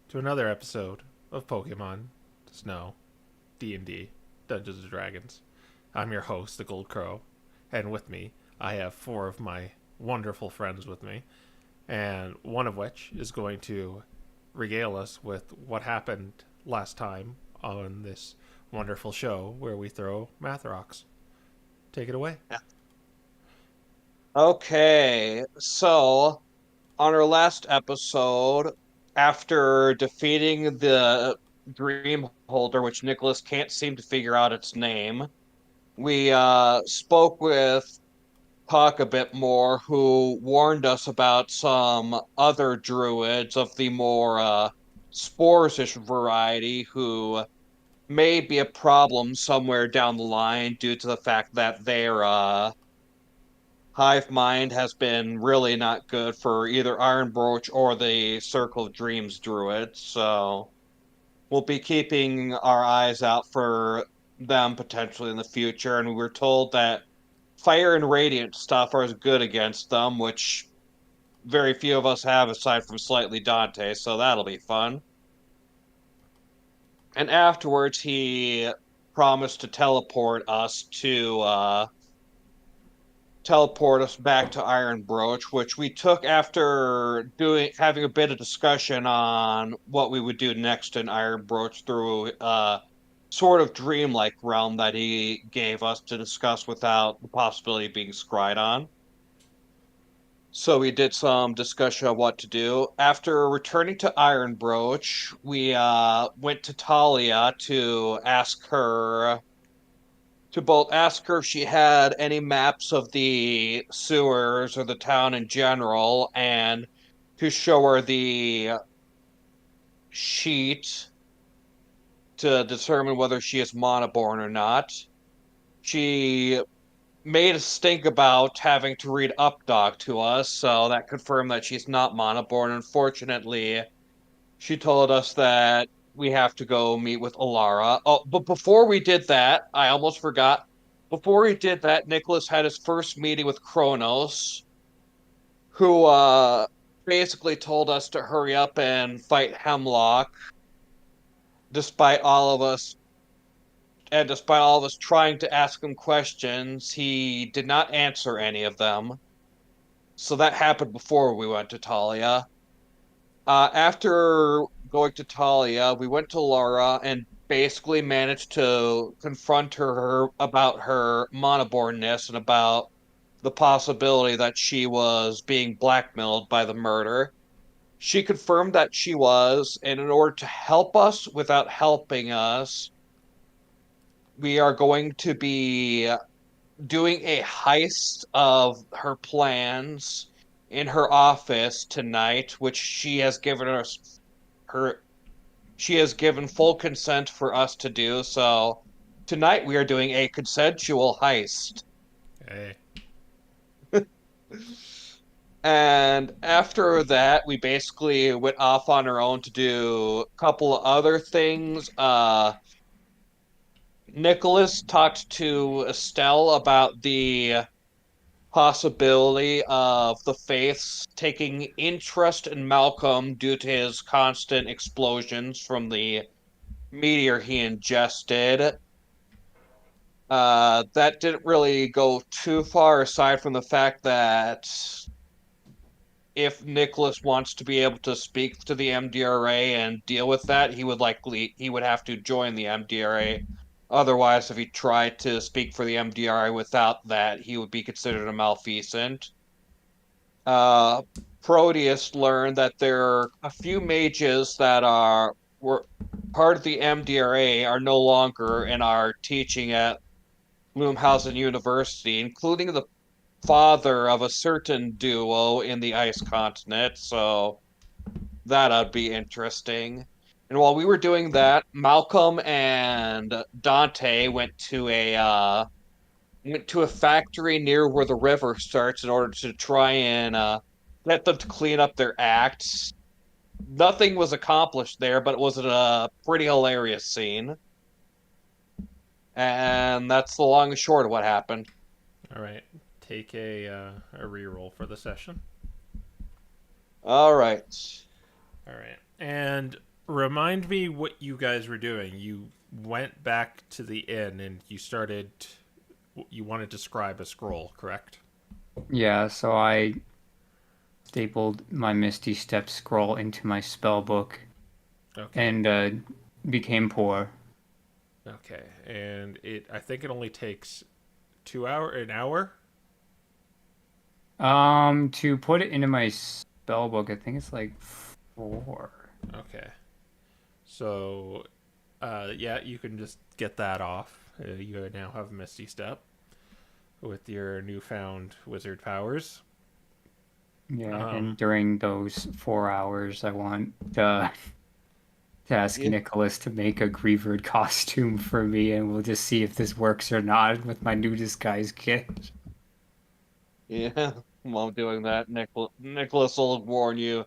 to another episode of Pokemon Snow D&D Dungeons and Dragons. I'm your host, the Gold Crow, and with me I have four of my wonderful friends with me, and one of which is going to regale us with what happened last time on this wonderful show where we throw math rocks. Take it away. Okay, so on our last episode, after defeating the Dream Holder, which Nicholas can't seem to figure out its name, we spoke with Puck a bit more, who warned us about some other druids of the more spores-ish variety who may be a problem somewhere down the line due to the fact that their Hive Mind has been really not good for either Iron Broach or the Circle of Dreams druids, so we'll be keeping our eyes out for them potentially in the future. And we were told that Fire and Radiant stuff are as good against them, which very few of us have aside from Slightly Dante, so that'll be fun. And afterwards, he promised to teleport us back to Iron Broach, which we took after doing having a bit of discussion on what we would do next in Iron Broach through sort of dreamlike realm that he gave us to discuss without the possibility of being scryed on. So we did some discussion of what to do. After returning to Iron Broach, we went to Talia to both ask her if she had any maps of the sewers or the town in general, and to show her the sheet to determine whether she is monoborn or not. She made a stink about having to read Updog to us, so that confirmed that she's not monoborn. Unfortunately, she told us that we have to go meet with Alara. Oh, but before we did that, I almost forgot. Before we did that, Nicholas had his first meeting with Kronos, who basically told us to hurry up and fight Hemlock, despite all of us despite all of us trying to ask him questions, he did not answer any of them. So that happened before we went to Talia. After going to Talia, we went to Laura and basically managed to confront her about her monobornness and about the possibility that she was being blackmailed by the murder. She confirmed that she was, and in order to help us without helping us, we are going to be doing a heist of her plans in her office tonight, which her she has given full consent for us to do. So tonight we are doing a consensual heist. Hey. And after that, we basically went off on our own to do a couple of other things. Nicholas talked to Estelle about the possibility of the Faiths taking interest in Malcolm due to his constant explosions from the meteor he ingested. That didn't really go too far aside from the fact that if Nicholas wants to be able to speak to the MDRA and deal with that, he would have to join the MDRA. Otherwise, if he tried to speak for the MDRA without that, he would be considered a malfeasant. Uh, Proteus learned that there are a few mages that were part of the MDRA are no longer and are teaching at Bloomhausen University, including the father of a certain duo in the Ice Continent. So that'd be interesting. And while we were doing that, Malcolm and Dante went to a factory near where the river starts in order to try and get them to clean up their acts. Nothing was accomplished there, but it was a pretty hilarious scene. And that's the long and short of what happened. All right. Take a reroll for the session. All right. All right. And Remind me what you guys were doing. You went back to the inn and you started. You wanted to scribe a scroll, correct? Yeah, so I stapled my Misty Step scroll into my spell book Okay. and became poor. Okay. And I think it only takes an hour. To put it into my spell book, I think it's like 4. Okay. So, yeah, you can just get that off. You now have Misty Step with your newfound wizard powers. Yeah, Um, and during those 4 hours, I want to ask Yeah, Nicholas to make a Grievered costume for me, and we'll just see if this works or not with my new disguise kit. yeah. While doing that, Nicholas will warn you.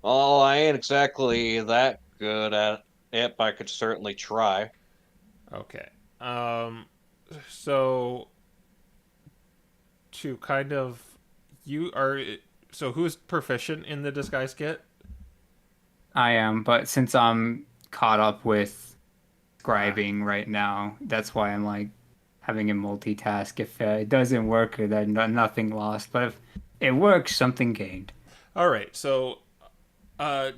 Oh, I ain't exactly that good at it, but I could certainly try. okay. So to kind of you are so who's proficient in the disguise kit? I am, but since I'm caught up with Ah, scribing right now, that's why I'm like having a multitask. If it doesn't work, then nothing lost. But if it works, something gained. all right. So,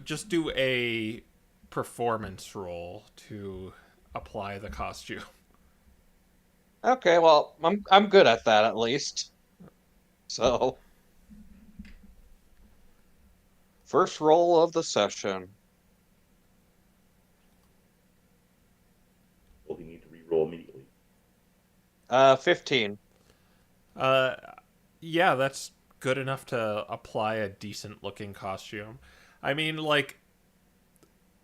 just do a performance roll to apply the costume. Okay, well, I'm good at that at least. So, first roll of the session. Well, you need to re-roll immediately. 15. Uh, yeah, that's good enough to apply a decent looking costume. I mean, like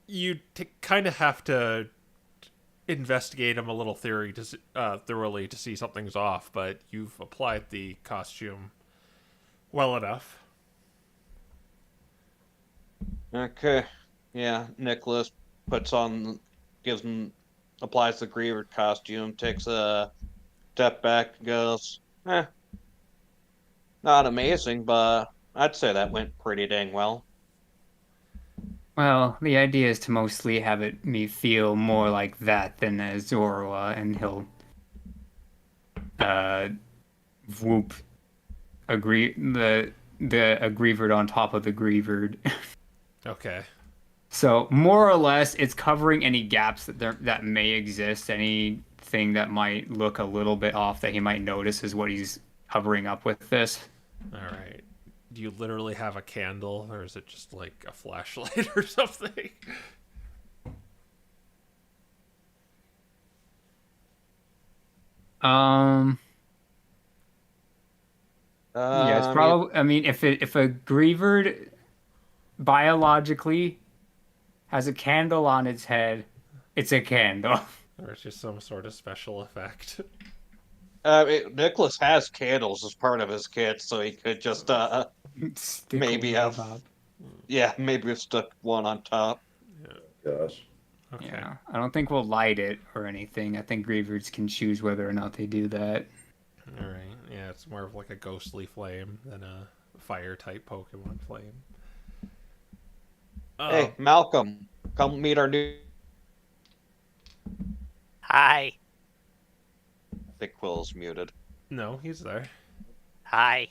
you kind of have to investigate him a little thoroughly to see something's off, but you've applied the costume well enough. Okay. Yeah, Nicholas puts on, gives him, applies the Griever costume, takes a step back, and goes, not amazing, but I'd say that went pretty dang well. Well, the idea is to mostly have it me feel more like that than as Zorua, and he'll uh whoop the aggrieved on top of the grievered. Okay. So more or less, it's covering any gaps that may exist, anything that might look a little bit off that he might notice is what he's covering up with this. All right. Do you literally have a candle, or is it just like a flashlight or something? Um, yeah, it's I mean, probably. I mean, if a grievered biologically has a candle on its head, it's a candle. Or it's just some sort of special effect? Nicholas has candles as part of his kit, so he could just, Stick maybe one on have, top. yeah, maybe have stuck one on top. Yeah. Gosh. Okay. Yeah, I don't think we'll light it or anything. I think grievers can choose whether or not they do that. All right. Yeah, it's more of like a ghostly flame than a fire type Pokemon flame. Oh, Hey, Malcolm, come meet our new. Hi. I think Quill's muted. no, he's there. Hi.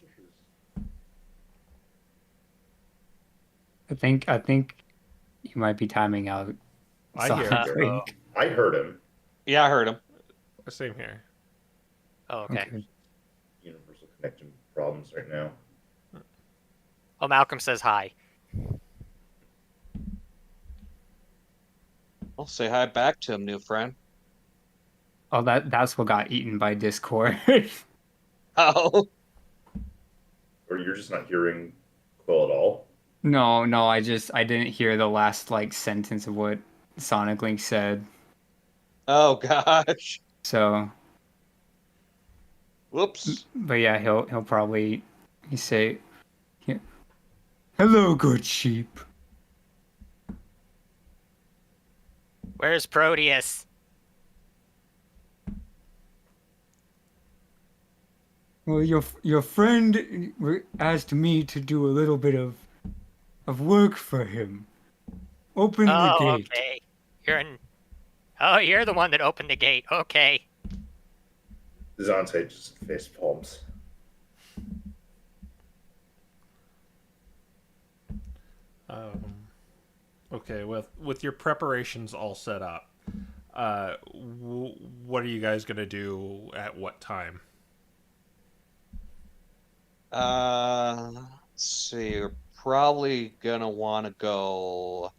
I think you might be timing out. I hear Uh, Sonic. oh. I heard him. Yeah, I heard him. Same here. Oh, okay. Universal connection problems right now. Oh, Malcolm says hi. I'll say hi back to him, new friend. Oh, that's what got eaten by Discord. Oh, Or you're just not hearing Quill at all. No, I didn't hear the last like sentence of what Sonic Link said. oh gosh. So, Whoops. but yeah, he'll probably he say, yeah, "Hello, good sheep." Where's Proteus? Well, your friend asked me to do a little bit of work for him. Open the Oh, gate. okay. You're in. Oh, you're the one that opened the gate. Okay. Zante just face palms. Okay, with your preparations all set up, what are you guys gonna do at what time? Let's see. You're probably gonna want to go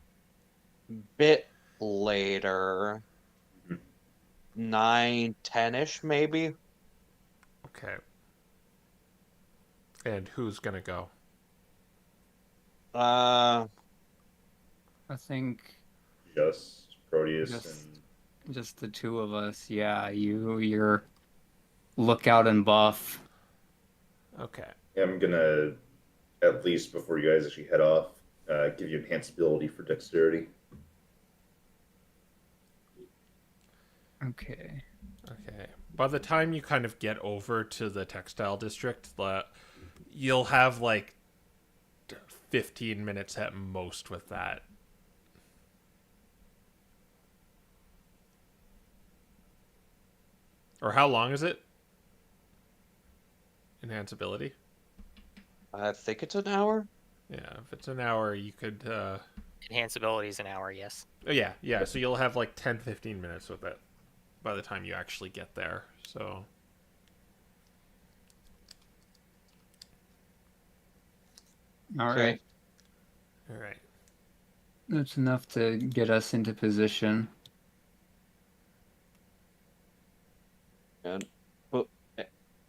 bit later, Mhm. 9, 10-ish maybe. Okay. And who's gonna go? Uh, I think Just Proteus just and just the two of us. Yeah, you're lookout and buff. Okay. I'm gonna, at least before you guys actually head off, give you enhanced ability for dexterity. Okay. Okay. By the time you kind of get over to the textile district, you'll have like 15 minutes at most with that. Or how long is it? Enhanceability? I think it's an hour. Yeah, if it's an hour, you could. Enhance abilities an hour, yes. Oh, yeah. So you'll have like 10, 15 minutes with it by the time you actually get there. So. All Okay. right. All right. That's enough to get us into position. And but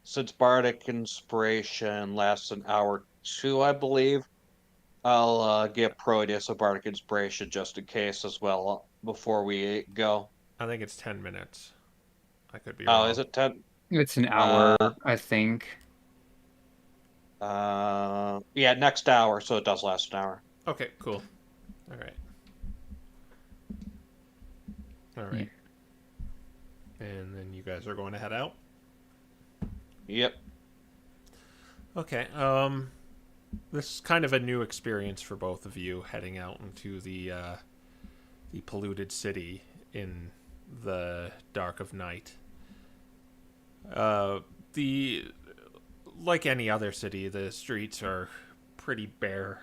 since Bardic Inspiration lasts an hour two, I believe, I'll give Proteus a Bardic Inspiration just in case as well before we go. I think it's 10 minutes. I could be Oh, wrong. is it 10? It's an hour, Uh, I think. yeah, next hour, so it does last an hour. Okay, cool. All right. All right. And then you guys are going to head out? Yep. Okay. This is kind of a new experience for both of you, heading out into the polluted city in the dark of night. The like any other city, the streets are pretty bare,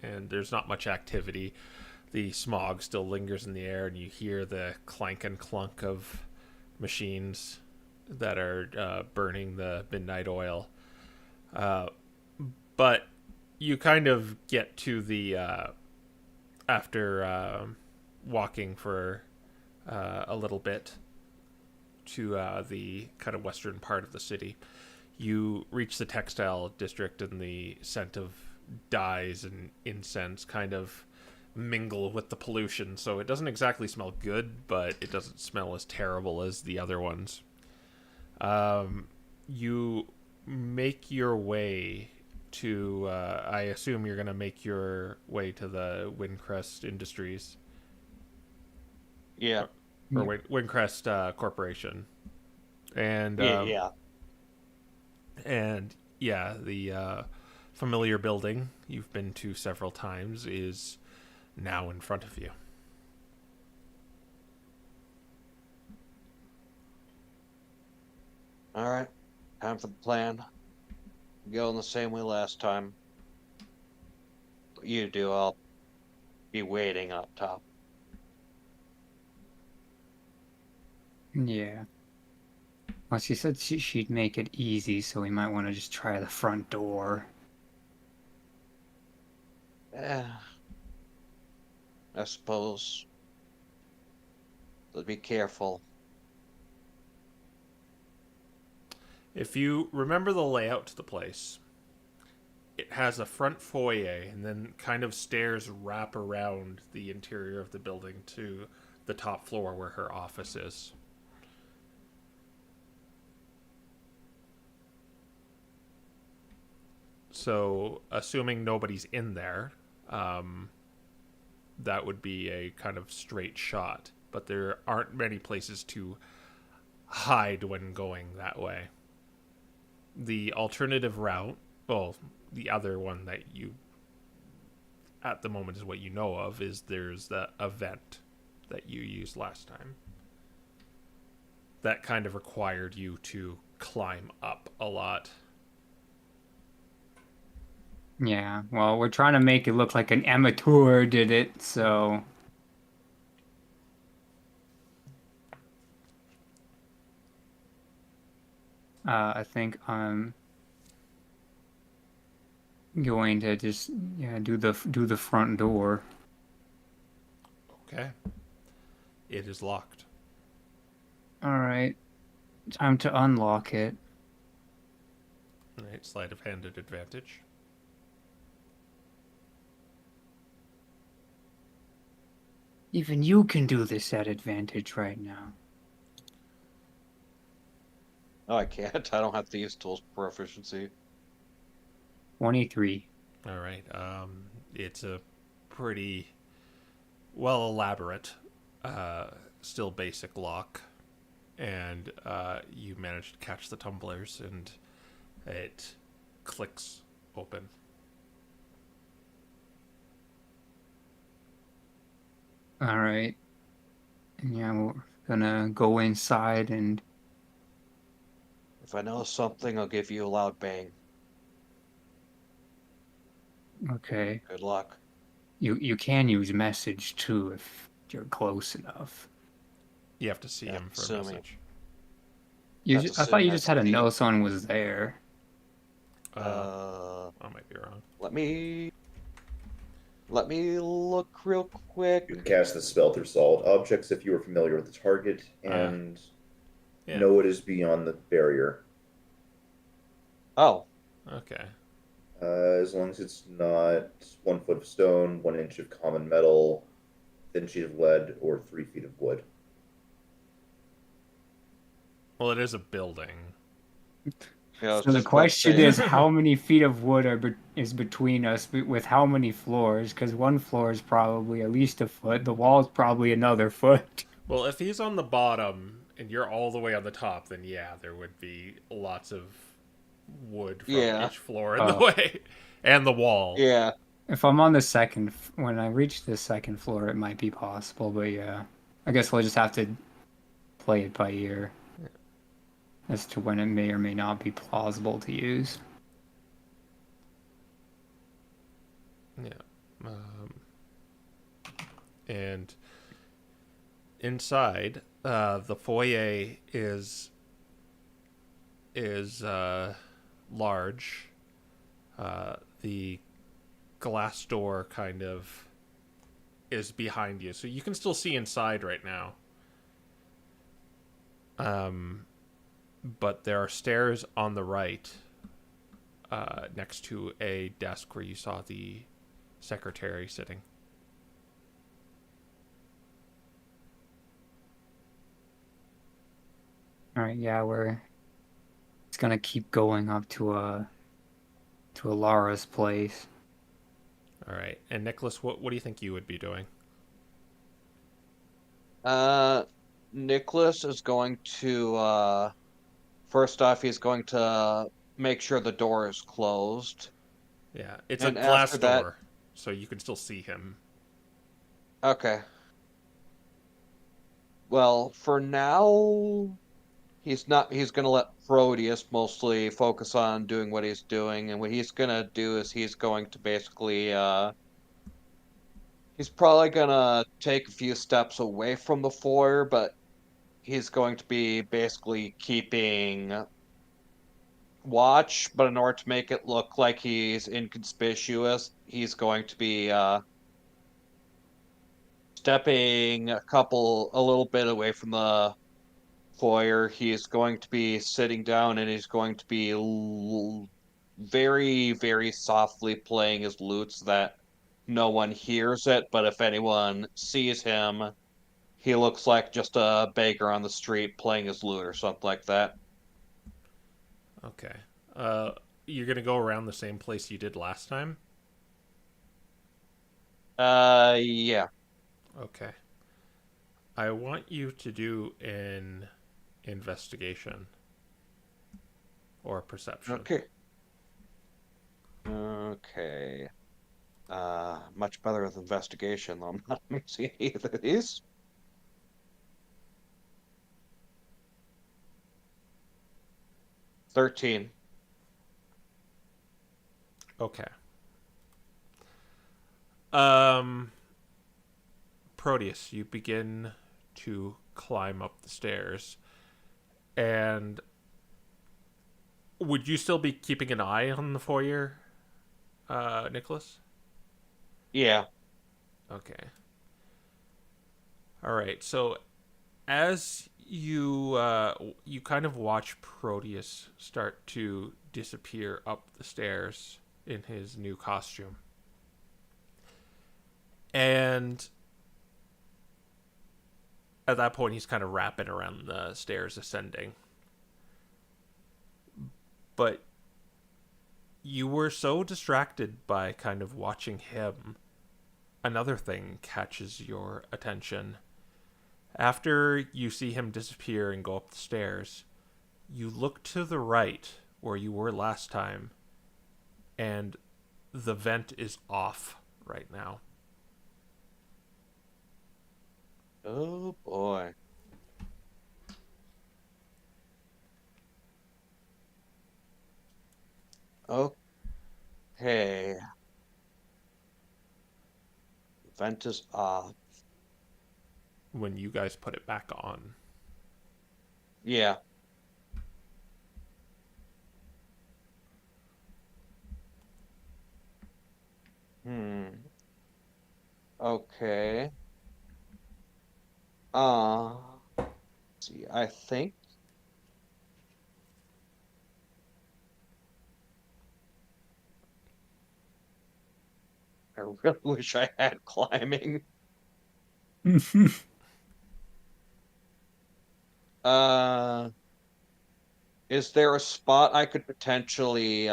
and there's not much activity. The smog still lingers in the air, and you hear the clank and clunk of machines that are burning the midnight oil. But you kind of get to the after walking for a little bit to the kind of western part of the city. You reach the textile district, and the scent of dyes and incense kind of mingle with the pollution, so it doesn't exactly smell good, but it doesn't smell as terrible as the other ones. You make your way to I assume you're going to make your way to the Windcrest Industries Yeah. or Windcrest Corporation, and Yeah. and yeah, the familiar building you've been to several times is now in front of you. All right. Time for the plan. Going the same way last time. What you do, I'll be waiting up top. Yeah. Well, she said she'd make it easy, so we might want to just try the front door. I suppose. But be careful. If you remember the layout to the place, it has a front foyer and then kind of stairs wrap around the interior of the building to the top floor where her office is. So, assuming nobody's in there, that would be a kind of straight shot. But there aren't many places to hide when going that way. The alternative route, well, the other one that you at the moment is what you know of, is there's that event that you used last time. That kind of required you to climb up a lot. Yeah, well, we're trying to make it look like an amateur did it, so... I think I'm going to just do the front door. Okay. It is locked. All right, time to unlock it. All right, sleight of hand at advantage. Even you can do this at advantage right now. No, I can't. I don't have to use tools proficiency. 23. All right. It's a pretty well elaborate, still basic lock, and you manage to catch the tumblers, and it clicks open. All right. And yeah, we're gonna go inside and... If I know something, I'll give you a loud bang. Okay. Good luck. You can use message too if you're close enough. You have to see him for a assuming. message. That's I thought you assuming just I had to see. know someone was there. I might be wrong. Let me look real quick. You can cast the spell through solid objects if you are familiar with the target and Yeah. know it is beyond the barrier. Oh, Okay. As long as it's not 1 foot of stone, 1 inch of common metal, thin sheet of lead, or 3 feet of wood. Well, it is a building. yeah. I was So the just about to question say, is, how many feet of wood is between us with how many floors? Because one floor is probably at least a foot. The wall is probably another foot. Well, if he's on the bottom and you're all the way on the top, then yeah, there would be lots of wood from Yeah. each floor in the way. And the wall. yeah. If I'm on the when I reach the second floor, it might be possible. But yeah, I guess we'll just have to play it by ear as to when it may or may not be plausible to use. Yeah. And inside, the foyer is large. The glass door kind of is behind you, so you can still see inside right now. But there are stairs on the right, next to a desk where you saw the secretary sitting. All right, yeah, it's gonna keep going up to Lara's place. All right, and Nicholas, what do you think you would be doing? Nicholas is going to first off, he's going to make sure the door is closed. Yeah, it's And a glass after that- door, so you can still see him. Okay. Well, for now, he's gonna let Proteus mostly focus on doing what he's doing, and what he's gonna do is he's going to basically he's probably gonna take a few steps away from the foyer, but he's going to be basically keeping watch, but in order to make it look like he's inconspicuous, he's going to be stepping a little bit away from the foyer. He's going to be sitting down and he's going to be very, very softly playing his lute so that no one hears it, but if anyone sees him, he looks like just a beggar on the street playing his lute or something like that. Okay. You're gonna go around the same place you did last time? Yeah. Okay. I want you to do an investigation or perception. Okay. Okay. Much better with investigation, though I'm not mixing either of these. $13. Okay. Proteus, you begin to climb up the stairs, and would you still be keeping an eye on the foyer, Nicholas? Yeah. Okay. All right. So as you kind of watch Proteus start to disappear up the stairs in his new costume, and at that point he's kind of wrapping around the stairs ascending. But you were so distracted by kind of watching him, another thing catches your attention. After you see him disappear and go up the stairs, you look to the right where you were last time, and the vent is off right now. Oh boy. Okay. Vent is off. When you guys put it back on. Yeah. Okay. Uh, let's see, I think I really wish I had climbing. Uh, is there a spot I could potentially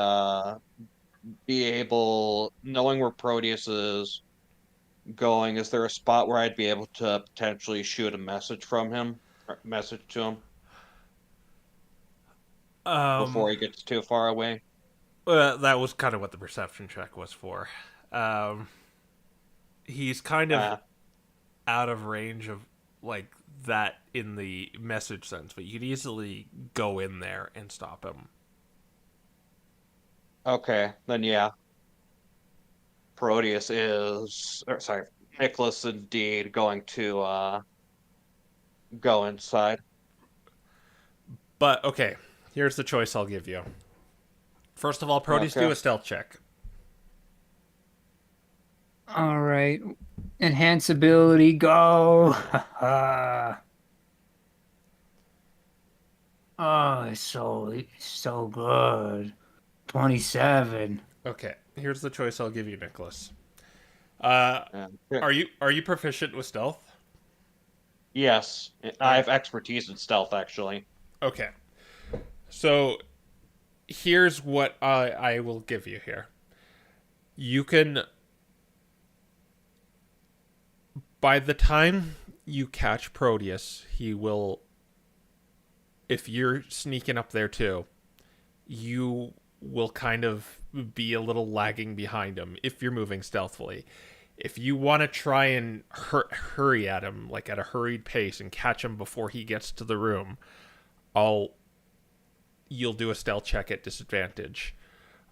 be able, knowing where Proteus is going, is there a spot where I'd be able to potentially shoot a message from him, or message to him before he gets too far away? That was kind of what the perception check was for. He's kind of out of range of like that in the message sense, but you could easily go in there and stop him. Okay, then yeah. Proteus is, or sorry, Nicholas indeed going to go inside. But okay, here's the choice I'll give you. First of all, Proteus, Okay. do a stealth check. All right. Enhance ability, go. Oh, it's so good. 27. Okay, here's the choice I'll give you, Nicholas. Yeah. Are you proficient with stealth? Yes, I have expertise in stealth, actually. Okay. So here's what I will give you here. You can, by the time you catch Proteus, he will, if you're sneaking up there too, you will kind of be a little lagging behind him if you're moving stealthily. If you want to try and hurry at him, like at a hurried pace, and catch him before he gets to the room, you'll do a stealth check at disadvantage.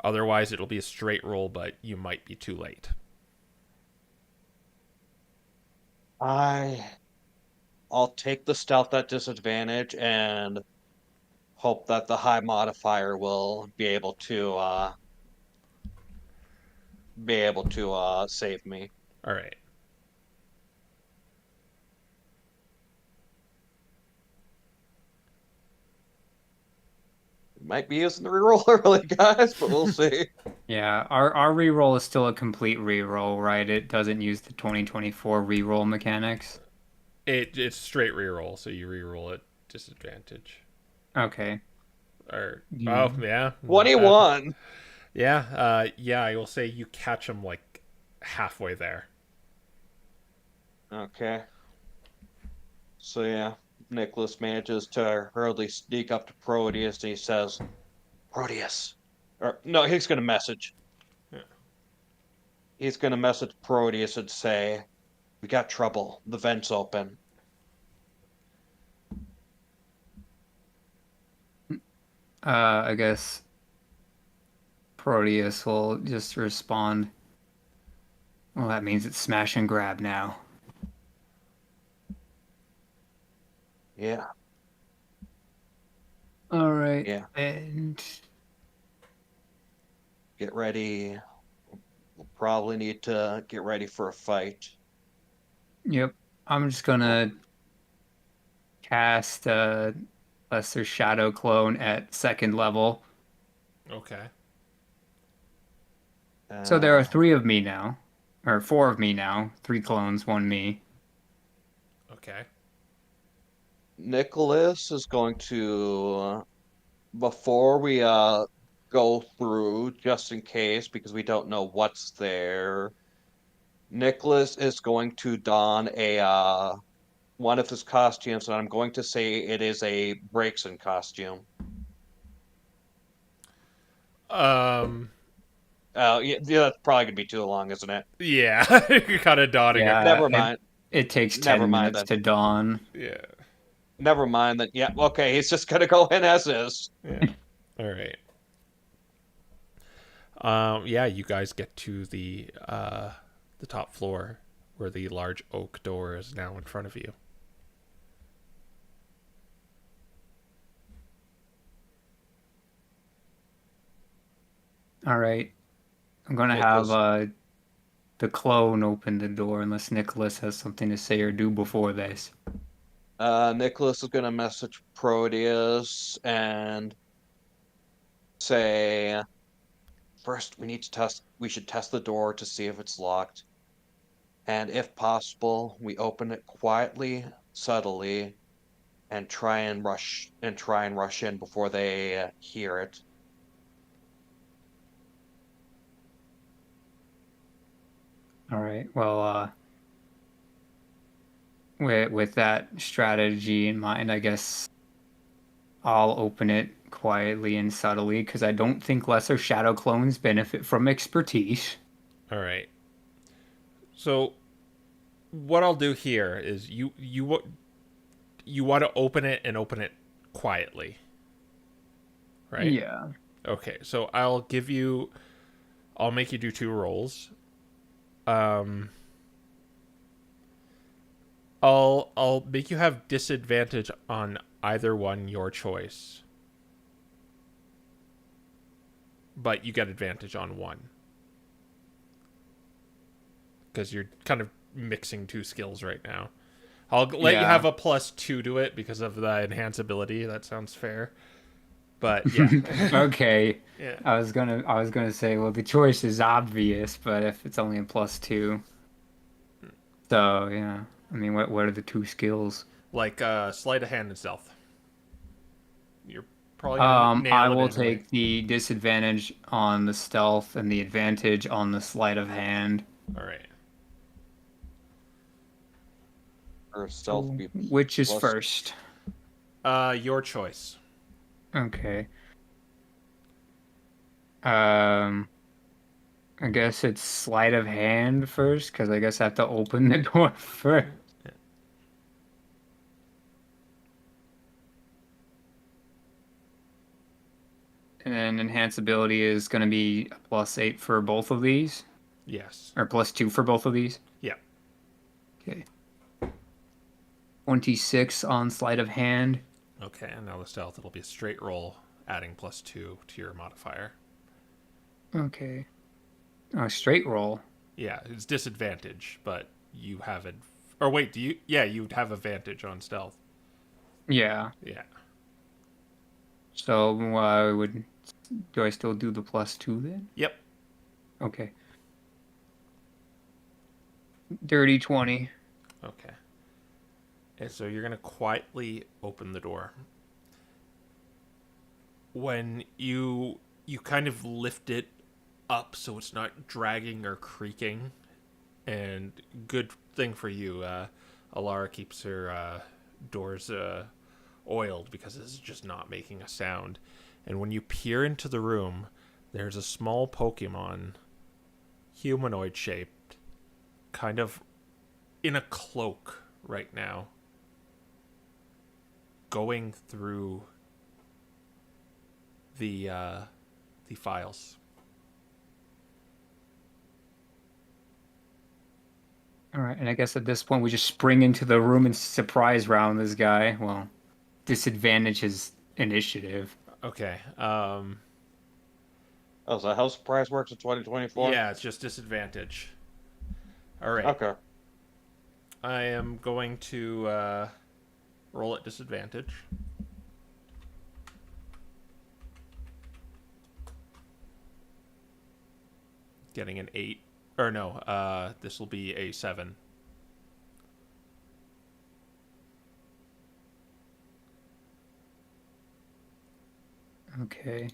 Otherwise, it'll be a straight roll, but you might be too late. I'll take the stealth at disadvantage and hope that the high modifier will be able to save me. All right. Might be using the reroll early, guys, but we'll see. Yeah, our reroll is still a complete reroll, right? It doesn't use the 2024 reroll mechanics. It's straight reroll, so you reroll at disadvantage. Okay. Or Yeah. oh yeah, 21. Yeah, I will say you catch him like halfway there. Okay. So yeah, Nicholas manages to hurriedly sneak up to Proteus and he says, Proteus. Or no, he's gonna message. Yeah. he's gonna message Proteus and say, "We got trouble. The vent's open." I guess Proteus will just respond. Well, that means it's smash and grab now. Yeah. All right. Yeah. And Get ready. We'll probably need to get ready for a fight. yep, I'm just gonna cast Lesser Shadow Clone at 2nd level. Okay. So there are Uh, 3 of me now, or 4 of me now. 3 clones, 1 me. Okay. Nicholas is going to, before we go through, just in case, because we don't know what's there. Nicholas is going to don a one of his costumes, and I'm going to say it is a Brakeson costume. Yeah, that's probably gonna be too long, isn't it? Yeah. You're kind of dotting Yeah, Never mind. it takes Never 10 mind minutes then. to dawn. Yeah. Never mind then. Yeah, okay, he's just gonna go in as is. Yeah. All right. Yeah, you guys get to the top floor where the large oak door is now in front of you. All right. I'm gonna Nicholas. have the clone open the door unless Nicholas has something to say or do before this. Nicholas is gonna message Proteus and say, first we should test the door to see if it's locked. And if possible, we open it quietly, subtly, and try and rush in before they hear it. All right. Well, with that strategy in mind, I guess I'll open it quietly and subtly because I don't think lesser shadow clones benefit from expertise. All right. So what I'll do here is you want to open it and open it quietly. Right? Yeah. Okay. So I'll make you do 2 rolls. I'll make you have disadvantage on either one, your choice. But you get advantage on one. Because you're kind of mixing 2 skills right now. I'll let you have a +2 to it because of the enhanceability. That sounds fair. But yeah. Okay. Yeah. I was gonna say, well, the choice is obvious, but if it's only a +2, so yeah. I mean, what are the 2 skills? Like sleight of hand and stealth. You're probably gonna nail I it will anyway. take the disadvantage on the stealth and the advantage on the sleight of hand. All right. Or stealth be Which is plus- first? Your choice. Okay. I guess it's sleight of hand first, because I guess I have to open the door first. Yeah. And then enhanceability is going to be a +8 for both of these, Yes. or +2 for both of these. Yeah. Okay. 26 on sleight of hand. Okay, and now the stealth, it'll be a straight roll, adding +2 to your modifier. Okay. Oh, straight roll. Yeah, it's disadvantage, but you have it. Or wait, do you? Yeah, you'd have advantage on stealth. Yeah. Yeah. So do I still do the +2 then? Yep. Okay. Dirty 20. Okay. And so you're gonna quietly open the door. When you kind of lift it up so it's not dragging or creaking, and good thing for you, Alara keeps her doors oiled because it's just not making a sound. And when you peer into the room, there's a small Pokemon humanoid shaped, kind of in a cloak right now, going through the files. All right, and I guess at this point we just spring into the room and surprise round this guy. Well, disadvantage his initiative. Okay. Oh, is that how surprise works in 2024? Yeah, it's just disadvantage. All right. Okay. I am going to roll at disadvantage. Getting an 8. Or no, this will be a 7. Okay.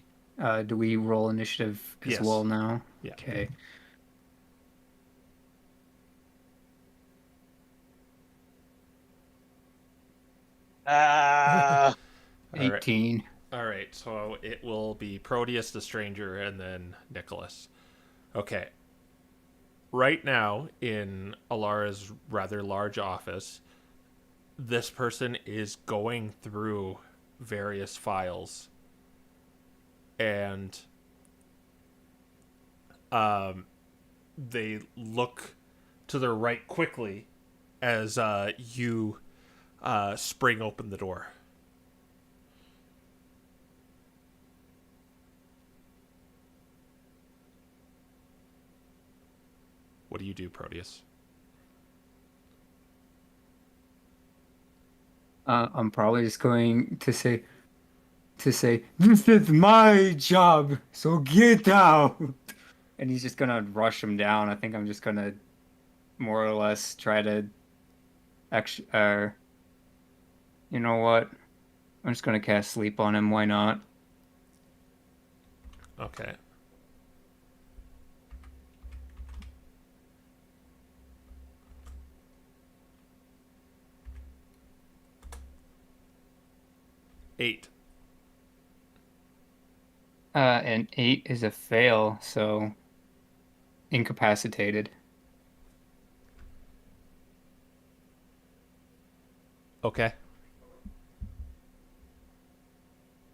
Do we roll initiative as Yes. well now? Yeah. Okay. Ah. All right. 18. All right, so it will be Proteus the Stranger and then Nicholas. Okay. Right now, in Alara's rather large office, this person is going through various files. And they look to their right quickly as you spring open the door. What do you do, Proteus? I'm probably just going to say, this is my job, so get out. And he's just gonna rush him down. I think I'm just gonna more or less try to, actually, you know what? I'm just gonna cast sleep on him. Why not? Okay. Eight. And 8 is a fail, so incapacitated. Okay.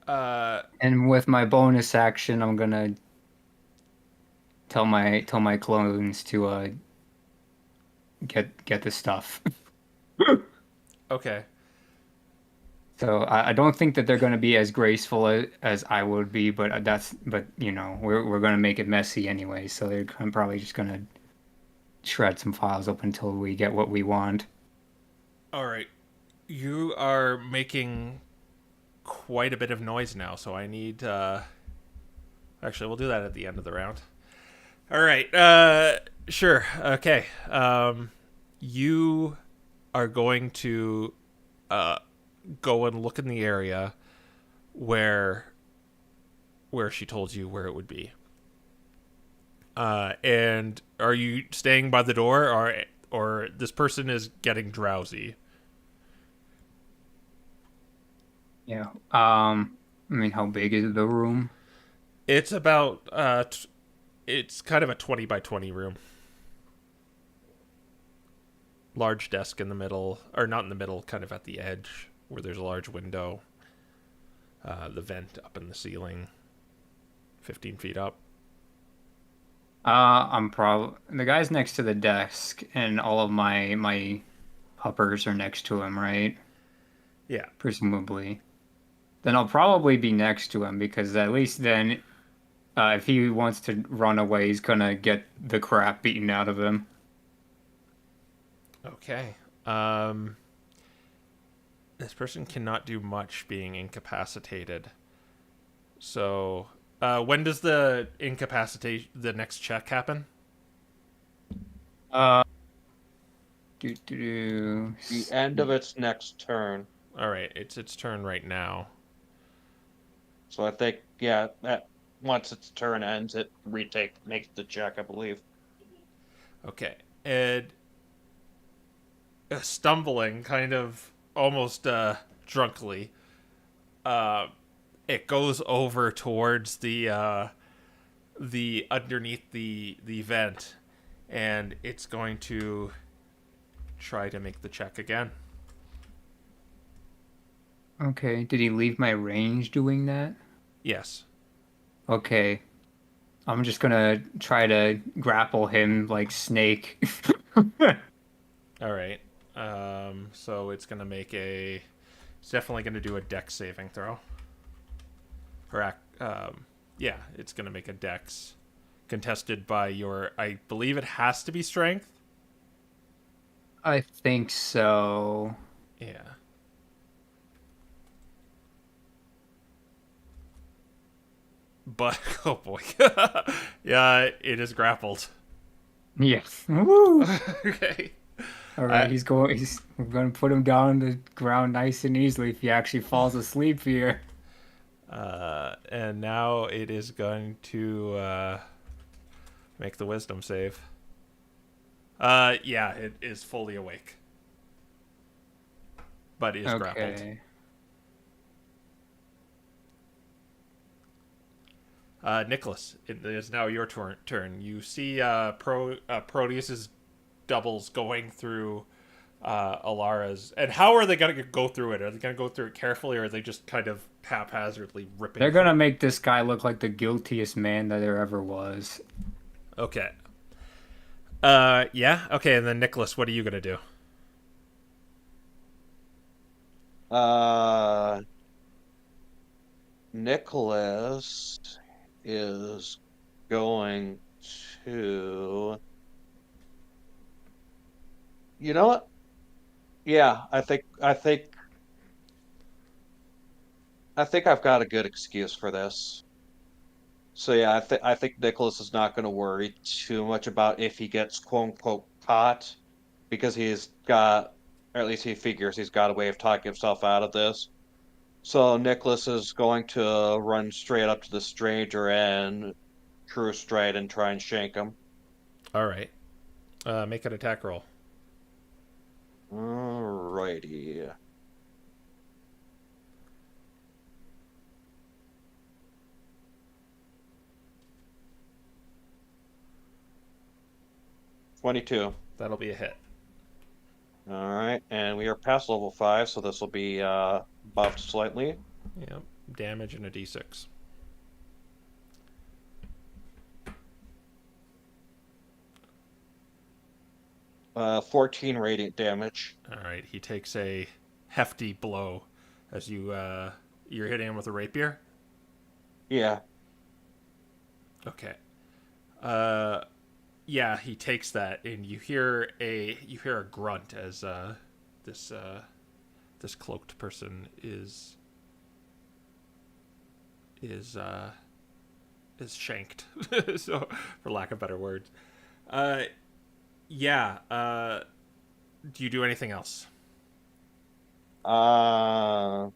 And with my bonus action, I'm gonna tell my clones to get the stuff. Okay. So I don't think that they're going to be as graceful as I would be, but you know, we're going to make it messy anyway. So I'm probably just going to shred some files up until we get what we want. All right. You are making quite a bit of noise now, so I need actually we'll do that at the end of the round. All right. Sure. Okay. You are going to go and look in the area where she told you where it would be. And are you staying by the door, or this person is getting drowsy? Yeah. I mean, how big is the room? It's about it's kind of a 20 by 20 room. Large desk in the middle, or not in the middle, kind of at the edge where there's a large window. The vent up in the ceiling, 15 feet up. I'm probably the guy's next to the desk, and all of my puppers are next to him, right? Yeah. Presumably. Then I'll probably be next to him because at least then, if he wants to run away, he's gonna get the crap beaten out of him. Okay. This person cannot do much being incapacitated. So, when does the next check happen? The end of its next turn. All right, it's its turn right now. So I think, yeah, that once its turn ends, it makes the check, I believe. Okay, and stumbling, kind of almost drunkly, it goes over towards the underneath the vent, and it's going to try to make the check again. Okay, did he leave my range doing that? Yes. Okay. I'm just gonna try to grapple him like Snake. All right. So it's going to make a... It's definitely going to do a dex saving throw. Or, yeah, it's going to make a dex contested by your... I believe it has to be strength. I think so. Yeah. But, oh boy. Yeah, it is grappled. Yes. Woo! Okay. All right, we're gonna put him down on the ground nice and easily if he actually falls asleep here. And now it is going to make the wisdom save. Yeah, it is fully awake. But is grappled. Nicholas, it is now your turn. You see Proteus's doubles going through Alara's. And how are they going to go through it? Are they going to go through it carefully, or are they just kind of haphazardly ripping? They're going to make this guy look like the guiltiest man that there ever was. Okay. Yeah. Okay, and then Nicholas, what are you going to do? Nicholas is going to... You know what? Yeah, I think I've got a good excuse for this. So yeah, I think Nicholas is not going to worry too much about if he gets quote unquote caught, because he's got, or at least he figures he's got a way of talking himself out of this. So Nicholas is going to run straight up to the stranger and true stride and try and shank him. All right. Make an attack roll. Alrighty. $22. That'll be a hit. Alright, and we are past level 5, so this will be buffed slightly. Yep. Damage and a d6. Uh, 14 radiant damage. All right. He takes a hefty blow as you're hitting him with a rapier. Yeah. Okay. Yeah, he takes that, and you hear a grunt as this cloaked person is shanked, so for lack of better words. Yeah. Do you do anything else? No,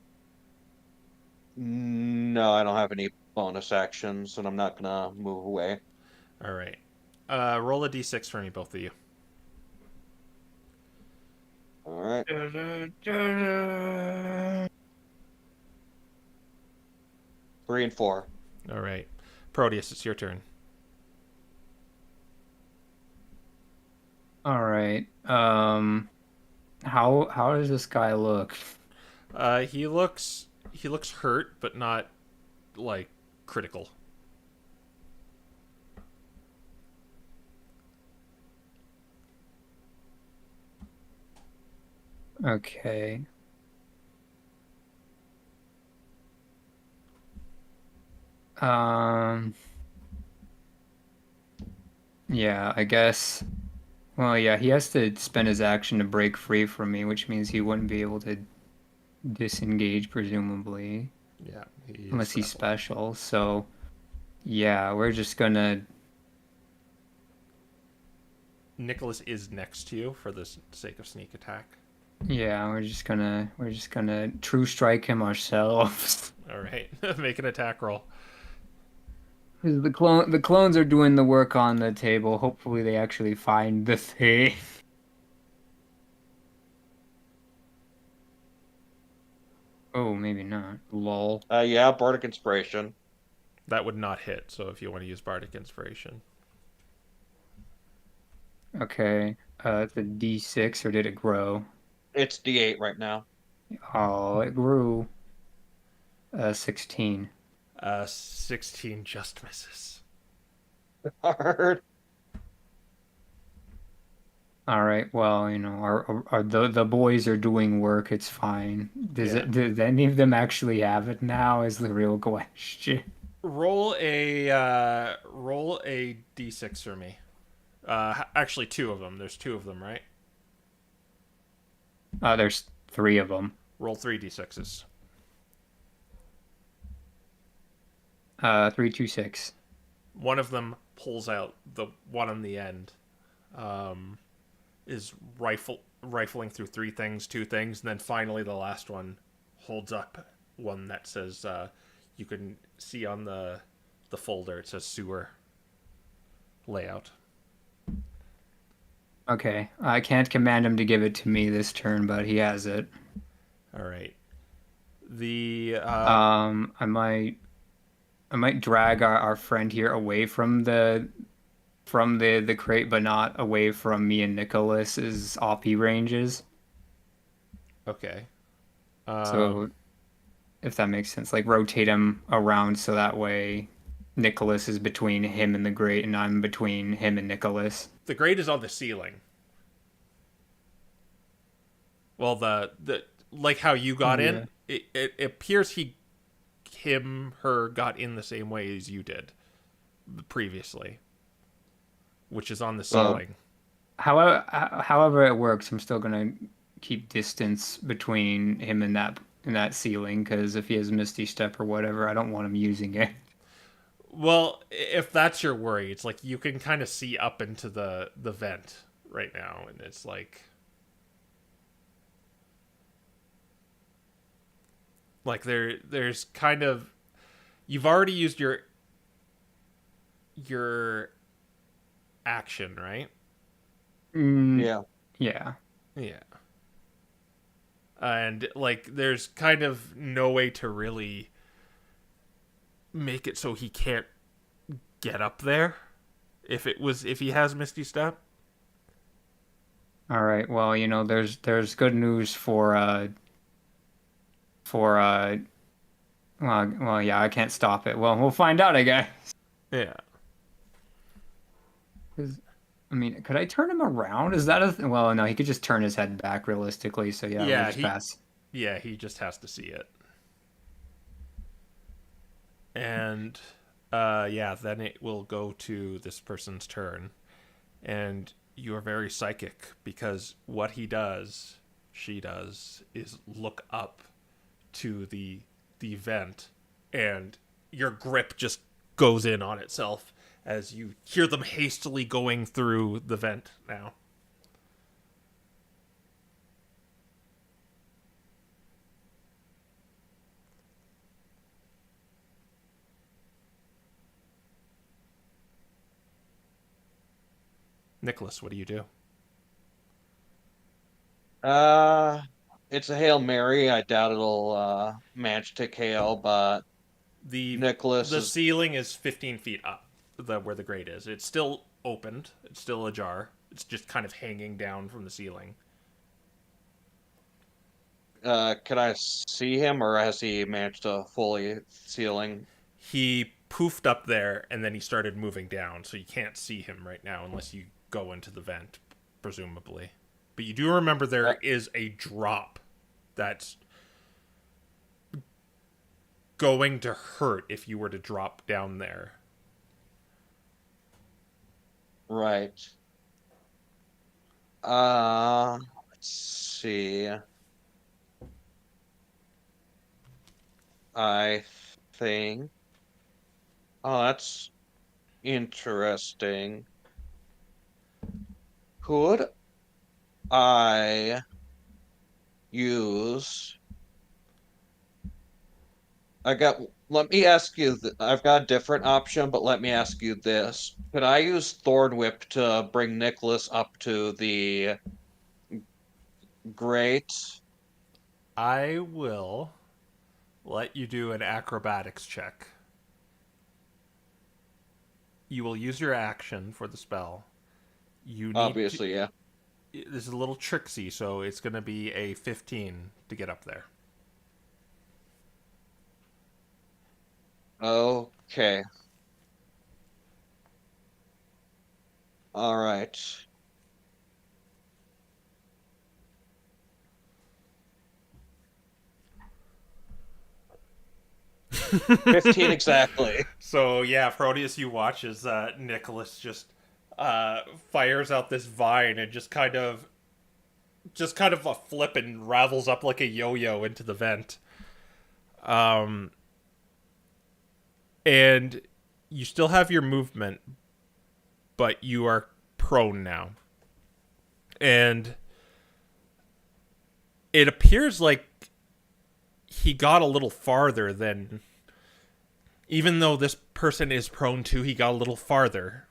I don't have any bonus actions, and I'm not gonna move away. All right. Roll a d6 for me, both of you. Alright. 3 and 4. All right. Proteus, it's your turn. All right. How does this guy look? He looks hurt, but not like critical. Okay. Yeah, I guess. Well, yeah, he has to spend his action to break free from me, which means he wouldn't be able to disengage, presumably. Yeah, unless he's special. So, yeah, we're just gonna. Nicholas is next to you for the sake of sneak attack. Yeah, we're just gonna true strike him ourselves. All right, make an attack roll. The clones are doing the work on the table. Hopefully, they actually find the thing. Oh, maybe not. Lol. Yeah, Bardic Inspiration. That would not hit. So if you want to use Bardic Inspiration. Okay. It's a D6, or did it grow? It's D8 right now. Oh, it grew. 16. 16 just misses. Hard. All right. Well, our the boys are doing work. It's fine. Yeah. Does any of them actually have it now? Is the real question. Roll a d6 for me. Actually, two of them. There's two of them, right? There's three of them. Roll three d6s. 3, 2, 6. One of them pulls out the one on the end. Is rifling through three things, two things, and then finally the last one holds up one that says you can see on the folder it says sewer layout. Okay. I can't command him to give it to me this turn, but he has it. All right. The I might drag our friend here away from the crate, but not away from me and Nicholas's OP ranges. okay. So if that makes sense, like rotate him around so that way Nicholas is between him and the grate, and I'm between him and Nicholas. The grate is on the ceiling. Well, the like how you got in, it appears her got in the same way as you did previously, which is on the ceiling. However it works, I'm still gonna keep distance between him and that ceiling, because if he has Misty Step or whatever, I don't want him using it. Well, if that's your worry, it's like you can kind of see up into the vent right now, and it's like there's kind of you've already used your action, right? Yeah. Yeah. Yeah. And like there's kind of no way to really make it so he can't get up there if he has Misty Step. All right. Well, there's good news well, yeah, I can't stop it. Well, we'll find out, I guess. Yeah. 'Cause, I mean, could I turn him around? Is that well, no, he could just turn his head back realistically. So yeah, we'll just pass. Yeah, he just has to see it. And then it will go to this person's turn. And you are very psychic because what she does is look up to the vent, and your grip just goes in on itself as you hear them hastily going through the vent now. Nicholas, what do you do? It's a Hail Mary. I doubt it'll manage to KO, but Nicholas The is ceiling is 15 feet up, where the grate is. It's still opened. It's still ajar. It's just kind of hanging down from the ceiling. can I see him, or has he managed to fully ceiling? He poofed up there, and then he started moving down, so you can't see him right now unless you go into the vent, presumably. But you do remember there is a drop that's going to hurt if you were to drop down there. Right. Let's see. I think. Oh, that's interesting. Could I use? Let me ask you. I've got a different option, but let me ask you this: could I use Thorn Whip to bring Nicholas up to the grate? I will let you do an acrobatics check. You will use your action for the spell. You need Obviously, yeah. This is a little tricksy, so it's going to be a 15 to get up there. Okay. All right. $15 exactly. So yeah, Proteus, you watch as Nicholas just fires out this vine and just kind of a flip and ravels up like a yo-yo into the vent. And you still have your movement, but you are prone now. And it appears like he got a little farther than... Even though this person is prone too, he got a little farther.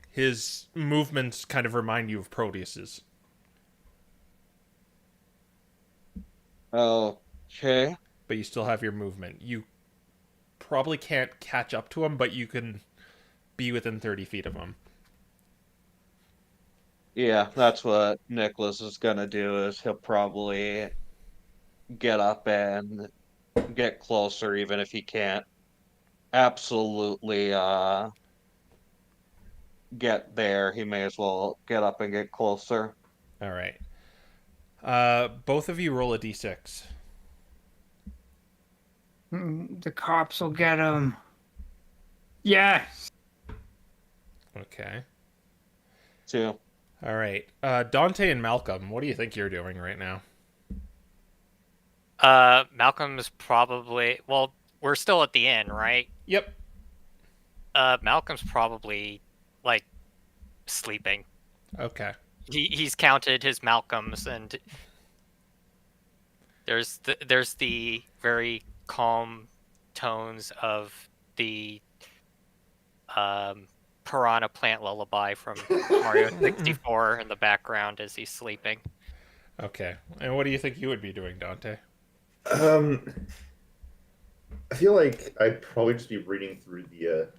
His movements kind of remind you of Proteus's. Okay. But you still have your movement. You probably can't catch up to him, but you can be within 30 feet of him. Yeah, that's what Nicholas is gonna do, is he'll probably get up and get closer, even if he can't absolutely get there. He may as well get up and get closer. All right. Both of you roll a d6. The cops will get him. Yes. Okay. 2. All right. Dante and Malcolm, what do you think you're doing right now? Malcolm's probably... Well, we're still at the inn, right? Yep. Malcolm's probably, like, sleeping. Okay. He's counted his Malcolms, and there's the very calm tones of the Piranha Plant Lullaby from Mario 64 in the background as he's sleeping. Okay. And what do you think you would be doing, Dante? I feel like I'd probably just be reading through the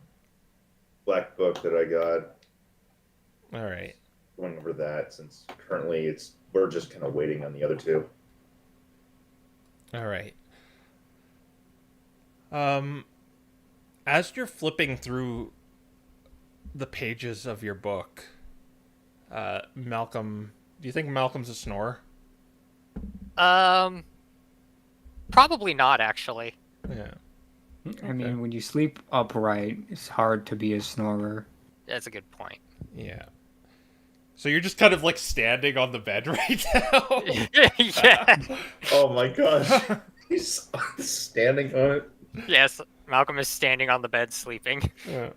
black book that I got. All right. Going over that, since currently we're just kind of waiting on the other two. All right. As you're flipping through the pages of your book, Malcolm, do you think Malcolm's a snorer? Probably not, actually. Yeah. I mean, when you sleep upright, it's hard to be a snorer. That's a good point. Yeah. So you're just kind of like standing on the bed right now? Yeah. Oh my gosh. He's standing on it. Yes, Malcolm is standing on the bed sleeping. Yeah.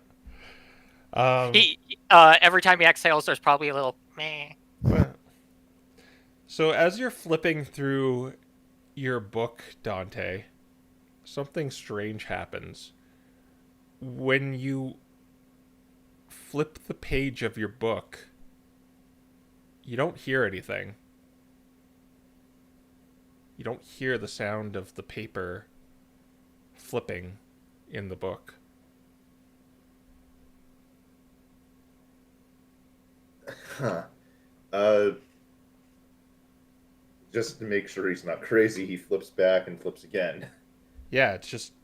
He every time he exhales, there's probably a little meh. So as you're flipping through your book, Dante, something strange happens. When you flip the page of your book, you don't hear anything. You don't hear the sound of the paper flipping in the book. Huh. Just to make sure he's not crazy, he flips back and flips again. Yeah, it's just...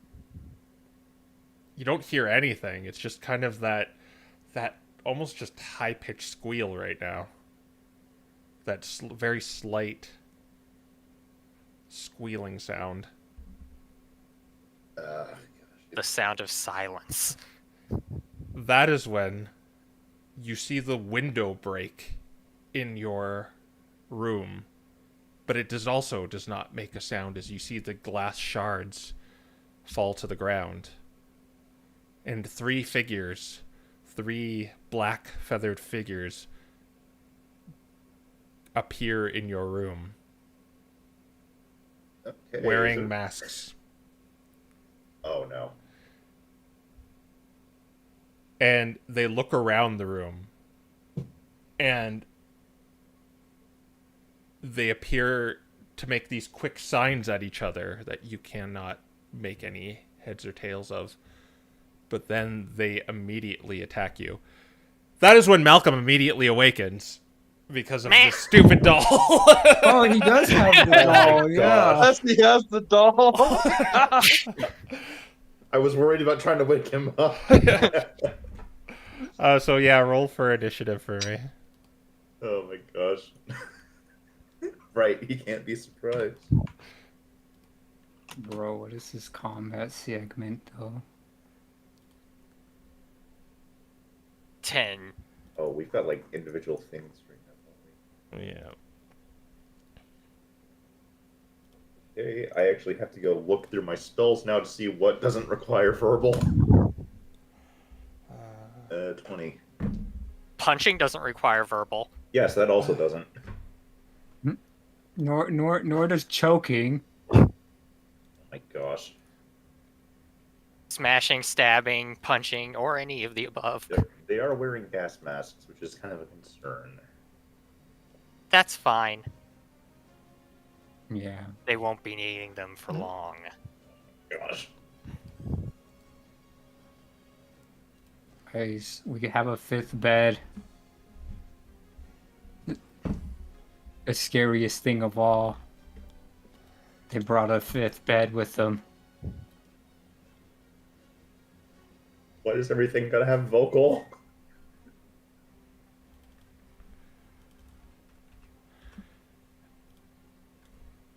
You don't hear anything. It's just kind of that almost just high-pitched squeal right now. That very slight squealing sound. Gosh. The sound of silence. That is when you see the window break in your room, but it does not make a sound as you see the glass shards fall to the ground. And three black feathered figures appear in your room, Okay, wearing masks. Oh no. And they look around the room, and they appear to make these quick signs at each other that you cannot make any heads or tails of. But then they immediately attack you. That is when Malcolm immediately awakens because of Meh. the stupid doll. Oh, he does have the doll. Yeah. Yes, he has the doll. I was worried about trying to wake him up. So yeah, roll for initiative for me. Oh my gosh. Right, he can't be surprised. Bro, what is this combat segment though? 10. Oh, we've got like individual things right now. Yeah. Okay, I actually have to go look through my spells now to see what doesn't require verbal. 20. Punching doesn't require verbal. Yes, that also doesn't. Nor does choking. Oh my gosh. Smashing, stabbing, punching, or any of the above. They are wearing gas masks, which is kind of a concern. That's fine. Yeah. They won't be needing them for long. Gosh. Guys, we could have a fifth bed. The scariest thing of all. They brought a fifth bed with them. Why does everything gotta have vocal?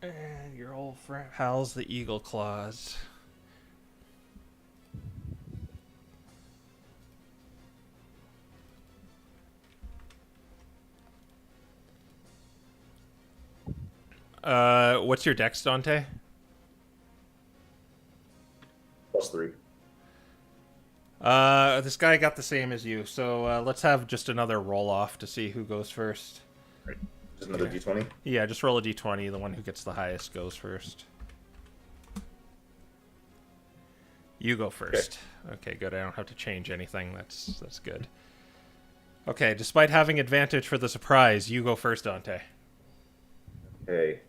And your old friend Hal's the Eagle Claws. What's your dex, Dante? +3. This guy got the same as you, so let's have just another roll off to see who goes first. Right. Just another d20? Yeah, just roll a d20. The one who gets the highest goes first. You go first. Okay, good. I don't have to change anything. That's good. Okay, despite having advantage for the surprise, you go first, Dante. Okay.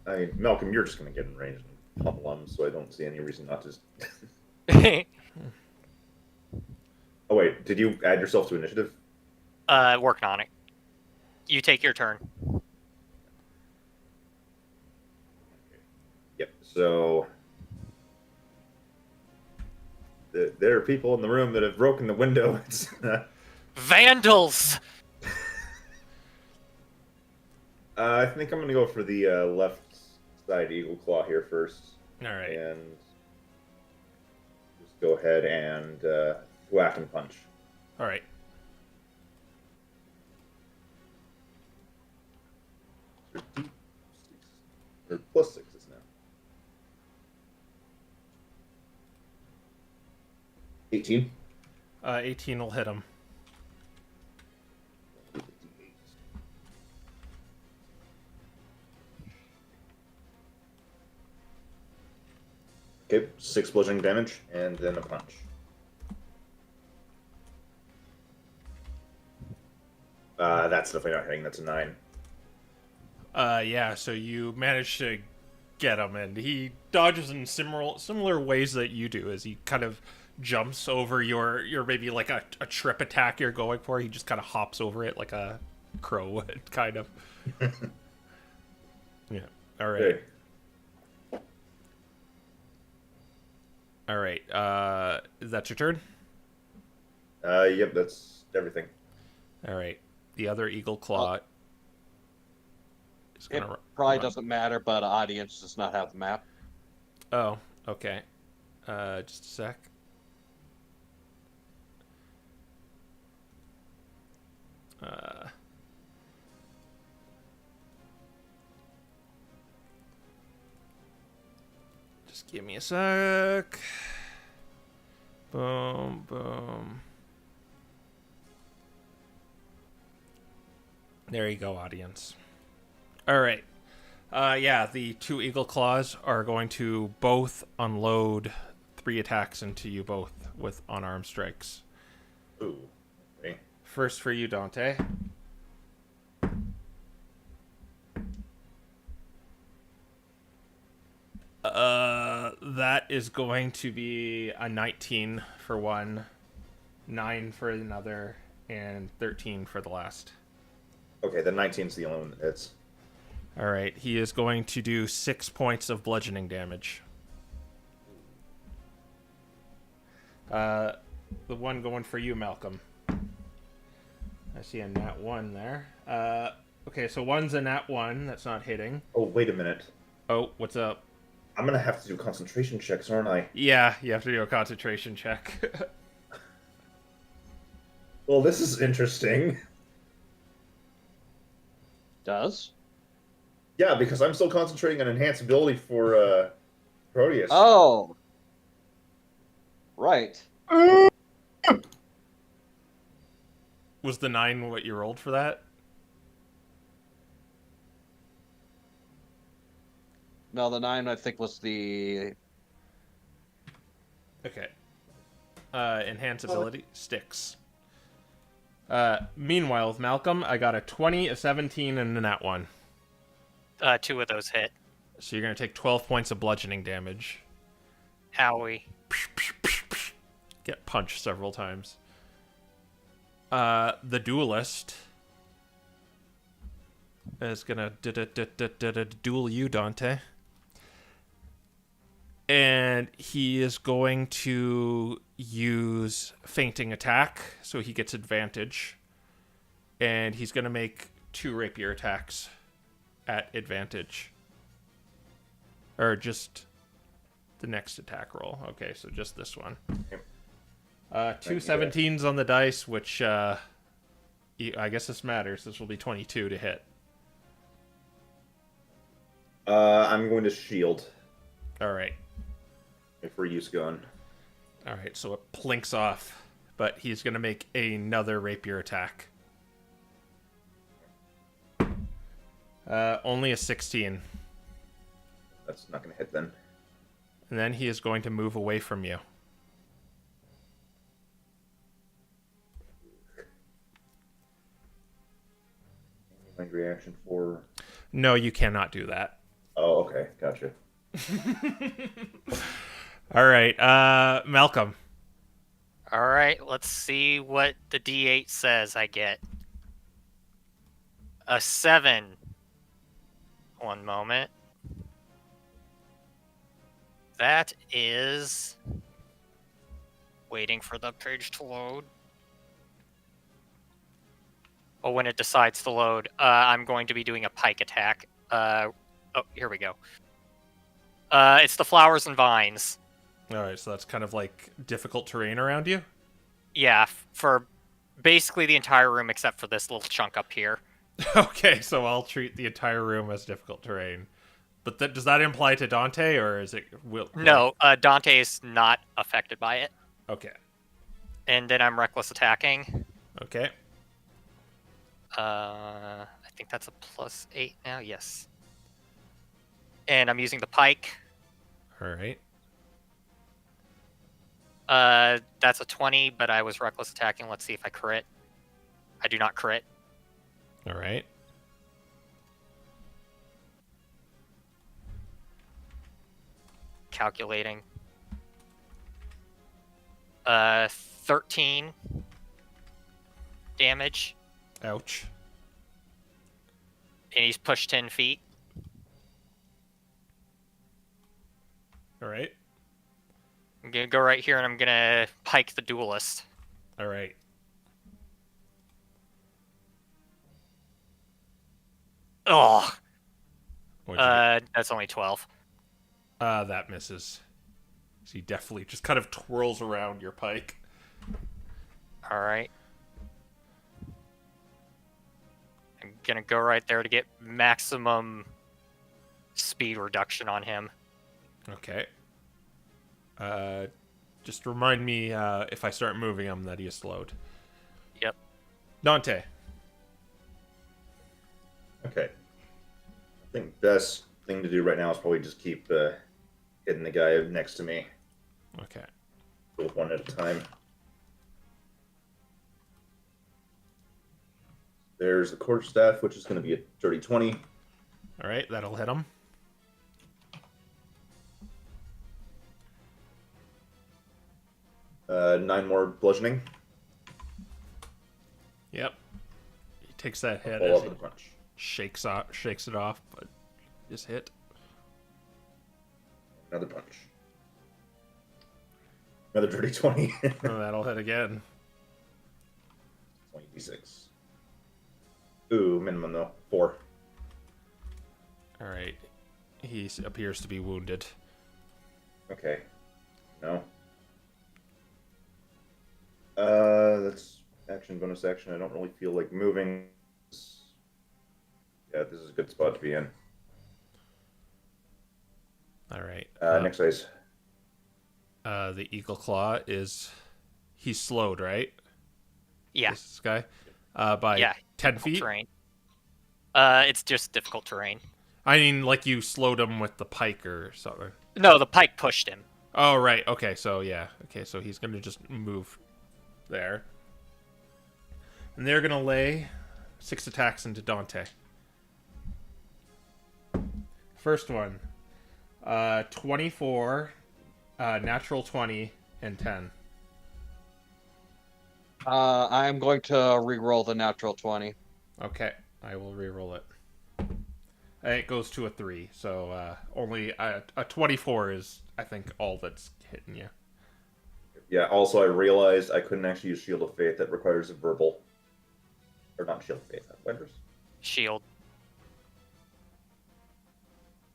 I mean, Malcolm, you're just gonna get in range and pummel him, so I don't see any reason not to. Oh wait, did you add yourself to initiative? Working on it. You take your turn. Yep. So there are people in the room that have broken the window. Vandals! I think I'm gonna go for the left side Eagle Claw here first. All right. And just go ahead and whack and punch. All right. Or +6 is now. 18. 18 will hit him. Okay, 6 bludgeoning damage, and then a punch. That's definitely not hitting. That's a 9. Yeah, so you manage to get him, and he dodges in similar ways that you do, as he kind of jumps over your maybe like a trip attack you're going for. He just kind of hops over it like a crow would, kind of. Yeah. All right. Okay. All right. Is that your turn? Yep, that's everything. All right. The other Eagle Claw. is It gonna probably run. doesn't matter, but audience does not have the map. Oh, okay. Just a sec. Just give me a sec. Boom, boom. There you go, audience. All right. Yeah, the 2 Eagle Claws are going to both unload 3 attacks into you both with unarmed strikes. Ooh. Okay. First for you, Dante. That is going to be a 19 for one, 9 for another, and 13 for the last. Okay, the 19's the only one that hits. All right, he is going to do 6 points of bludgeoning damage. The one going for you, Malcolm. I see a nat 1 there. Okay, so one's a nat 1 that's not hitting. Oh, wait a minute. Oh, what's up? I'm gonna have to do concentration checks, aren't I? Yeah, you have to do a concentration check. Well, this is interesting. Does? Yeah, because I'm still concentrating on enhanced ability for Proteus. Oh. Right. Was the 9 what you rolled for that? No, the 9 I think was the... Okay. Enhance ability sticks. Meanwhile, with Malcolm, I got a 20, a 17, and a nat 1. 2 of those hit. So you're going to take 12 points of bludgeoning damage. Owie. Get punched several times. The duelist is going to duel you, Dante. And he is going to use fainting attack, so he gets advantage. And he's going to make 2 rapier attacks at advantage. Or just the next attack roll. Okay, so just this one. 2 17s on the dice, which I guess this matters. This will be 22 to hit. I'm going to shield. All right. If we're use gun. All right, so it plinks off, but he's going to make another rapier attack. Only a 16. That's not going to hit then. And then he is going to move away from you. My reaction for... No, you cannot do that. Oh, okay. Gotcha. All right, Malcolm. All right, let's see what the D8 says I get. A 7. One moment. That is... Waiting for the page to load. Oh, when it decides to load, I'm going to be doing a pike attack. Oh, here we go. It's the flowers and vines. All right, so that's kind of like difficult terrain around you? Yeah, for basically the entire room except for this little chunk up here. Okay, so I'll treat the entire room as difficult terrain. But does that imply to Dante, or is it... No, Dante is not affected by it. Okay. And then I'm reckless attacking. Okay. I think that's a +8 now, yes. And I'm using the pike. All right. That's a 20, but I was reckless attacking. Let's see if I crit. I do not crit. All right. Calculating. 13 damage. Ouch. And he's pushed 10 feet. All right. I'm going to go right here and I'm going to pike the duelist. All right. Oh, What'd you do? that's only 12. That misses. So he definitely just kind of twirls around your pike. All right. I'm going to go right there to get maximum speed reduction on him. Okay. Just remind me if I start moving him that he is slowed. Yep. Dante. Okay. I think best thing to do right now is probably just keep hitting the guy next to me. Okay. Go one at a time. There's the quarterstaff, which is going to be a dirty 20. All right, that'll hit him. 9 more bludgeoning. Yep. He takes that hit Follow as up he with a punch. shakes it off, but just hit. Another punch. Another dirty 20. Oh, that'll hit again. 26. Ooh, minimum though. 4. All right. He appears to be wounded. Okay. No. That's action, bonus action. I don't really feel like moving. Yeah, this is a good spot to be in. All right. Next phase. The Eagle Claw he's slowed, right? Yeah. This guy? By 10 feet? Terrain. It's just difficult terrain. I mean, like you slowed him with the pike or something. No, the pike pushed him. Oh, right. Okay, so yeah. Okay, so he's going to just move there. And they're going to lay 6 attacks into Dante. First one. 24, natural 20, and 10. I'm going to re-roll the natural 20. Okay, I will re-roll it. And it goes to a 3, so only a 24 is, I think, all that's hitting you. Yeah, also I realized I couldn't actually use Shield of Faith. That requires a verbal. Or not Shield of Faith, Wonders. Shield.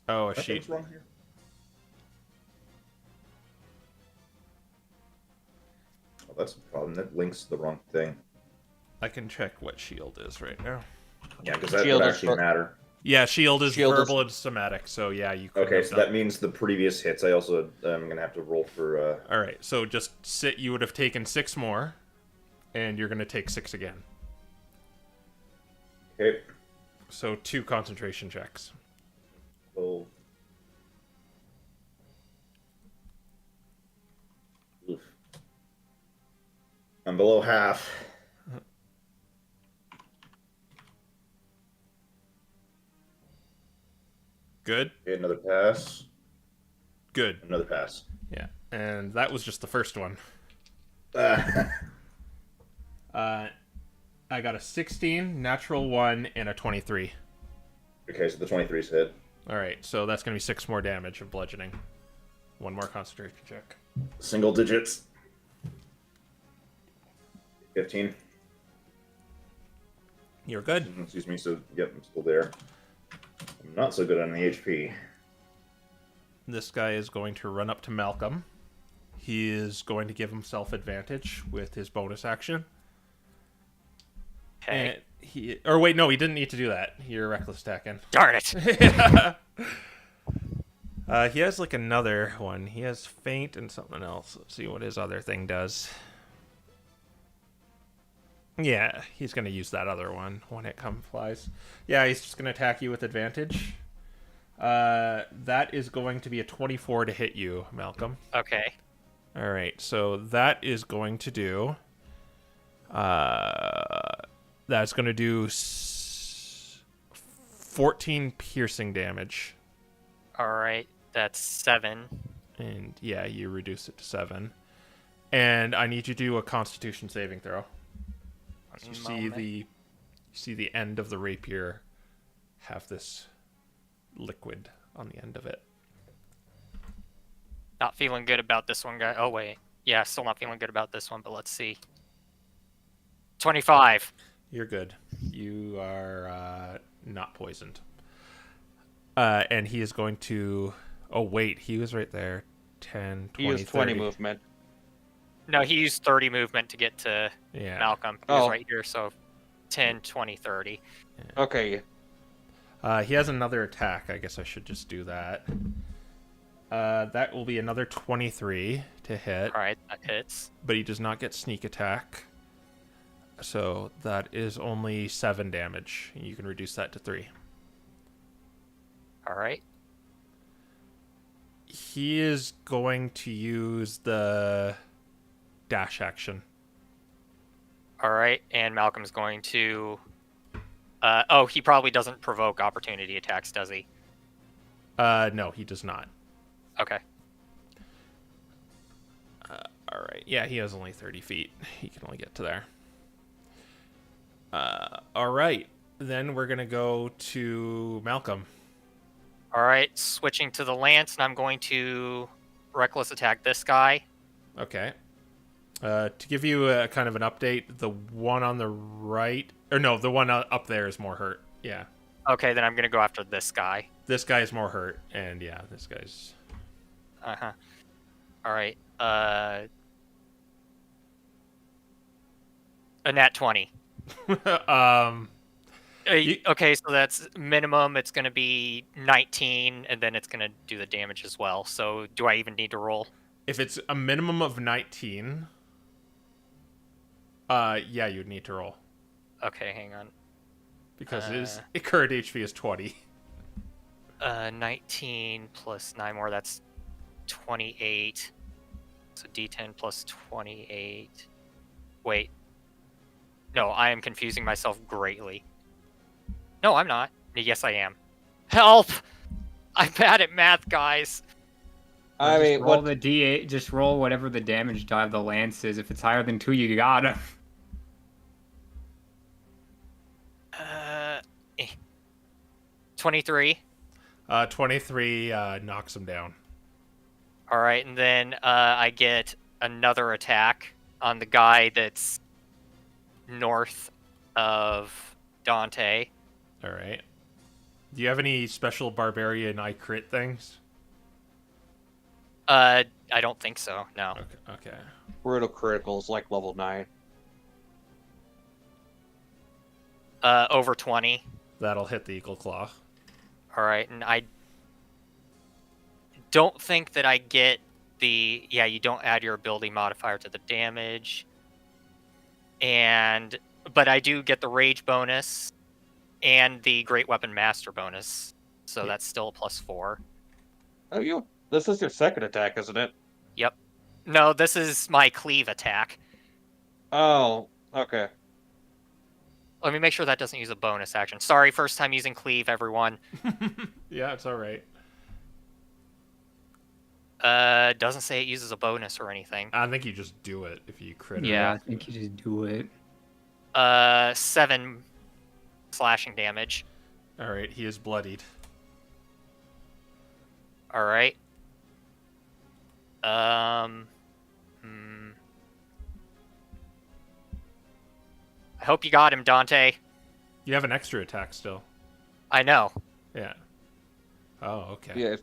Oh, a What's sheet. wrong here? Oh, that's a problem. That links to the wrong thing. I can check what shield is right now. Yeah, because that Shield would is actually for- matter. Yeah, shield is Shield is- verbal and somatic, so yeah, you could Okay, have so done- that means the previous hits I also am going to have to roll for... All right, so just sit. You would have taken 6 more, and you're going to take 6 again. Okay. So 2 concentration checks. So... Oof. I'm below half. Good? Okay, another pass. Good. Another pass. Yeah, and that was just the first one. Ah. I got a 16, natural 1, and a 23. Okay, so the 23's hit. All right, so that's going to be 6 more damage of bludgeoning. 1 more concentration check. Single digits. 15. You're good. Excuse me, so, yep, I'm still there. I'm not so good on the HP. This guy is going to run up to Malcolm. He is going to give himself advantage with his bonus action. Okay. And or wait, no, he didn't need to do that. You're reckless attacking. Darn it. He has like another one. He has feint and something else. Let's see what his other thing does. Yeah, he's going to use that other one when it flies. Yeah, he's just going to attack you with advantage. That is going to be a 24 to hit you, Malcolm. Okay. All right, so that is going to do... that's going to do 14 piercing damage. All right. That's 7. And yeah, you reduce it to 7. And I need you to do a Constitution saving throw. You see the end of the rapier have this liquid on the end of it. Not feeling good about this one, guy. Oh, wait. Yeah, still not feeling good about this one, but let's see. 25. You're good. You are not poisoned. And he is going to... Oh, wait. He was right there. 10, 20, He used 20 30. movement. No, he used 30 movement to get to Yeah. Malcolm. He was Oh. right here, so 10, 20, 30. Okay. He has another attack. I guess I should just do that. That will be another 23 to hit. All right, that hits. But he does not get sneak attack. So that is only 7 damage. You can reduce that to 3. All right. He is going to use the dash action. All right, and Malcolm's going to... he probably doesn't provoke opportunity attacks, does he? No, he does not. Okay. All Alright, yeah, he has only 30 feet. He can only get to there. Alright, then we're going to go to Malcolm. All right, switching to the lance, and I'm going to reckless attack this guy. Okay. To give you a kind of an update, the one on the right... Or no, the one up there is more hurt. Yeah. Okay, then I'm going to go after this guy. This guy is more hurt, and yeah, this guy's... Uh-huh. All right. A nat 20. Okay, so that's minimum. It's going to be 19, and then it's going to do the damage as well. So do I even need to roll? If it's a minimum of 19, yeah, you'd need to roll. Okay, hang on. Because his current HP is 20. 19 plus 9 more, that's 28. So D10 plus 28. Wait. No, I am confusing myself greatly. No, I'm not. Yes, I am. Help! I'm bad at math, guys. I mean, roll what? the D8. Just roll whatever the damage die of the lance is. If it's higher than 2, you got him. 23. 23 knocks him down. All right, and then I get another attack on the guy that's north of Dante. All right. Do you have any special barbarian I crit things? I don't think so. No. Okay. Brutal criticals like level 9. Over 20. That'll hit the Eagle Claw. All right, and I don't think that I get the... Yeah, you don't add your ability modifier to the damage. But I do get the rage bonus and the Great Weapon Master bonus. So Yeah. that's still a +4. Oh, this is your second attack, isn't it? Yep. No, this is my cleave attack. Oh, okay. Let me make sure that doesn't use a bonus action. Sorry, first time using cleave, everyone. Yeah, it's all right. Doesn't say it uses a bonus or anything. I think you just do it if you crit. Yeah. I think you just do it. 7 slashing damage. All right, he is bloodied. All right. I hope you got him, Dante. You have an extra attack still. I know. Yeah. Oh, okay. Yeah.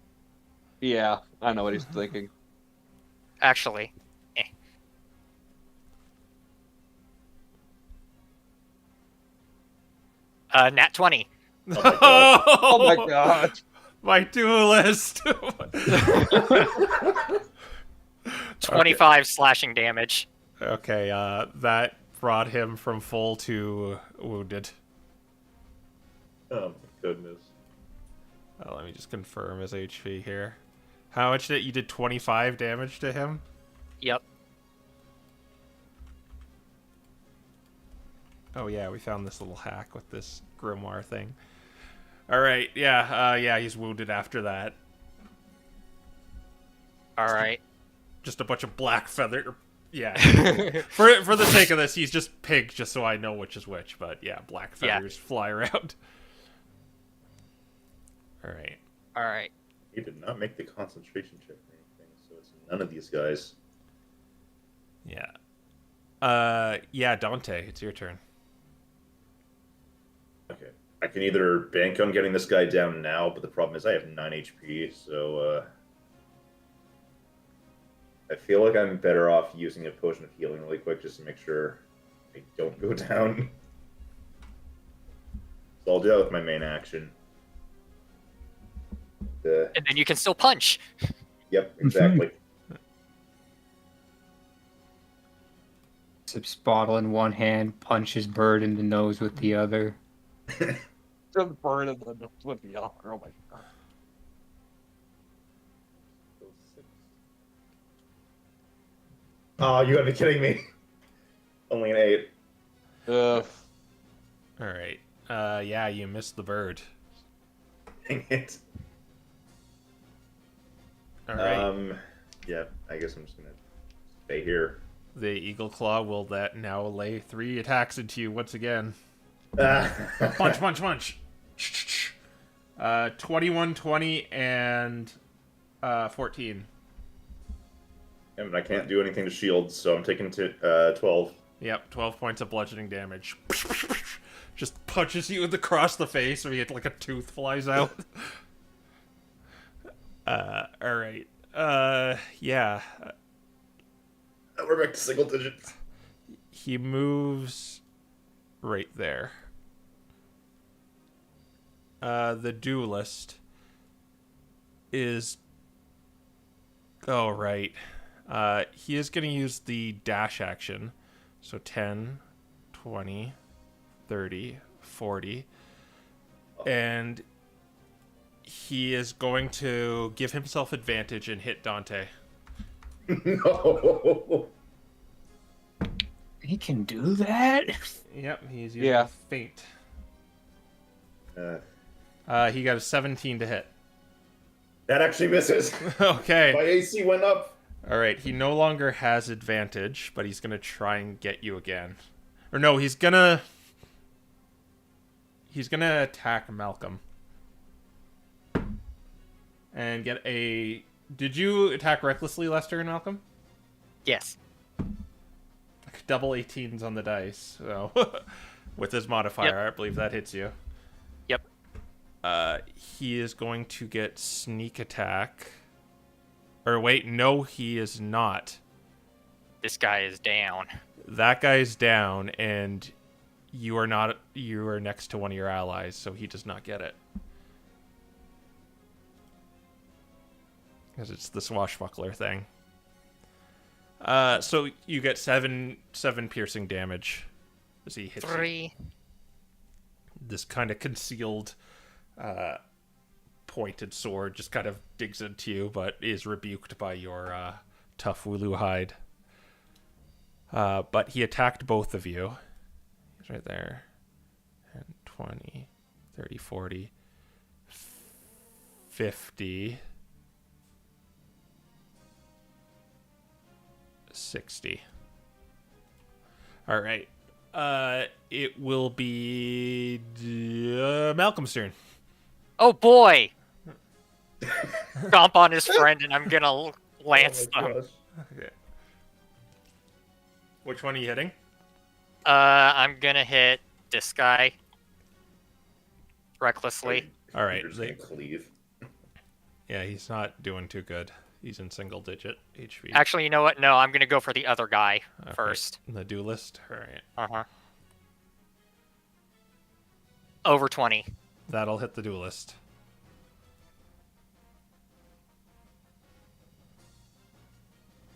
Yeah, I know what he's thinking. Actually. Nat 20. Oh my god. My duelist. 25 slashing damage. Okay, that brought him from full to wounded. Oh my goodness. Let me just confirm his HP here. How much did you did 25 damage to him? Yep. Oh yeah, we found this little hack with this grimoire thing. All right, yeah, yeah, he's wounded after that. All right. Just a bunch of black feather. Yeah. for the sake of this, he's just pig, just so I know which is which. But yeah, black feathers fly around. All right. All right. He did not make the concentration check or anything, so it's none of these guys. Yeah. Yeah, Dante, it's your turn. Okay. I can either bank on getting this guy down now, but the problem is I have 9 HP, so I feel like I'm better off using a potion of healing really quick just to make sure I don't go down. So I'll do that with my main action. And then you can still punch. Yep, exactly. Sips bottle in one hand, punches bird in the nose with the other. Just burn him with the other. Oh my god. Oh, you gotta be kidding me. Only an 8. Ugh. All right. Yeah, you missed the bird. Dang it. All right. Yeah, I guess I'm just gonna Stay here. The Eagle Claw will now lay 3 attacks into you once again. Punch, punch, punch. 21, 20, and 14. And I can't do anything to shields, so I'm taking 12. Yep, 12 points of bludgeoning damage. Just punches you across the face, or you get like a tooth flies out. Alright. Yeah. We're back to single digits. He moves right there. The duelist is... Oh, right. He is going to use the dash action. So 10, 20, 30, 40. And he is going to give himself advantage and hit Dante. No. He can do that? Yep, he's using feint. He got a 17 to hit. That actually misses. Okay. My AC went up. Alright, he no longer has advantage, but he's gonna try and get you again. Or no, he's gonna attack Malcolm. And get a... Did you attack recklessly, Lester and Malcolm? Yes. Double 18s on the dice, so... With his modifier, I believe that hits you. Yep. He is going to get sneak attack. Or wait, no, he is not. This guy is down. That guy's down, and you are not. You are next to one of your allies, so he does not get it. Because it's the swashbuckler thing. So you get seven piercing damage as he hits 3. this kind of concealed pointed sword just kind of digs into you, but is rebuked by your tough Wooloo hide. But he attacked both of you. He's right there. 10, 20, 30, 40, 50, 60. All right. It will be Malcolm's turn. Oh boy! Stomp on his friend, and I'm gonna lance them. Okay. Which one are you hitting? I'm gonna hit this guy recklessly. All right. You're just gonna cleave. Yeah, he's not doing too good. He's in single digit HP. Actually, you know what? No, I'm gonna go for the other guy Okay. first. The duelist. All right. Uh-huh. Over 20. That'll hit the duelist.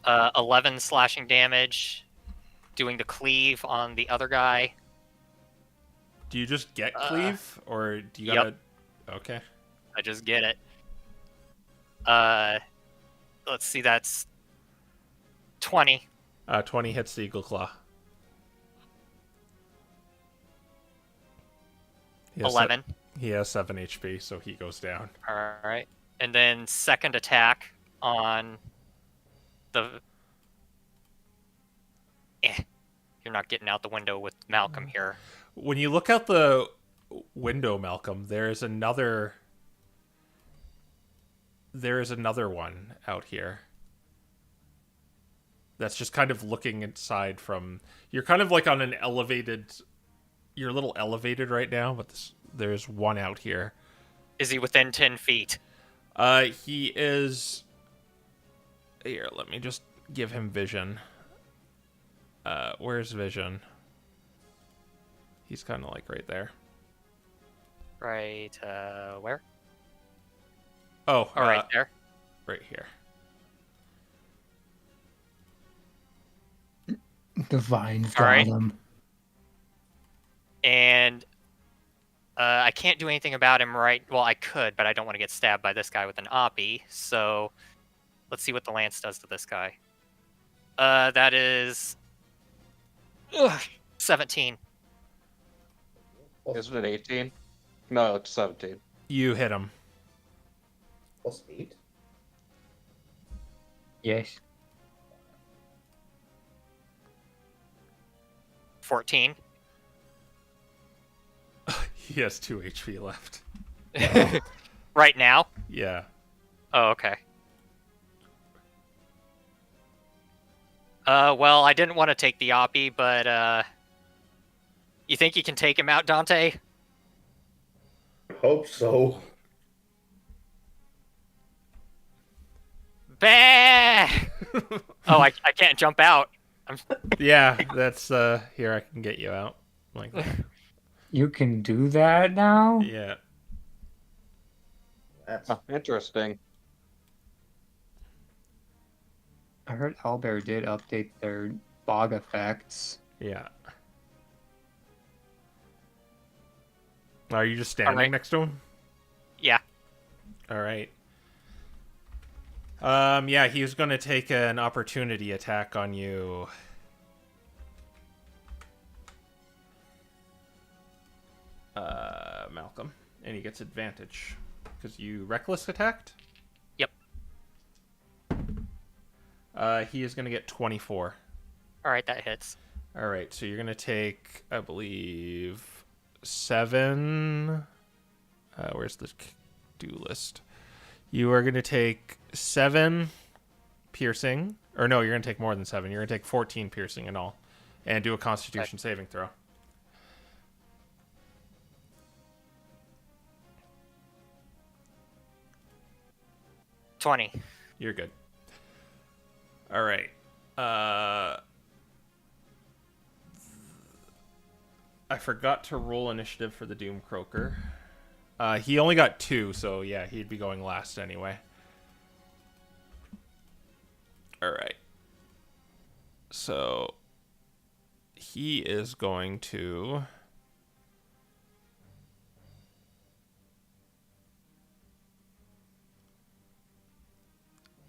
Uh, 11 slashing damage. Doing the cleave on the other guy. Do you just get cleave, or do you gotta... Okay. I just get it. Let's see, that's 20. 20 hits the Eagle Claw. He has 11. He has 7 HP, so he goes down. Alright. And then second attack on the... You're not getting out the window with Malcolm here. When you look out the window, Malcolm, there is another one out here. That's just kind of looking inside from... You're kind of like on an elevated... You're a little elevated right now, but there's one out here. Is he within 10 feet? He is... Here, let me just give him vision. Where's vision? He's kind of like right there. Right, where? Oh, Oh, right there. Right here. The vines All got right. him. And I can't do anything about him right... Well, I could, but I don't want to get stabbed by this guy with an oppie. So let's see what the lance does to this guy. That is... 17. Isn't it 18? No, it's 17. You hit him. +8? Yes. 14. He has 2 HP left. Right now? Yeah. Oh, okay. Well, I didn't want to take the Oppie, but, you think you can take him out, Dante? Hope so. Bah! Oh, I can't jump out. Yeah, that's here I can get you out. Like that. You can do that now? Yeah. That's Oh, interesting. I heard Owlbear did update their bog effects. Yeah. Are you just standing Alright. next to him? Yeah. All right. Yeah, he was going to take an opportunity attack on you. Malcolm. And he gets advantage. Because you reckless attacked? Yep. He is going to get 24. Alright, that hits. All right, so you're going to take, I believe, 7... where's the do list? You are going to take 7 piercing. Or no, you're going to take more than 7. You're going to take 14 piercing in all. And do a constitution saving throw. 20. You're good. All right. I forgot to roll initiative for the Doom Croaker. He only got 2, so yeah, he'd be going last anyway. All right. So he is going to...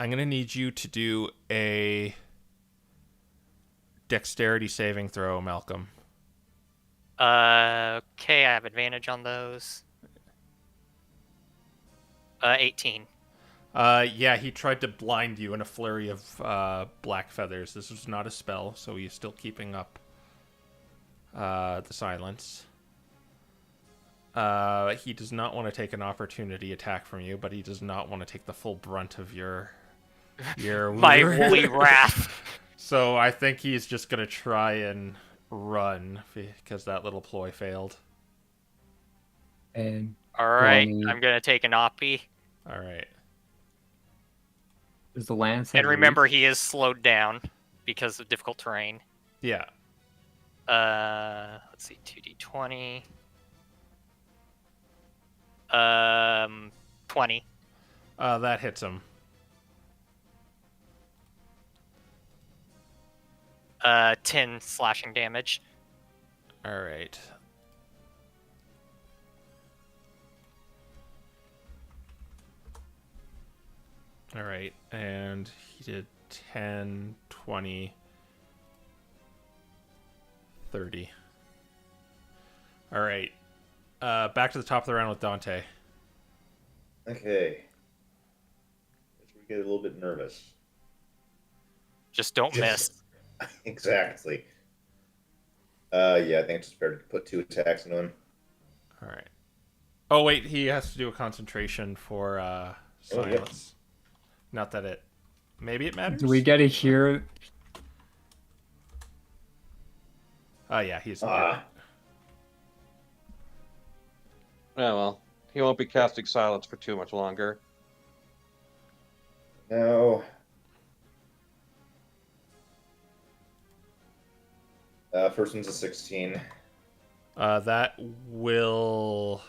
I'm going to need you to do a dexterity saving throw, Malcolm. Okay, I have advantage on those. 18. Yeah, he tried to blind you in a flurry of black feathers. This was not a spell, so he's still keeping up the silence. He does not want to take an opportunity attack from you, but he does not want to take the full brunt of your My woolly wrath. So I think he's just gonna try and run because that little ploy failed. And Alright, 20. I'm gonna take an Oppie. All right. Does the lance And have remember, reach? he is slowed down because of difficult terrain. Yeah. Let's see, 2d20. 20. That hits him. 10 slashing damage. All right. All right, and he did 10, 20, 30. All right. Back to the top of the round with Dante. okay. Guess we get a little bit nervous. Just don't miss. Exactly. Yeah, I think it's just fair to put 2 attacks into him. All right. Oh, wait, he has to do a concentration for silence. Not that it... Maybe it matters? Do we get to hear? Oh, yeah, he's... Ah, Yeah, well, he won't be casting silence for too much longer. no. First one's a 16. That will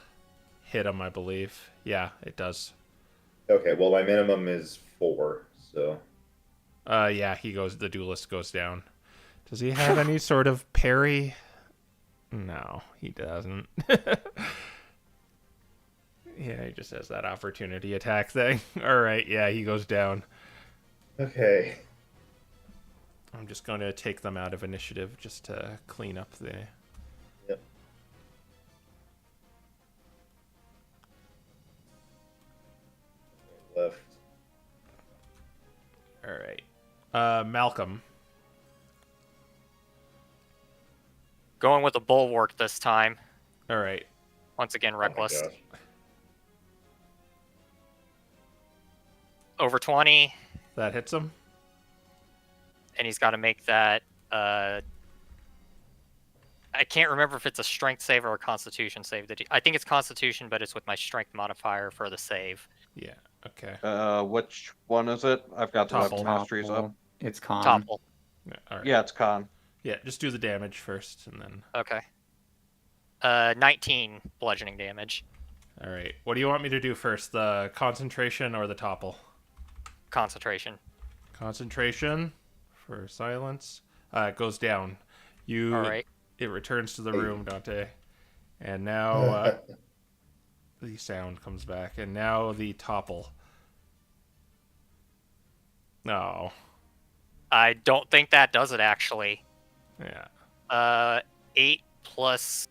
hit him, I believe. Yeah, it does. Okay, well, my minimum is 4, so... Yeah, he goes... The duelist goes down. Does he have any sort of parry? No, he doesn't. Yeah, he just has that opportunity attack thing. All right, yeah, he goes down. Okay. I'm just going to take them out of initiative just to clean up the... Yep. Left. All right. Malcolm. Going with a bulwark this time. All right. Once again, reckless. Oh my gosh. Over 20, That hits him. and he's got to make that. I can't remember if it's a strength save or a constitution save. I think it's constitution, but it's with my strength modifier for the save. Yeah. Okay. Which one is it? I've got the Topple. weapon masteries up. It's con. Topple. Yeah. All right. Yeah, it's con. Yeah. Just do the damage first, and then. Okay. 19 bludgeoning damage. All right. What do you want me to do first? The concentration or the topple? Concentration. Concentration for silence. It goes down. You. All right. It returns to the room, Dante. And now the sound comes back, and now the topple. No. I don't think that does it actually. Yeah. 8 plus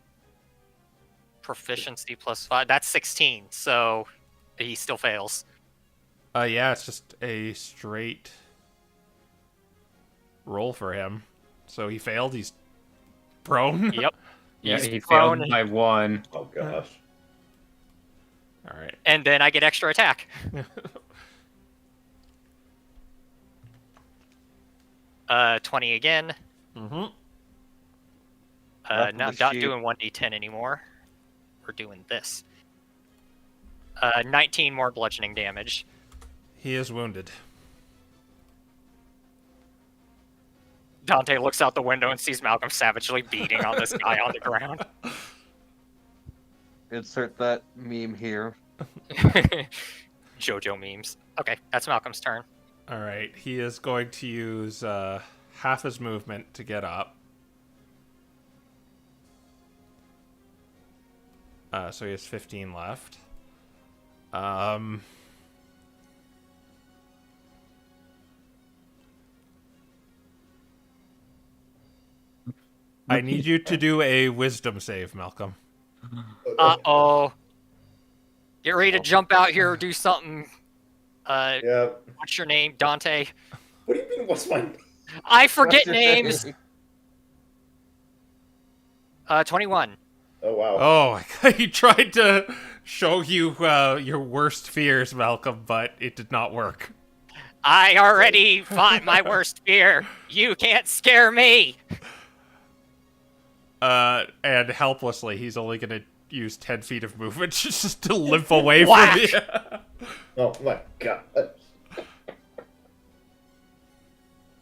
proficiency plus 5. That's 16. So he still fails. Yeah, it's just a straight roll for him. So he failed. He's prone. Yep. Yeah, He's he prone, failed by 1. Oh gosh. All right. and then I get extra attack. 20 again. Mm-hmm. Left Now I'm of the not sheet. doing 1d10 anymore. We're doing this. 19 more bludgeoning damage. He is wounded. Dante looks out the window and sees Malcolm savagely beating on this guy on the ground. Insert that meme here. JoJo memes. Okay, that's Malcolm's turn. All right. He is going to use half his movement to get up. So he has 15 left. I need you to do a wisdom save, Malcolm. Uh-oh. Get ready to jump out here or do something. Yeah. What's your name? Dante? What do you mean? What's my? I forget What's your names! name? 21. Oh wow. Oh, he tried to show you your worst fears, Malcolm, but it did not work. I already fought my worst fear. You can't scare me. And helplessly, he's only going to use 10 feet of movement just to limp away Whack! from you. Oh my god.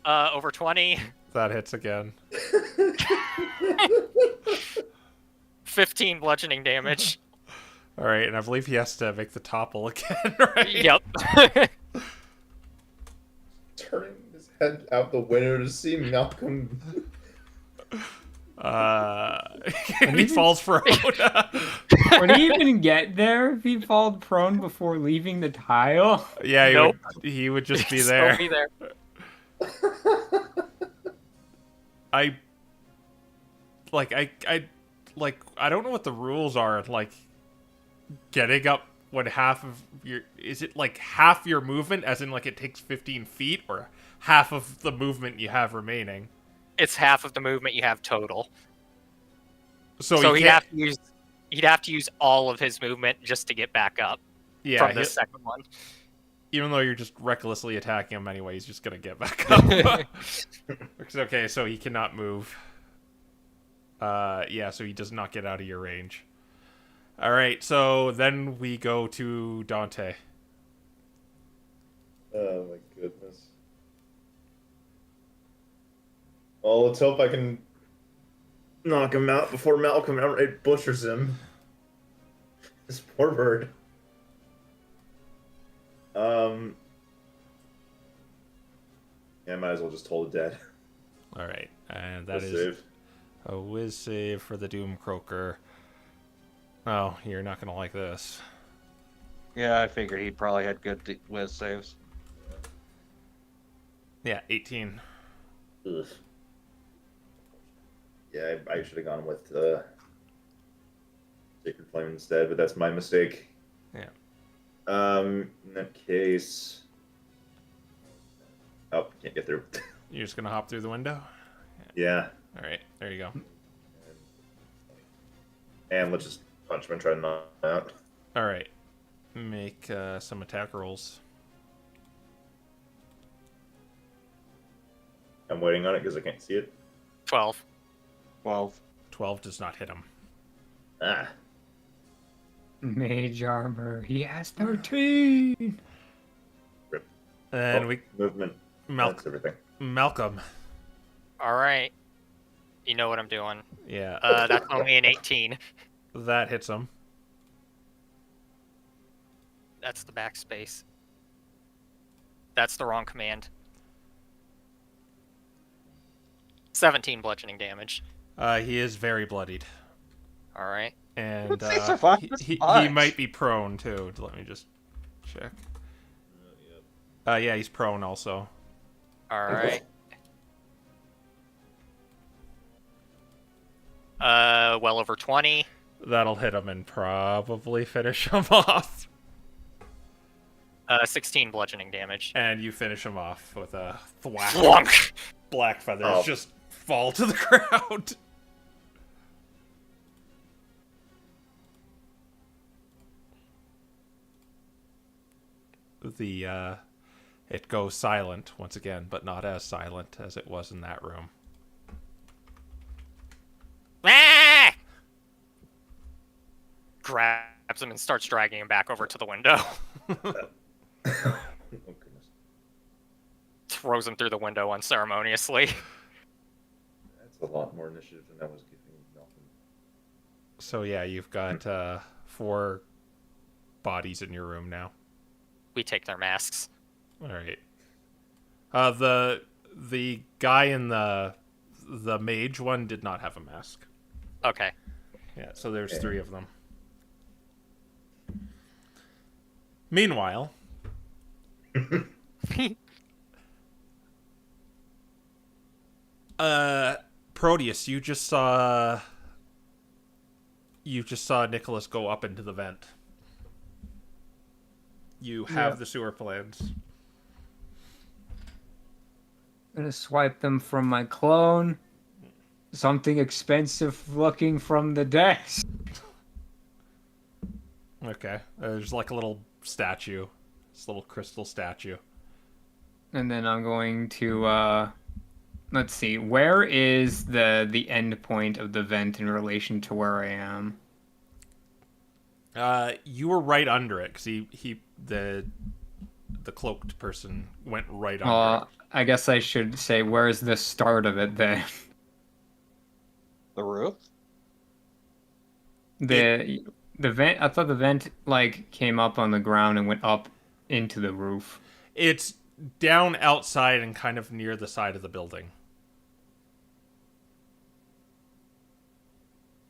Over 20. That hits again. 15 bludgeoning damage. All right, and I believe he has to make the topple again, right? Yep. Turning his head out the window to see Malcolm. And he falls prone. Would he even get there if he falled prone before leaving the tile? Yeah, Nope. he would just be Still there. be there. I don't know what the rules are, like getting up when half of your, is it like half your movement, as in like it takes 15 feet, or half of the movement you have remaining? It's half of the movement you have total. So So he he'd can't, have to use all of his movement just to get back up yeah, from the second one. even though you're just recklessly attacking him anyway, he's just gonna get back up. Okay, so he cannot move. Yeah, so he does not get out of your range. All right, so then we go to Dante. Oh my goodness. Well, let's hope I can knock him out before Malcolm outright butchers him. This poor bird. Yeah, I might as well just hold it dead. All right, and that Good is save. a whiz save for the Doom Croaker. Oh, you're not gonna like this. Yeah, I figured he probably had good whiz saves. Yeah, 18. Ugh. Yeah, I should have gone with Sacred Flame instead, but that's my mistake. Yeah. In that case, can't get through. You're just gonna hop through the window? Yeah. All right, there you go. And And let's just punch him and try to knock him out. All right. Make some attack rolls. I'm waiting on it because I can't see it. 12. 12. 12 does not hit him. Ah. Mage armor. He has 13. And Oh, we movement. That's everything. Malcolm. All right. You know what I'm doing. Yeah, That's only an 18. that hits him. That's the backspace. That's the wrong command. 17 bludgeoning damage. He is very bloodied. All right. And Let's say survive this he punch. might be prone too. Let me just check. Yeah, he's prone also. All right. Well over 20. That'll hit him and probably finish him off. 16 bludgeoning damage. And you finish him off with a thwack. Flunk! Black feathers Oh. just fall to the ground. It goes silent once again, but not as silent as it was in that room. Ah! Grabs him and starts dragging him back over to the window. Oh, goodness. Throws him through the window unceremoniously. That's a lot more initiative than I was giving Malcolm. So yeah, you've got 4 bodies in your room now. We take their masks. All right. The guy in the mage one did not have a mask. Okay. Yeah, so there's Okay. 3 of them. Meanwhile, Proteus, you just saw Nicholas go up into the vent. You have Yeah. the sewer plans. I'm gonna swipe them from my clone. Something expensive looking from the desk. Okay. There's like a little statue. This little crystal statue. And then I'm going to let's see, where is the end point of the vent in relation to where I am? You were right under it because the cloaked person went right under it. I guess I should say where's the start of it then? The roof? The vent, I thought the vent like came up on the ground and went up into the roof. It's down outside and kind of near the side of the building.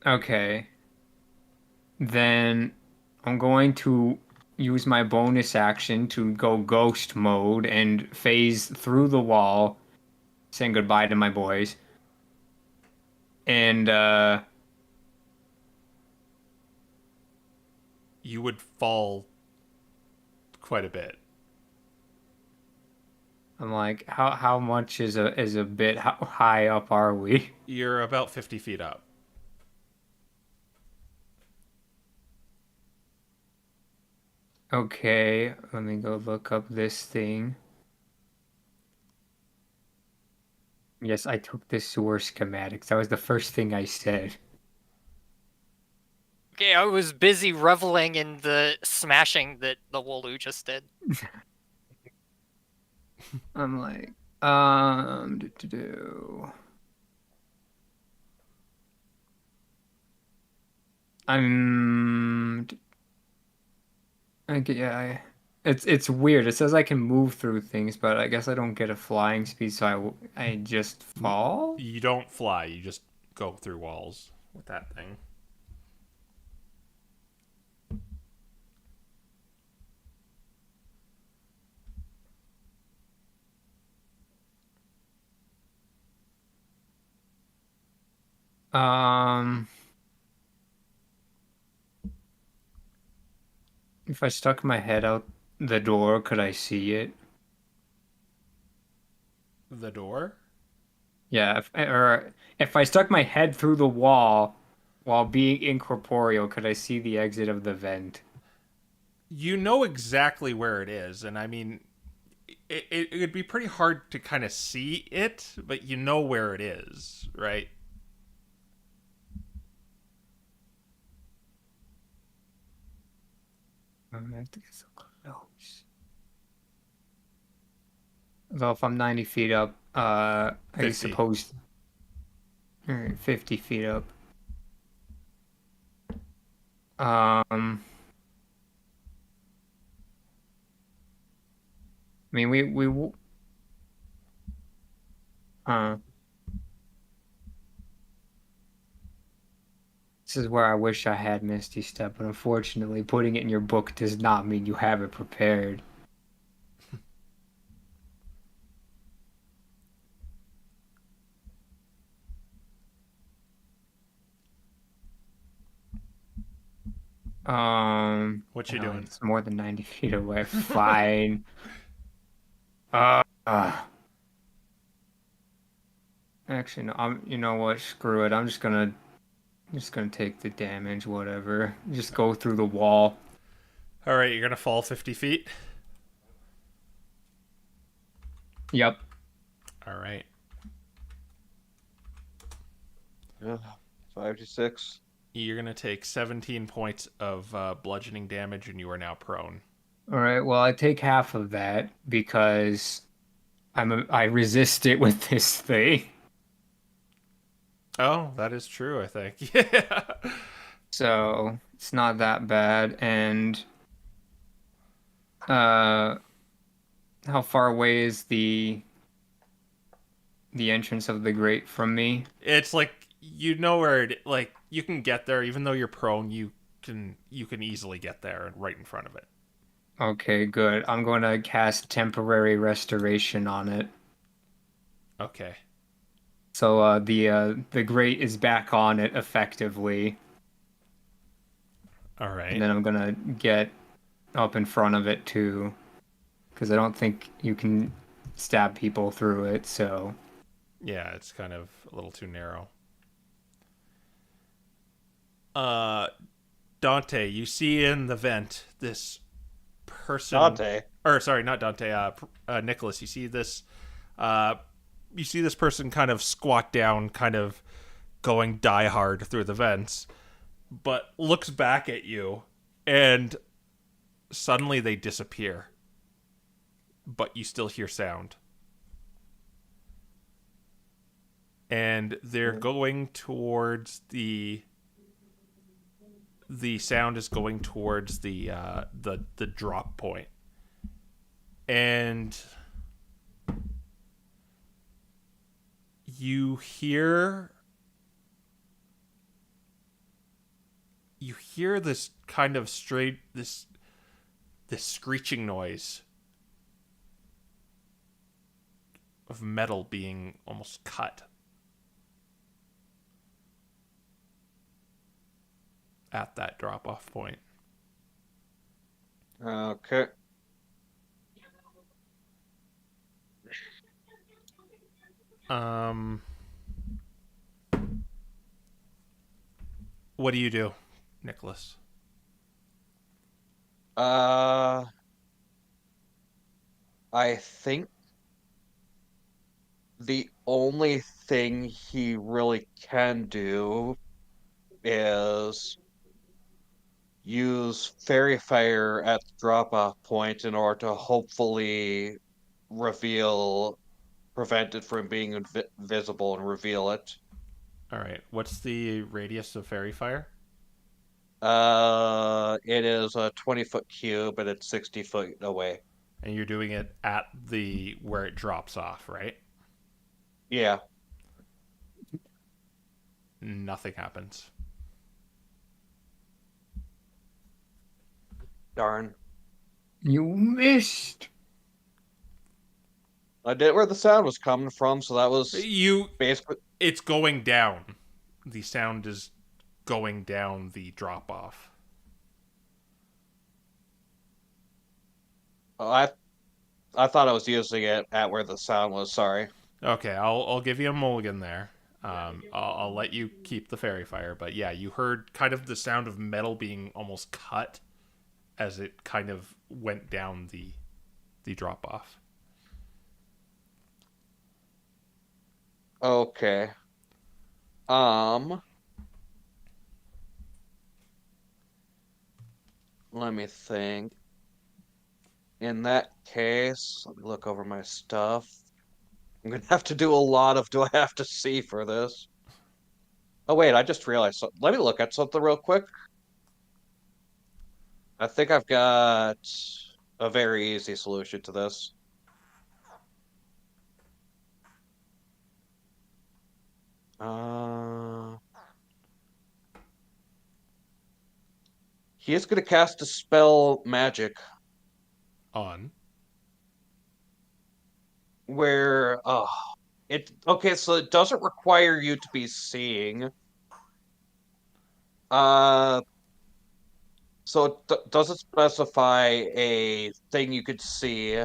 Okay. Then I'm going to use my bonus action to go ghost mode and phase through the wall, saying goodbye to my boys. And You would fall quite a bit. I'm like, how much is a bit? How high up are we? You're about 50 feet up. Okay, let me go look up this thing. Yes, I took the sewer schematics. That was the first thing I said. Okay, I was busy reveling in the smashing that the Wooloo just did. I'm like, do. Yeah, it's weird. It says I can move through things, but I guess I don't get a flying speed, so I just fall? You don't fly, you just go through walls with that thing. If I stuck my head out the door, could I see it? The door? Yeah, or if I stuck my head through the wall, while being incorporeal, could I see the exit of the vent? You know exactly where it is, and I mean, it would be pretty hard to kind of see it, but you know where it is, right? I have to get so close. So if I'm 90 feet up, I 50. suppose. All right, 50 feet up. I mean, uh, this is where I wish I had Misty Step, but unfortunately, putting it in your book does not mean you have it prepared. What you no, doing? it's more than 90 feet away. Fine. uh, Actually, no. You know what? Screw it. I'm just gonna take the damage. Whatever. Just go through the wall. All right, you're gonna fall 50 feet. Yep. All right. 5d6. You're gonna take 17 points of bludgeoning damage, and you are now prone. All right. Well, I take half of that because I resist it with this thing. Oh, that is true, I think. Yeah. So it's not that bad. And how far away is the entrance of the grate from me? It's like you know where it like you can get there even though you're prone, you can easily get there and right in front of it. Okay, good. I'm going to cast temporary restoration on it. Okay. So the grate is back on it effectively, All and right. then I'm gonna get up in front of it too, because I don't think you can stab people through it. So Yeah, it's kind of a little too narrow. Dante, you see in the vent this person. Dante. Or sorry, not Dante. Nicholas. You see this person kind of squat down, kind of going die hard through the vents, but looks back at you, and suddenly they disappear. But you still hear sound. And they're going towards the sound is going towards the drop point. And you hear this kind of straight this screeching noise of metal being almost cut at that drop off point. Okay. What do you do, Nicholas? I think the only thing he really can do is use fairy fire at the drop-off point in order to hopefully prevent it from being visible and reveal it. All right. What's the radius of fairy fire? It is a 20-foot cube, and it's 60 foot away. And you're doing it at the where it drops off, right? Yeah. Nothing happens. Darn. you missed. I did where the sound was coming from, so that was You basically. it's going down. The sound is going down the drop off. I thought I was using it at where the sound was. Sorry. Okay, I'll give you a mulligan there. I'll let you keep the fairy fire, but yeah, you heard kind of the sound of metal being almost cut as it kind of went down the drop off. Okay. Let me think. In that case, let me look over my stuff. I'm gonna have to do a lot of do I have to see for this? Oh wait, I just realized something. Let me look at something real quick. I think I've got a very easy solution to this. He is going to cast a spell magic On. where so it doesn't require you to be seeing. So it doesn't specify a thing you could see.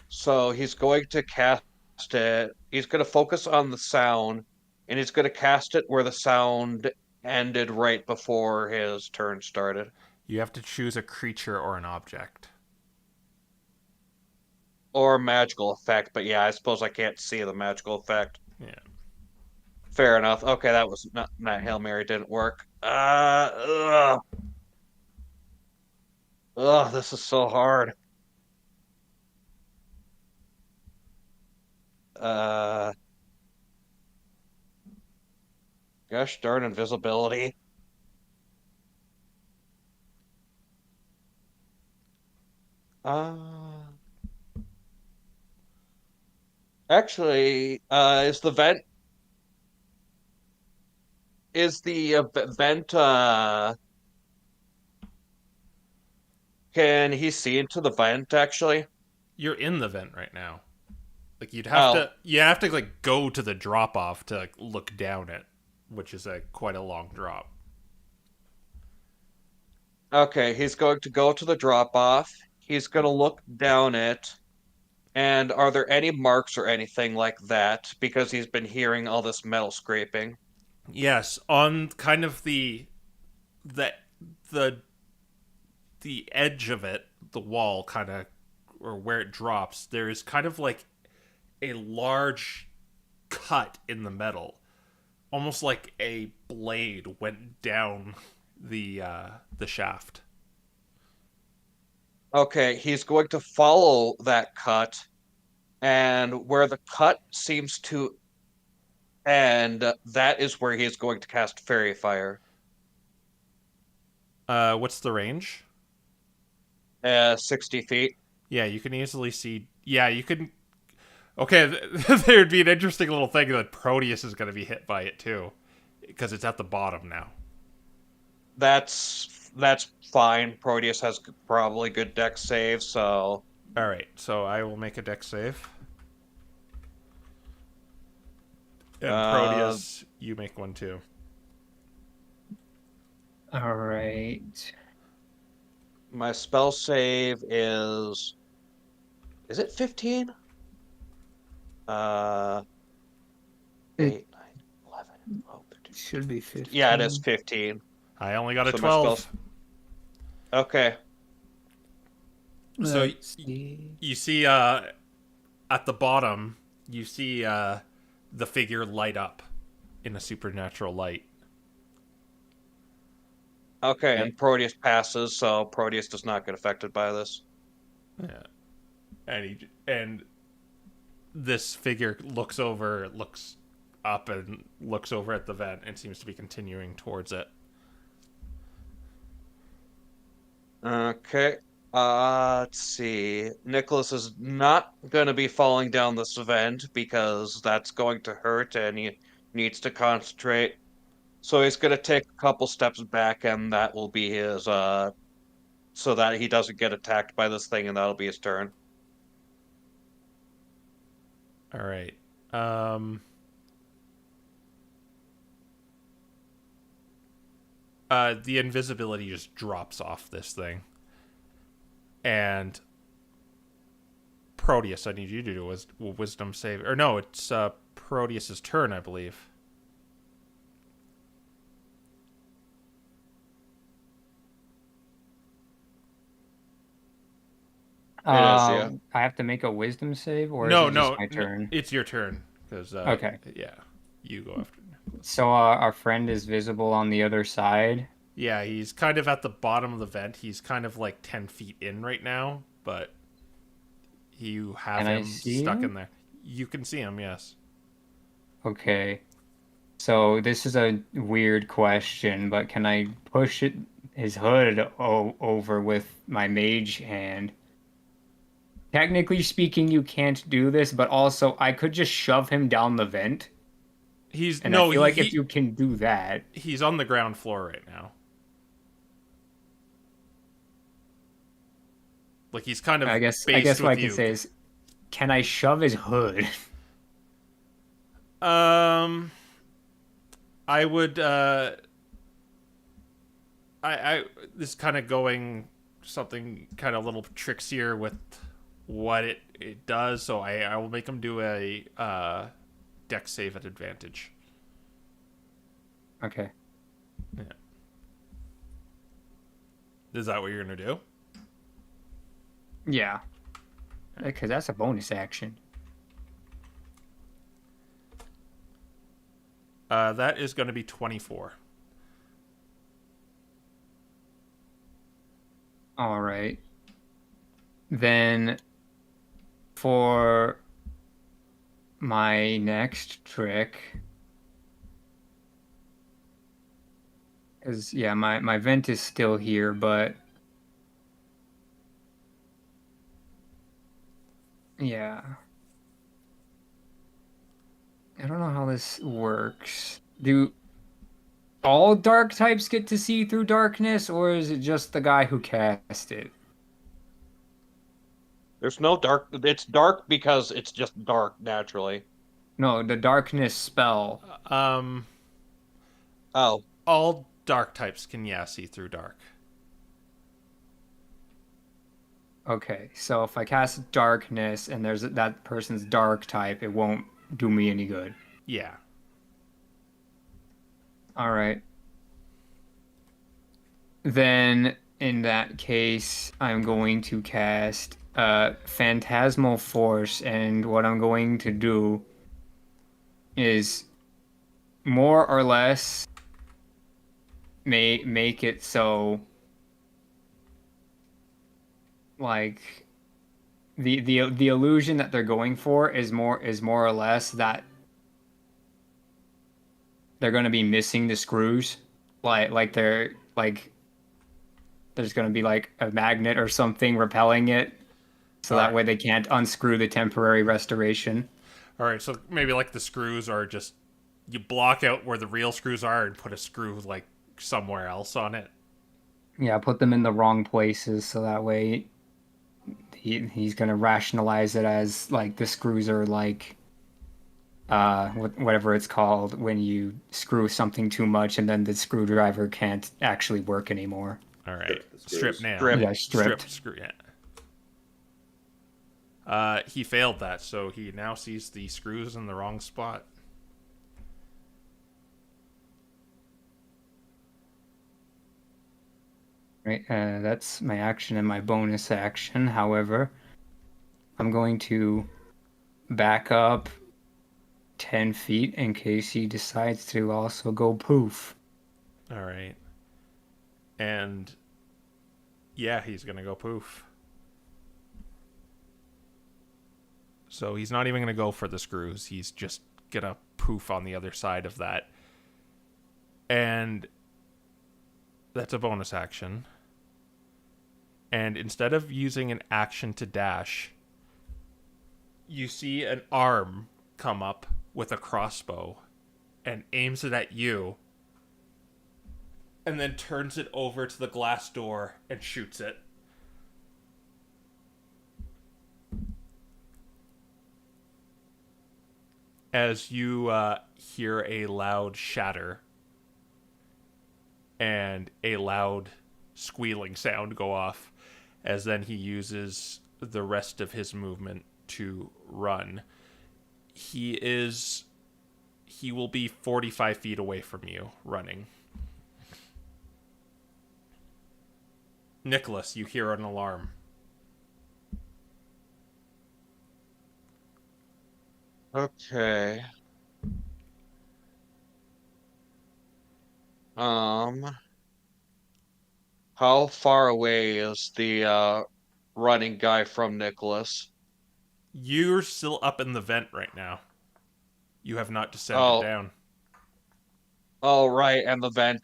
So he's going to cast it. He's going to focus on the sound, and he's going to cast it where the sound ended right before his turn started. You have to choose a creature or an object. Or a magical effect, but yeah, I suppose I can't see the magical effect. Yeah. Fair enough. Okay, that was not Hail Mary didn't work. This is so hard. Gosh darn invisibility. Actually, is the vent can he see into the vent actually? You're in the vent right now. Like you have to like go to the drop off to like, look down it, which is quite a long drop. Okay, he's going to go to the drop off. He's going to look down it. And are there any marks or anything like that? Because he's been hearing all this metal scraping. Yes, on kind of the the edge of it, the wall kind of, or where it drops, there is kind of like a large cut in the metal, almost like a blade went down the shaft. Okay, he's going to follow that cut, and where the cut seems to end, that is where he is going to cast Fairy Fire. What's the range? 60 feet. Yeah, you can easily see. Yeah, you can. Okay, there'd be an interesting little thing that Proteus is going to be hit by it too, because it's at the bottom now. That's fine. Proteus has probably good dex save, so. All right, so I will make a dex save. And Proteus, you make one too. All right. My spell save is it 15? 8, 9, 11, 12, 13. Should be 15. Yeah, it is 15. I only got a So 12. Okay. So you see at the bottom, you see the figure light up in a supernatural light. Okay, and Proteus passes, so Proteus does not get affected by this. Yeah. And this figure looks up and looks over at the vent and seems to be continuing towards it. Okay. Let's see. Nicholas is not going to be falling down this vent because that's going to hurt and he needs to concentrate. So he's going to take a couple steps back and that will be his, so that he doesn't get attacked by this thing and that'll be his turn. All right. The invisibility just drops off this thing. And Proteus, I need you to do a wisdom save. Or no, it's Proteus's turn, I believe. yeah. I have to make a wisdom save, or is No, it just no, my no, turn? it's your turn. Because, Okay. yeah, you go after Nicholas. So our friend is visible on the other side. Yeah, he's kind of at the bottom of the vent. He's kind of like 10 feet in right now, but you have Can I him see stuck him? in there. You can see him, yes. Okay. So this is a weird question, but can I push his hood over with my mage hand? Technically speaking, you can't do this, but also I could just shove him down the vent, He's and I no, feel like if you can do that, he's on the ground floor right now. Like he's kind of I based guess what I with can you. say is, can I shove his hood? Um, I would. I this is kind of going something kind of a little trickier with what it does. So I will make him do a deck save at advantage. Okay. Yeah. Is that what you're gonna do? Yeah. Because that's a bonus action. That is going to be 24. All right. Then for my next trick, because yeah, my vent is still here, but yeah. I don't know how this works. Do all dark types get to see through darkness, or is it just the guy who cast it? There's no dark. It's dark because it's just dark naturally. No, the darkness spell. Um, Oh, all dark types can see through dark. Okay, so if I cast darkness and there's that person's dark type, it won't do me any good. Yeah. All right. Then in that case, I'm going to cast Phantasmal Force, and what I'm going to do is more or less make it so like the illusion that they're going for is more or less that they're going to be missing the screws, like they're like there's going to be like a magnet or something repelling it, so All that right. way they can't unscrew the temporary restoration. All right. So maybe like the screws are just you block out where the real screws are and put a screw like somewhere else on it. Yeah, put them in the wrong places so that way he's going to rationalize it as like the screws are like whatever it's called when you screw something too much and then the screwdriver can't actually work anymore. All right. Strip the screws. Strip nail. Strip. Yeah, stripped. Screw. Yeah. He failed that, so he now sees the screws in the wrong spot. Right, that's my action and my bonus action. However, I'm going to back up 10 feet in case he decides to also go poof. All right. And yeah, he's going to go poof. So he's not even going to go for the screws. He's just going to poof on the other side of that. And that's a bonus action. And instead of using an action to dash, you see an arm come up with a crossbow and aims it at you. And then turns it over to the glass door and shoots it. As you hear a loud shatter and a loud squealing sound go off, as then he uses the rest of his movement to run. He will be 45 feet away from you running. Nicholas, you hear an alarm. Okay. How far away is the running guy from Nicholas? You're still up in the vent right now. You have not descended Oh, down. oh, right, and the vent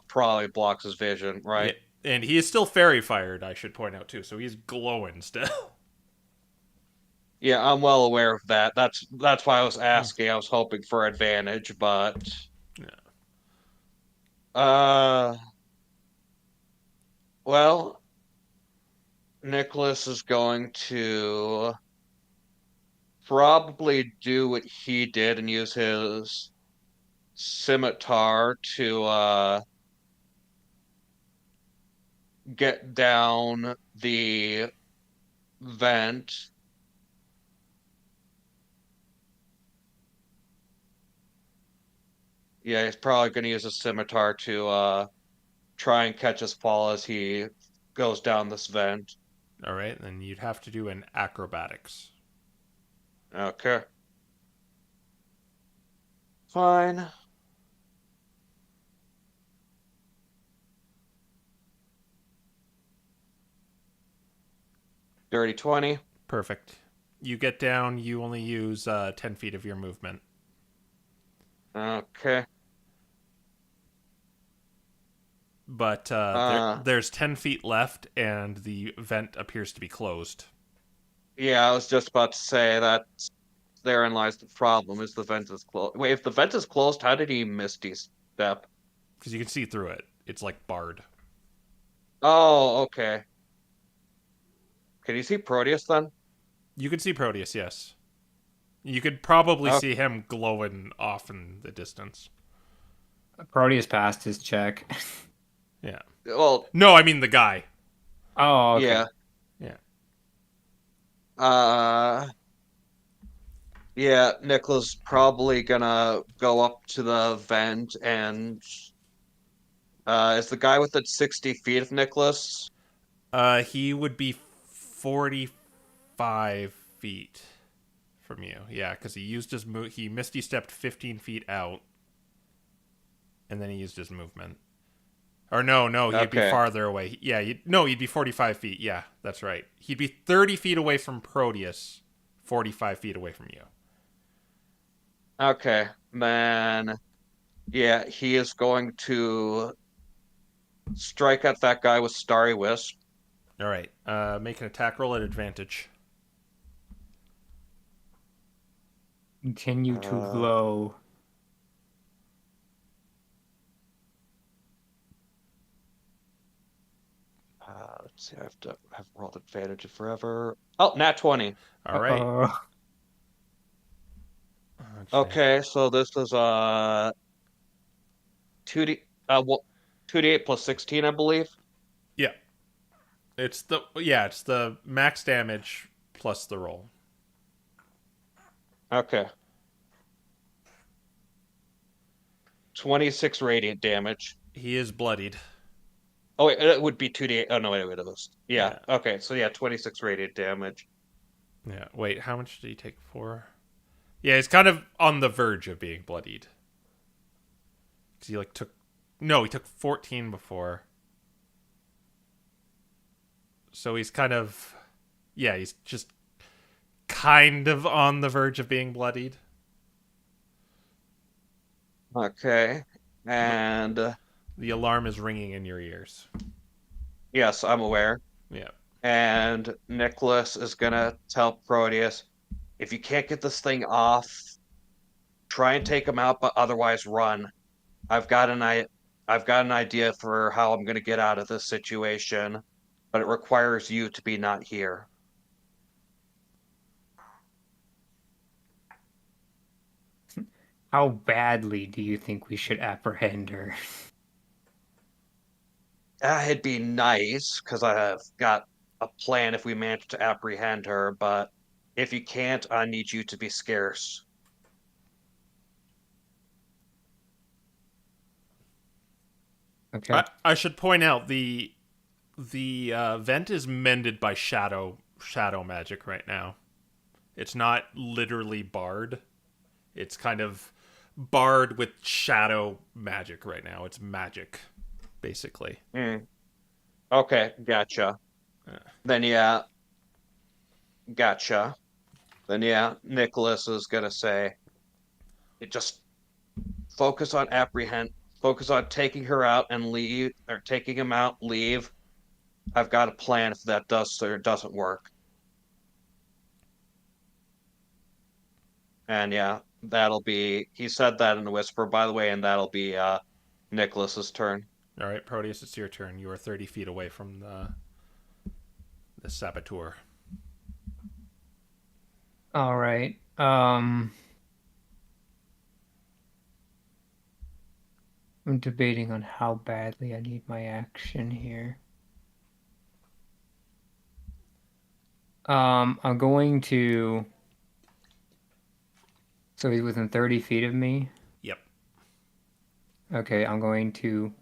probably blocks his vision, Yeah, right? and he is still fairy fired, I should point out too, so he's glowing still. Yeah, I'm well aware of that. That's why I was asking. I was hoping for advantage, but Yeah. uh, well, Nicholas is going to probably do what he did and use his scimitar to get down the vent. Yeah, he's probably going to use a scimitar to try and catch his fall as he goes down this vent. All right, then you'd have to do an acrobatics. Okay. Fine. Dirty 20. Perfect. You get down, you only use 10 feet of your movement. Okay. But there's 10 feet left, and the vent appears to be closed. Yeah, I was just about to say that therein lies the problem, is the vent is closed. Wait, if the vent is closed, how did he Misty Step? Because you can see through it. It's like barred. Oh, okay. Can you see Proteus then? You can see Proteus, yes. You could probably Oh, see him glowing off in the distance. Proteus passed his check. Yeah. well, No, I mean the guy. Oh, okay. yeah. Yeah. Uh, yeah, Nicholas probably gonna go up to the vent and is the guy within 60 feet of Nicholas? He would be 45 feet from you. Yeah, because he used his he misty stepped 15 feet out, and then he used his movement. Or no, he'd be Okay. farther away. Yeah, he'd be 45 feet. Yeah, that's right. He'd be 30 feet away from Proteus, 45 feet away from you. Okay. Man, yeah, he is going to strike at that guy with Starry Wisp. All right. Make an attack roll at advantage. Continue to Uh, glow. let's see, I have to have rolled advantage forever. Oh, nat 20. All right. Okay, so this is 2D 2d8 plus 16, I believe. Yeah. It's the max damage plus the roll. Okay. 26 radiant damage. He is bloodied. Oh wait, it would be 2d8. Oh no, wait, it was. Yeah. Yeah. Okay, so yeah, 26 radiant damage. Yeah. Wait, how much did he take for? Yeah, he's kind of on the verge of being bloodied. Cuz he he took 14 before. So he's kind of he's just kind of on the verge of being bloodied. Okay. But And the alarm is ringing in your ears. yes, I'm aware. Yeah. And Nicholas is gonna tell Proteus, if you can't get this thing off, try and take him out, but otherwise run. I've got an I've got an idea for how I'm gonna get out of this situation, but it requires you to be not here. How badly do you think we should apprehend her? It'd be nice because I have got a plan if we manage to apprehend her, but if you can't, I need you to be scarce. Okay. I should point out the vent is mended by shadow magic right now. It's not literally barred. It's kind of barred with shadow magic right now. It's magic, basically. Okay, gotcha. Then yeah, gotcha. Then yeah, Nicholas is gonna say, "It just focus on focus on taking her out and leave, or taking him out, leave. I've got a plan if that does or doesn't work." And yeah, that'll be. He said that in a whisper, by the way, and that'll be Nicholas's turn. All right, Proteus, it's your turn. You are 30 feet away from the saboteur. All right. I'm debating on how badly I need my action here. I'm going to. So he's within 30 feet of me. Yep. Okay, I'm going to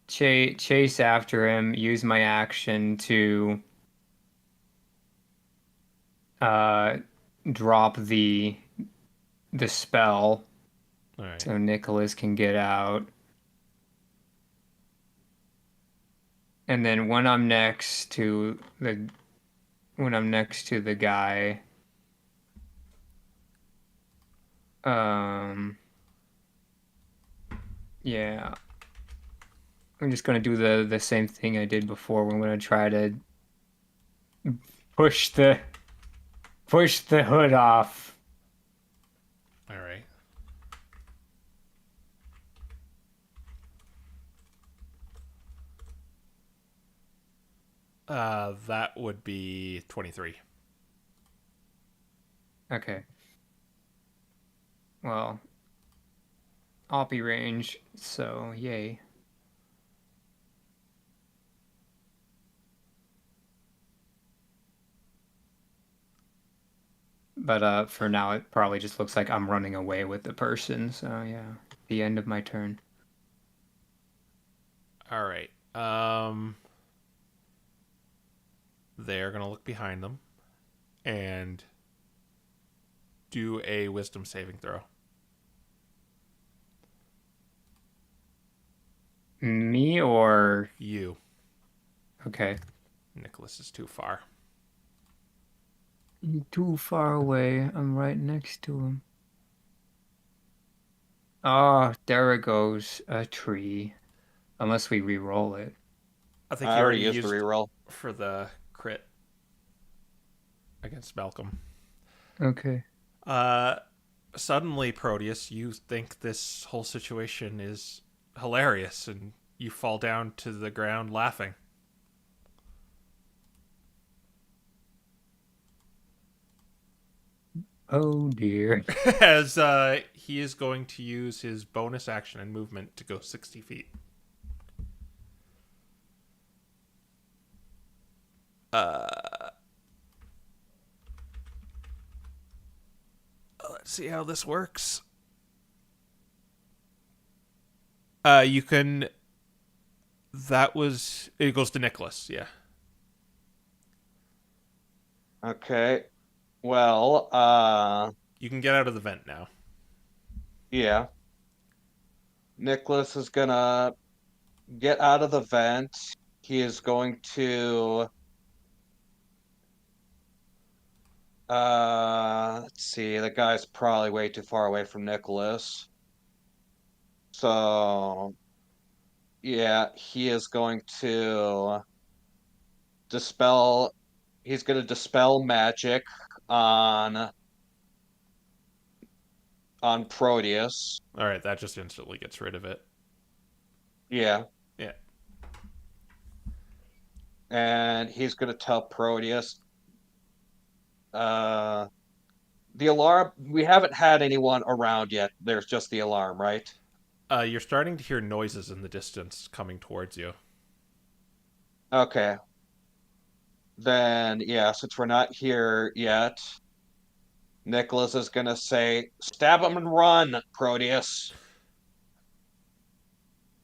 chase after him. Use my action to drop the spell, All right. so Nicholas can get out. And then when I'm next to the guy, yeah, I'm just gonna do the same thing I did before. I'm gonna try to push the hood off. All right. That would be 23. Okay. Well, I'll be range, so yay. But for now, it probably just looks like I'm running away with the person. So yeah, the end of my turn. All right. They're gonna look behind them and do a wisdom saving throw. Me or You. okay? Nicholas is too far. Too far away. I'm right next to him. Oh, there it goes. A tree. Unless we re-roll it. I think I you already already used the used reroll. for the crit against Malcolm. Okay. Suddenly, Proteus, you think this whole situation is hilarious, and you fall down to the ground laughing. Oh dear. As he is going to use his bonus action and movement to go 60 feet. Let's see how this works. You can. That was. It goes to Nicholas, yeah. Okay. Well, You can get out of the vent now. yeah. Nicholas is gonna get out of the vent. He is going to let's see, the guy's probably way too far away from Nicholas. So yeah, he is going to dispel he's gonna dispel magic on Proteus. All right, that just instantly gets rid of it. Yeah. Yeah. And he's gonna tell Proteus, the alarm, we haven't had anyone around yet. There's just the alarm, right? You're starting to hear noises in the distance coming towards you. Okay. Then, yeah, since we're not here yet, Nicholas is gonna say, "Stab him and run, Proteus."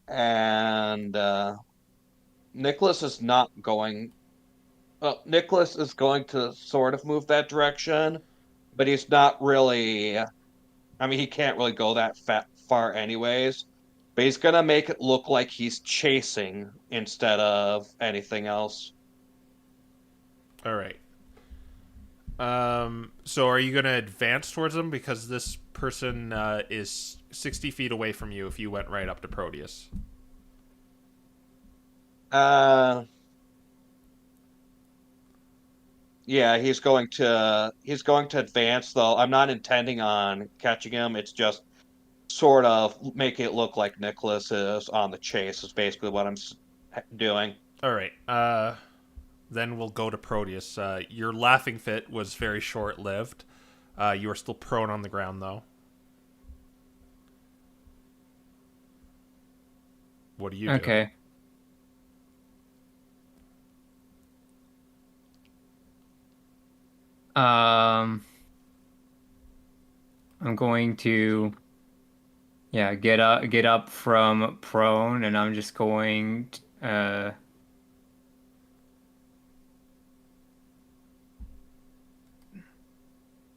And Nicholas is not going. Well, Nicholas is going to sort of move that direction, but he's not really. I mean, he can't really go that far anyways. But he's gonna make it look like he's chasing instead of anything else. All right. So are you going to advance towards them? Because this person is 60 feet away from you if you went right up to Proteus. Yeah, he's going to advance though. I'm not intending on catching him. It's just sort of making it look like Nicholas is on the chase. Is basically what I'm doing. All right. Then we'll go to Proteus. Your laughing fit was very short-lived. You are still prone on the ground, though. What do you do? Okay. I'm going to, yeah, get up from prone, and I'm just going to,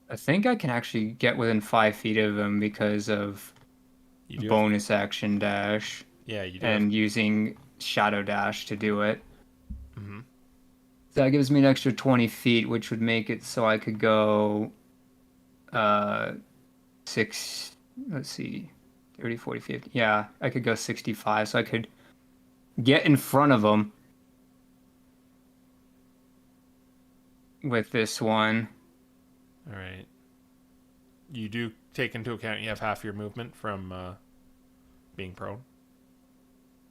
I think I can actually get within 5 feet of him because of You do bonus action dash Yeah, you do. and using shadow dash to do it. Mm-hmm. So that gives me an extra 20 feet, which would make it so I could go, let's see, 30, 40, 50. Yeah, I could go 65, so I could get in front of him with this one. All right. You do take into account you have half your movement from being prone.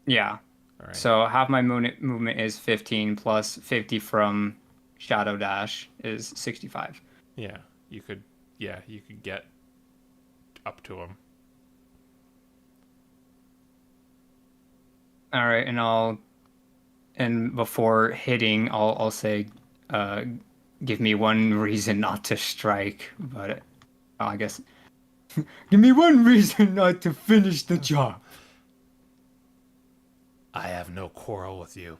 Yeah. All right. So half my movement is 15 plus 50 from shadow dash is 65. Yeah, you could. Yeah, you could get up to him. All right, and before hitting, I'll say, give me one reason not to strike. But I guess, give me one reason not to finish the job. I have no quarrel with you.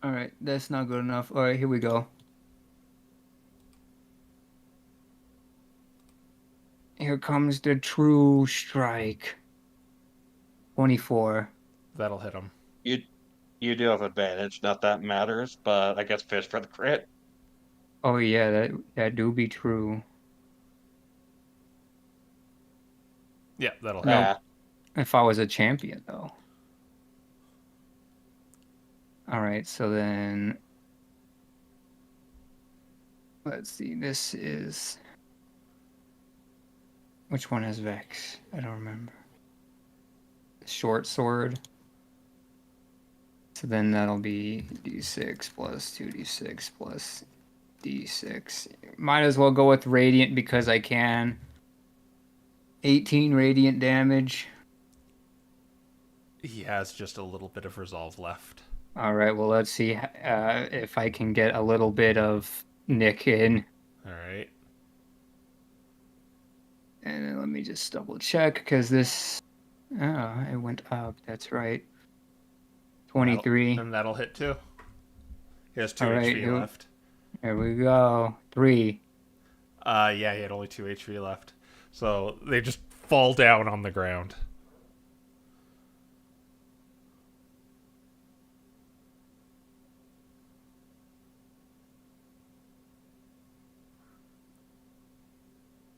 All right, that's not good enough. All right, here we go. Here comes the true strike. 24. That'll hit him. You do have advantage. Not that matters, but I guess fish for the crit. Oh yeah, that do be true. Yeah, that'll hit. No. Yeah. If I was a champion, though. All right, so then let's see. This is, which one has Vex? I don't remember. Short sword. So then that'll be d6 plus 2d6 plus d6. Might as well go with radiant because I can. 18 radiant damage. He has just a little bit of resolve left. All right, well, let's see if I can get a little bit of Nick in. All right. And then let me just double check because this. Oh, it went up. That's right. 23. And that'll hit too. He has 2 All right, HP left. There we go. 3. Yeah, he had only 2 HP left. So they just fall down on the ground.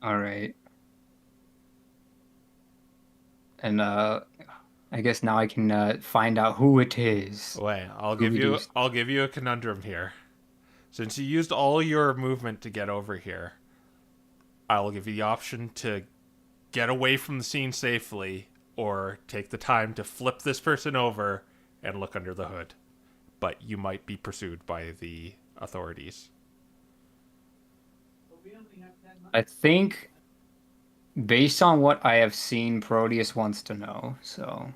All right. And I guess now I can find out who it is. Wait, I'll give you a conundrum here. Since you used all your movement to get over here, I will give you the option to get away from the scene safely or take the time to flip this person over and look under the hood. But you might be pursued by the authorities. I think, based on what I have seen, Proteus wants to know. So.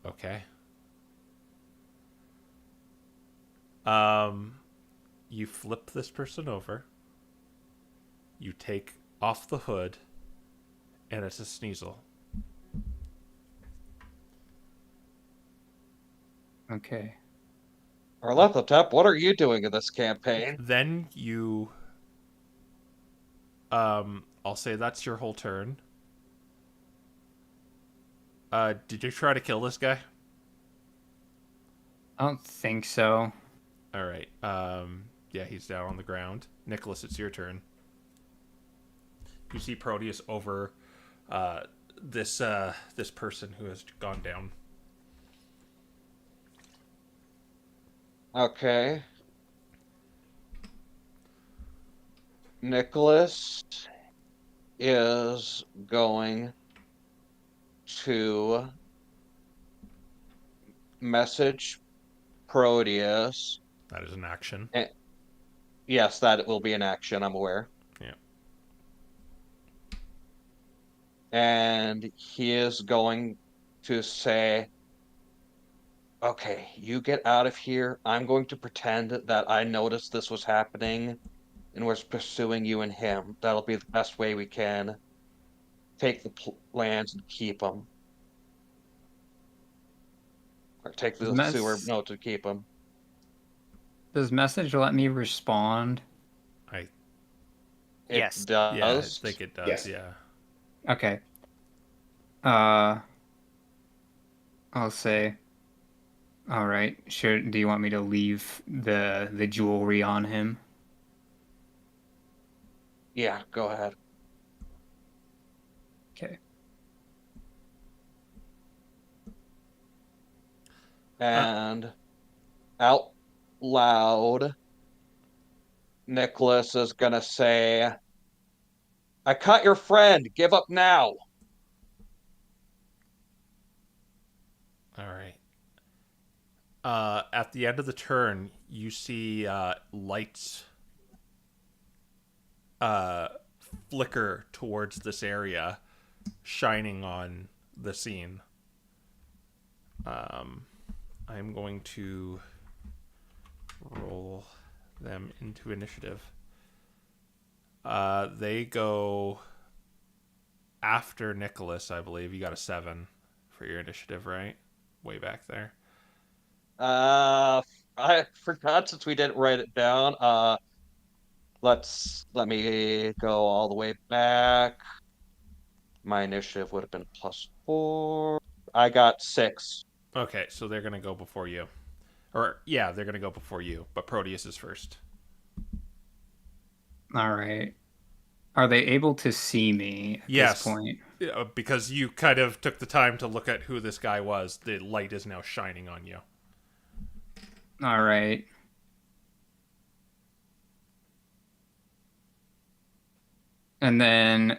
Okay. You flip this person over. You take off the hood, and it's a Sneasel. Okay. Arlethatep, what are you doing in this campaign? Then you, I'll say that's your whole turn. Did you try to kill this guy? I don't think so. All right. Yeah, he's down on the ground. Nicholas, it's your turn. You see Proteus over this person who has gone down. Okay. Nicholas is going to message Proteus. That is an action. Yes, that will be an action, I'm aware. Yeah. And he is going to say, okay, you get out of here. I'm going to pretend that I noticed this was happening and was pursuing you and him. That'll be the best way we can take the lands and keep them. Or take the sewer note to keep them. Does message let me respond? I It Yes. does. Yeah, I think it does. Yes. Yeah. Okay. I'll say. All right. Do you want me to leave the jewelry on him? Yeah, go ahead. Okay. And out loud, Nicholas is gonna say, I caught your friend. Give up now. All right. At the end of the turn, you see lights flicker towards this area, shining on the scene. I'm going to roll them into initiative. They go after Nicholas, I believe. You got a 7 for your initiative, right? Way back there. I forgot since we didn't write it down. Let me go all the way back. My initiative would have been +4. I got 6. Okay, so they're going to go before you. Or, yeah, they're going to go before you, but Proteus is first. All right. Are they able to see me at Yes. this point? Because you kind of took the time to look at who this guy was, the light is now shining on you. All right. And then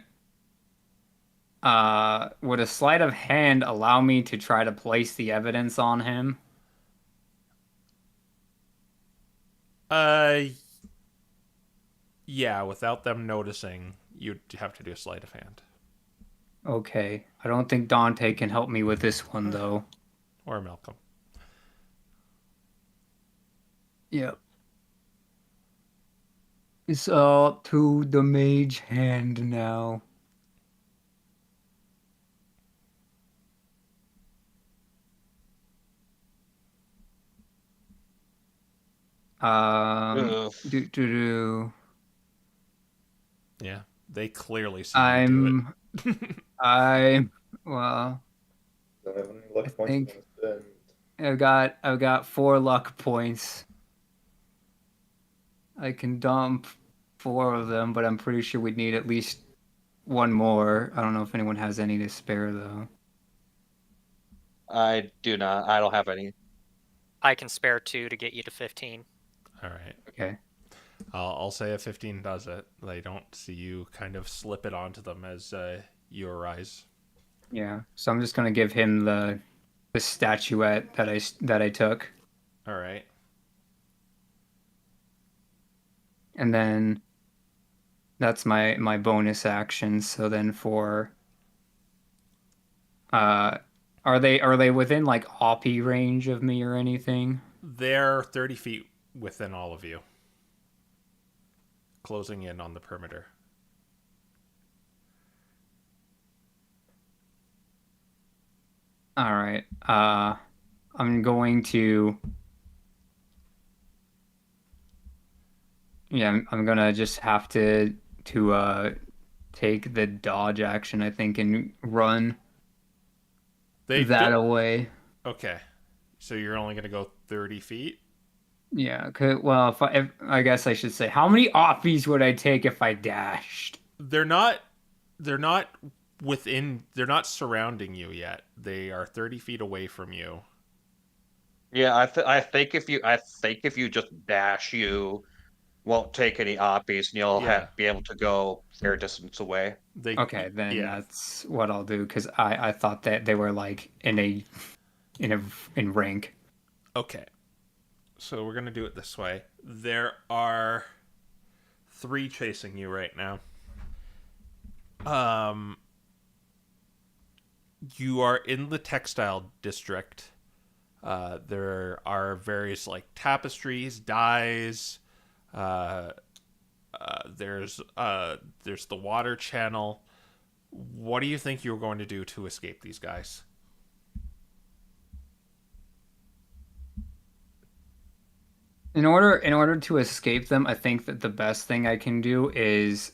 would a sleight of hand allow me to try to place the evidence on him? Yeah, without them noticing, you'd have to do a sleight of hand. Okay. I don't think Dante can help me with this one, though. Or Malcolm. Yep. It's up to the mage hand now. Ugh. Yeah, they clearly see you do it. Well, Don't have any luck I points think- you want to spend. I've got 4 luck points. I can dump 4 of them, but I'm pretty sure we'd need at least one more. I don't know if anyone has any to spare, though. I do not. I don't have any. I can spare 2 to get you to 15. All right. Okay. I'll say a 15 does it. They don't see you kind of slip it onto them as you arise. Yeah. So I'm just gonna give him the statuette that I took, All right. and then that's my bonus action. So then are they within like Hoppy range of me or anything? They're 30 feet within all of you, closing in on the perimeter. All right. I'm going to. Yeah, I'm gonna just have to take the dodge action, I think, and run They that don't. away. Okay. So you're only going to go 30 feet? Yeah. Well, if I guess I should say, how many offies would I take if I dashed? They're not. They're not within. They're not surrounding you yet. They are 30 feet away from you. Yeah, I think if you just dash, you won't take any oppies, and you'll Yeah. be able to go fair distance away. They. Okay, then Yeah. that's what I'll do because I thought that they were like in rank. Okay. So we're going to do it this way. There are 3 chasing you right now. You are in the textile district. There are various like tapestries, dyes. Uh, there's the water channel. What do you think you're going to do to escape these guys? In order to escape them, I think that the best thing I can do is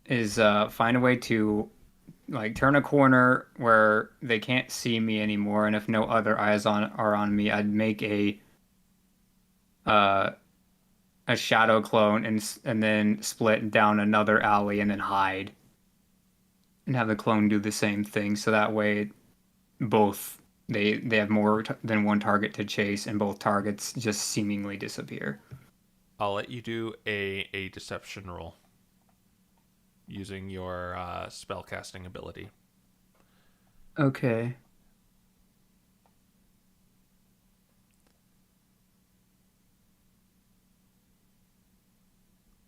find a way to like turn a corner where they can't see me anymore, and if no other eyes are on me, I'd make uh, a shadow clone and then split down another alley and then hide and have the clone do the same thing. So that way, both they have more than one target to chase, and both targets just seemingly disappear. I'll let you do a deception roll using your spellcasting ability. Okay.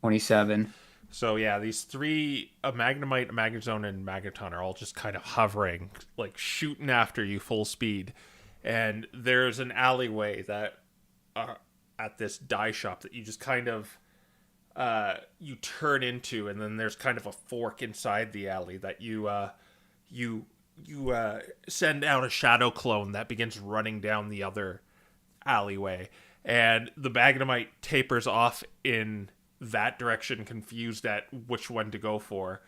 $27. So yeah, these 3, a Magnemite, a Magnezone, and Magneton are all just kind of hovering, like shooting after you full speed. And there's an alleyway that at this dye shop that you just kind of you turn into, and then there's kind of a fork inside the alley that you send out a shadow clone that begins running down the other alleyway, and the Magnemite tapers off in that direction, confused at which one to go for.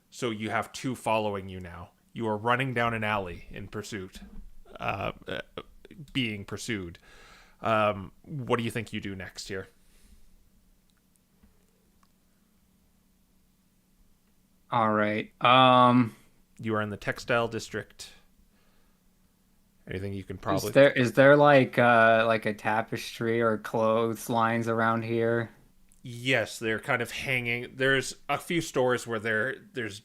So you have 2 following you now. You are running down an alley in pursuit, being pursued. What do you think you do next here? All right. You are in the textile district. Anything you can probably... Is there like a tapestry or clotheslines around here? Yes, they're kind of hanging. There's a few stores where there's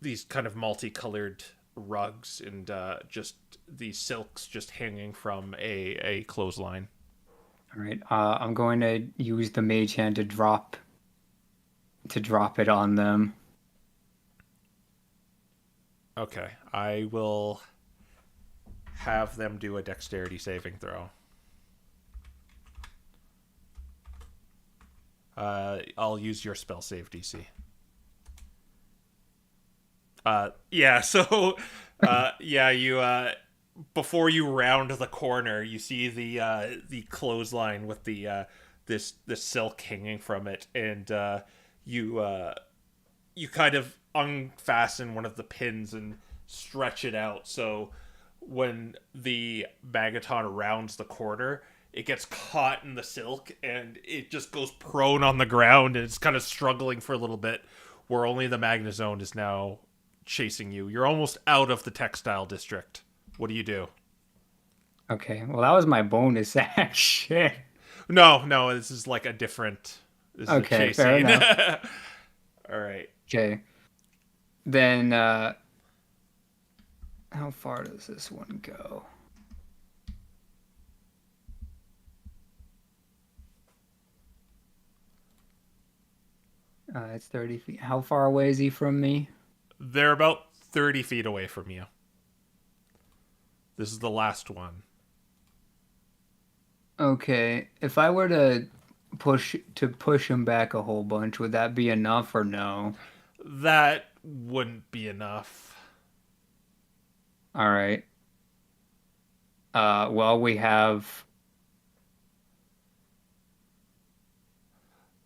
these kind of multicolored rugs and just these silks just hanging from a clothesline. All right. I'm going to use the mage hand to drop it on them. Okay, I will have them do a dexterity saving throw. I'll use your spell save DC. You before you round the corner, you see the clothesline with the this silk hanging from it, and you kind of unfasten one of the pins and stretch it out. So when the Magaton rounds the corner, it gets caught in the silk and it just goes prone on the ground, and it's kind of struggling for a little bit, where only the Magnezone is now chasing you. You're almost out of the textile district. What do you do? Okay. Well, that was my bonus action. No, this is like a different... This is Okay, a fair chasing. enough. All right. Okay. Then how far does this one go? It's 30 feet. How far away is he from me? They're about 30 feet away from you. This is the last one. Okay. If I were to push him back a whole bunch, would that be enough or no? That wouldn't be enough. All right. Well, we have.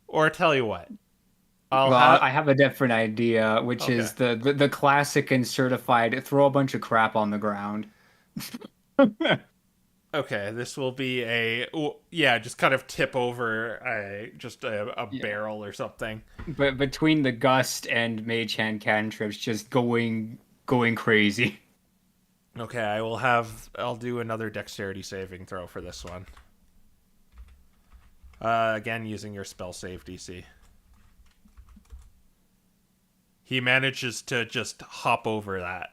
Or tell you what, I'll Well, have. I have a different idea, which Okay. is the classic and certified throw a bunch of crap on the ground. Okay, this will be yeah, just kind of tip over a Yeah. barrel or something. But between the gust and mage hand cantrips, just going crazy. Okay, I'll do another dexterity saving throw for this one. Again, using your spell save DC. He manages to just hop over that.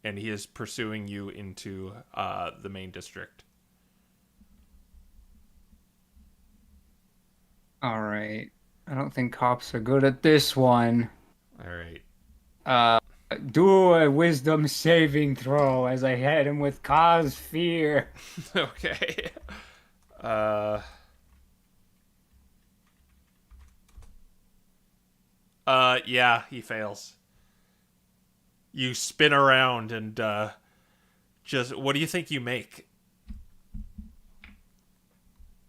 And he is pursuing you into the main district. All right. I don't think cops are good at this one. All right. Uh, do a wisdom saving throw as I hit him with cause fear. Okay. Uh. Yeah, he fails. You spin around and just what do you think you make?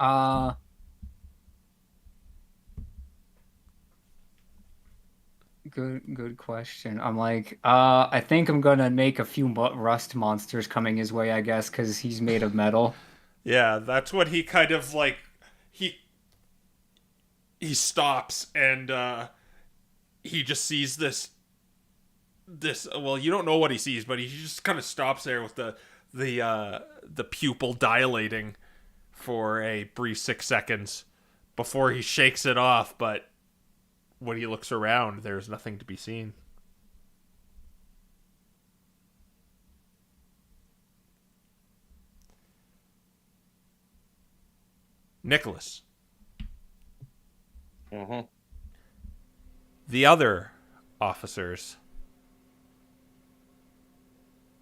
Uh, good question. I'm like, I think I'm gonna make a few rust monsters coming his way, I guess, because he's made of metal. Yeah, that's what he kind of like. He he stops and he just sees this. Well, you don't know what he sees, but he just kind of stops there with the pupil dilating for a brief 6 seconds before he shakes it off. But when he looks around, there's nothing to be seen. Nicholas. Mm-hmm. The other officers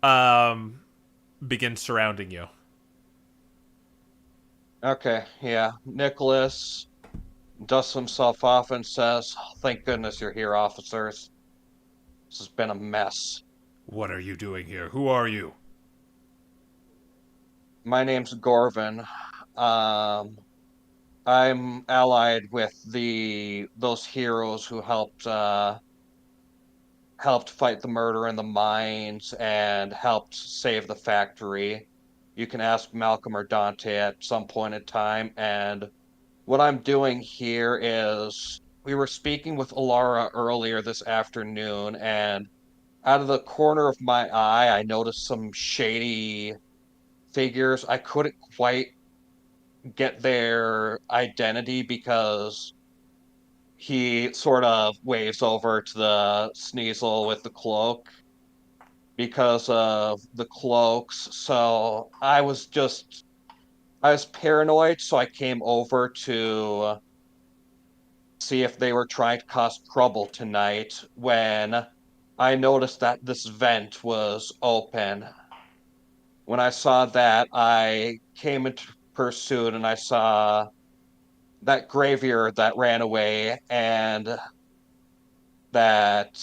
begin surrounding you. Okay, yeah. Nicholas dusts himself off and says, "Thank goodness you're here, officers. This has been a mess. What are you doing here? Who are you? My name's Gorvin. Um, I'm allied with those heroes who helped fight the murder in the mines and helped save the factory. You can ask Malcolm or Dante at some point in time. And what I'm doing here is we were speaking with Alara earlier this afternoon, and out of the corner of my eye, I noticed some shady figures. I couldn't quite get their identity because he sort of waves over to the Sneasel with the cloak because of the cloaks. So I was paranoid, so I came over to see if they were trying to cause trouble tonight when I noticed that this vent was open. When I saw that, I came into pursuit and I saw that graveyard that ran away and that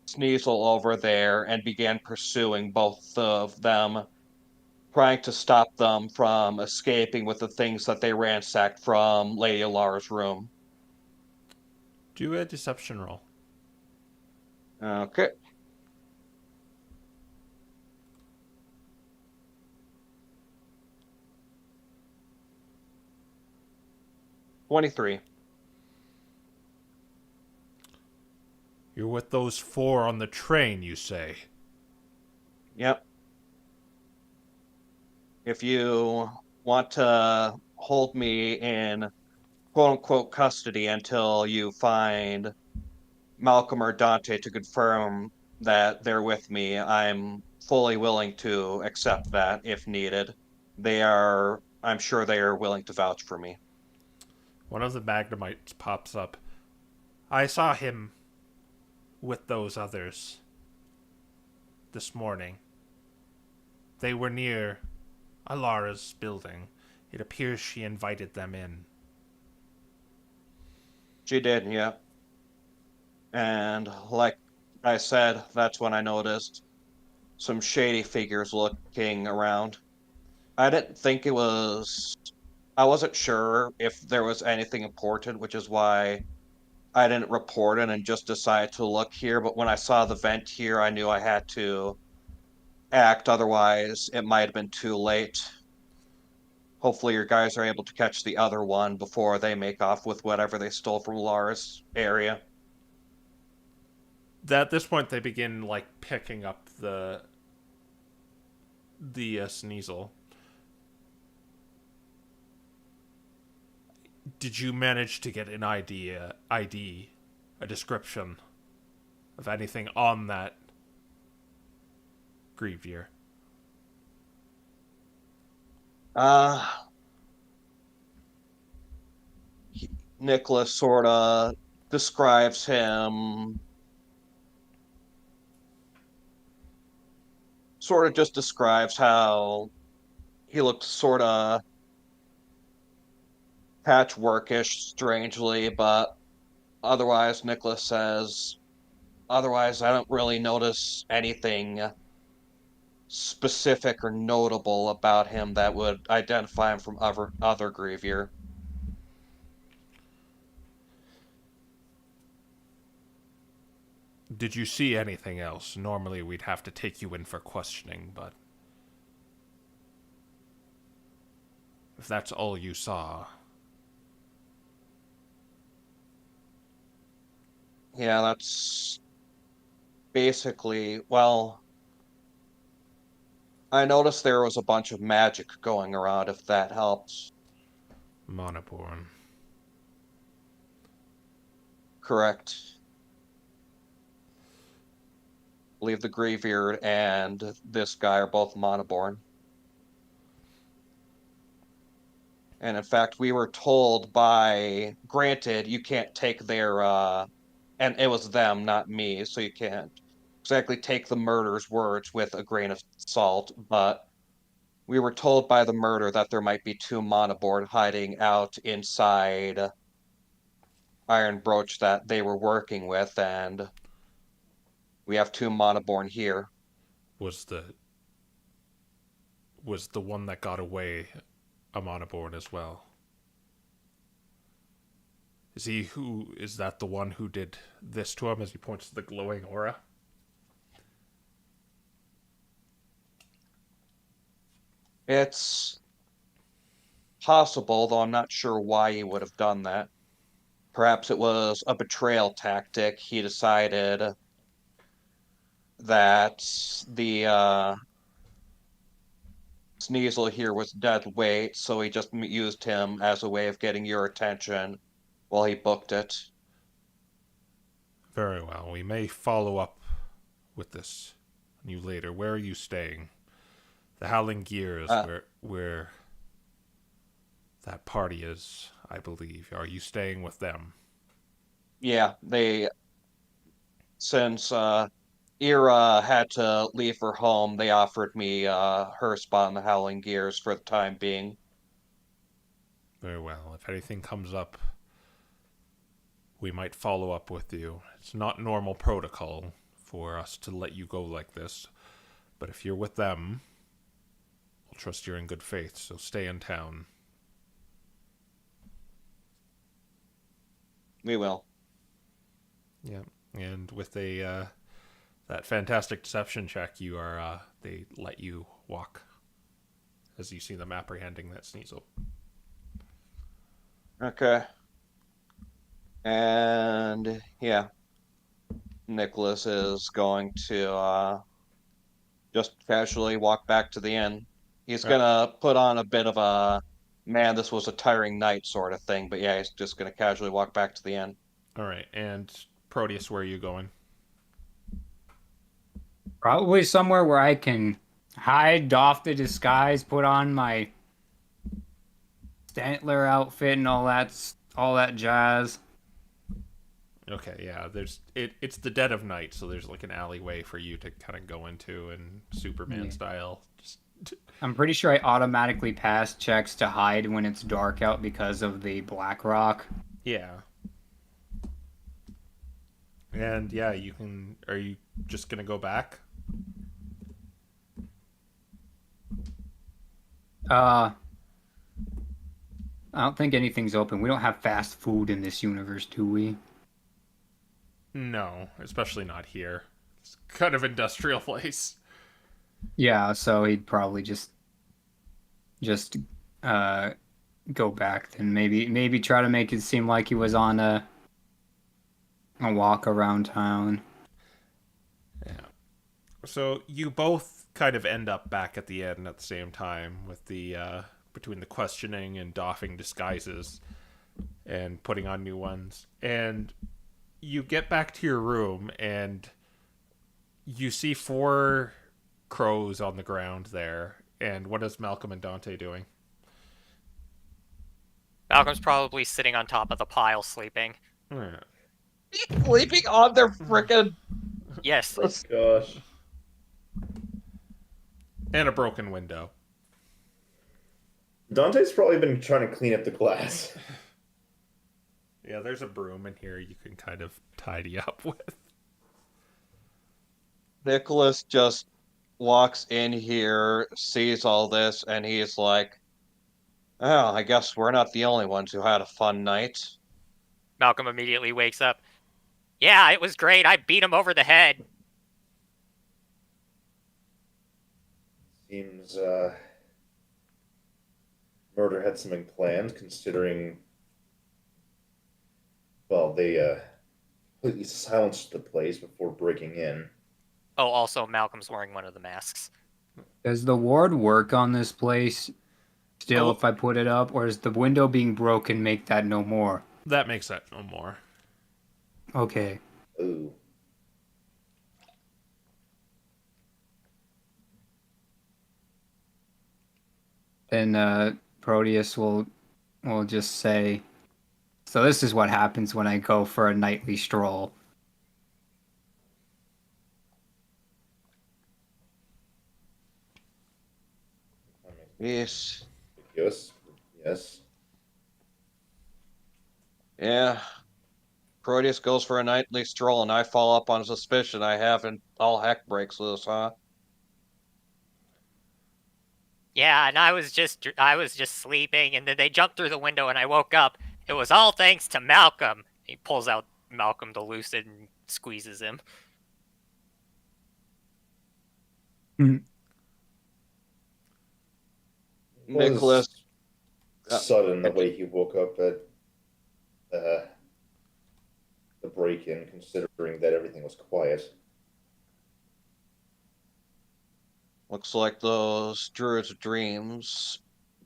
Sneasel over there and began pursuing both of them, trying to stop them from escaping with the things that they ransacked from Lady Alara's room. Do a deception roll. Okay. $23. You're with those four on the train, you say? Yep. If you want to hold me in quote unquote custody until you find Malcolm or Dante to confirm that they're with me, I'm fully willing to accept that if needed. I'm sure they are willing to vouch for me. One of the Magnemites pops up. I saw him with those others this morning. They were near Alara's building. It appears she invited them in. She did, yeah. And like I said, that's when I noticed. some shady figures looking around. I didn't think it was. I wasn't sure if there was anything important, which is why I didn't report it and just decided to look here. But when I saw the vent here, I knew I had to act, otherwise, it might have been too late. Hopefully, your guys are able to catch the other one before they make off with whatever they stole from Lara's area. At this point, they begin like picking up the Sneasel. Did you manage to get an ID, a description of anything on that Grievier? Uh, Nicholas sort of describes him, sort of just describes how he looked sort of patchworkish, strangely, but otherwise, Nicholas says, otherwise, I don't really notice anything specific or notable about him that would identify him from other Grievier. Did you see anything else? Normally, we'd have to take you in for questioning, but if that's all you saw. Yeah, that's basically, well, I noticed there was a bunch of magic going around, if that helps. Monoborn. Correct. I believe the Grievebeard and this guy are both monoborn. And in fact, we were told by, granted, you can't take their, and it was them, not me, so you can't exactly take the murderer's words with a grain of salt, but we were told by the murder that there might be two monoborn hiding out inside Iron Brooch that they were working with, and we have two monoborn here. Was the one that got away a monoborn as well? Is that the one who did this to him as he points to the glowing aura? It's possible, though I'm not sure why he would have done that. Perhaps it was a betrayal tactic. He decided that the Sneasel here was dead weight, so he just used him as a way of getting your attention while he booked it. Very well. We may follow up with this on you later. Where are you staying? The Howling Gears, where that party is, I believe. Are you staying with them? Yeah, since Ira had to leave her home, they offered me her spot in the Howling Gears for the time being. Very well. If anything comes up, we might follow up with you. It's not normal protocol for us to let you go like this, but if you're with them, we'll trust you're in good faith, so stay in town. We will. Yeah, and with that fantastic deception check, they let you walk as you see them apprehending that Sneasel. Okay. And yeah, Nicholas is going to just casually walk back to the inn. He's gonna put on a bit of a man, this was a tiring night sort of thing, but yeah, he's just gonna casually walk back to the inn. All right, and Proteus, where are you going? Probably somewhere where I can hide, doff the disguise, put on my Stantler outfit and all that jazz. Okay, yeah. It's the dead of night, so there's like an alleyway for you to kind of go into in Superman style. I'm pretty sure I automatically pass checks to hide when it's dark out because of the black rock. Yeah. And yeah, you can. Are you just gonna go back? Uh, I don't think anything's open. We don't have fast food in this universe, do we? No, especially not here. It's kind of industrial place. Yeah, so he'd probably just uh go back then. Maybe try to make it seem like he was on a walk around town. Yeah. So you both kind of end up back at the end at the same time with the between the questioning and doffing disguises and putting on new ones. And you get back to your room and you see 4 crows on the ground there. And what is Malcolm and Dante doing? Malcolm's probably sitting on top of the pile sleeping. Yeah. Sleeping on their frickin' Yes. Oh gosh. And a broken window. Dante's probably been trying to clean up the glass. Yeah, there's a broom in here you can kind of tidy up with. Nicholas just walks in here, sees all this, and he's like, "Oh, I guess we're not the only ones who had a fun night." Malcolm immediately wakes up. Yeah, it was great. I beat him over the head. Seems murder had something planned, considering, well, they completely silenced the place before breaking in. Oh, also, Malcolm's wearing one of the masks. Does the ward work on this place still if I put it up, or is the window being broken make that no more? That makes that no more. Okay. Ooh. Then Proteus will just say, so this is what happens when I go for a nightly stroll. Yes. Yes. Yes. Yeah. Proteus goes for a nightly stroll, and I fall up on suspicion I haven't. All heck breaks loose, huh? Yeah, and I was just sleeping, and then they jumped through the window, and I woke up. It was all thanks to Malcolm. He pulls out Malcolm the Lucid and squeezes him. Nicholas. Sudden the way he woke up at the break-in, considering that everything was quiet. Looks like those Druid's dreams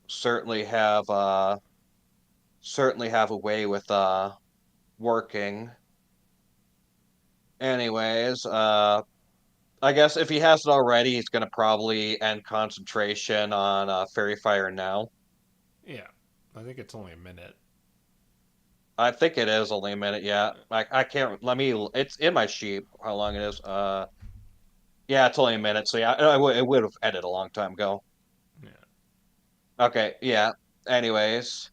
certainly have a way with working. Anyways, I guess if he hasn't already, he's gonna probably end concentration on Fairy Fire now. Yeah, I think it's only a minute. I think it is only a minute. Yeah, I can't. Let me. It's in my sheet. How long it is? Yeah, it's only a minute. So yeah, it would have ended a long time ago. Yeah. Okay. Yeah. Anyways,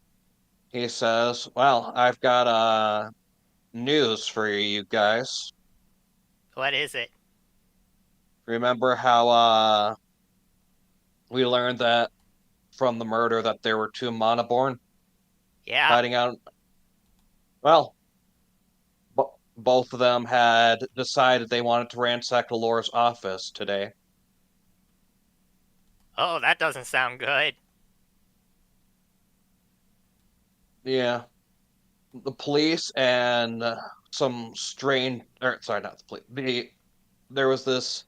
he says, "Well, I've got news for you guys. What is it? Remember how we learned that from the murder that there were 2 Monoborn Yeah. hiding out? Well, both of them had decided they wanted to ransack Alora's office today." Oh, that doesn't sound good. Yeah, the police and some strange, or sorry, not the police. There was this.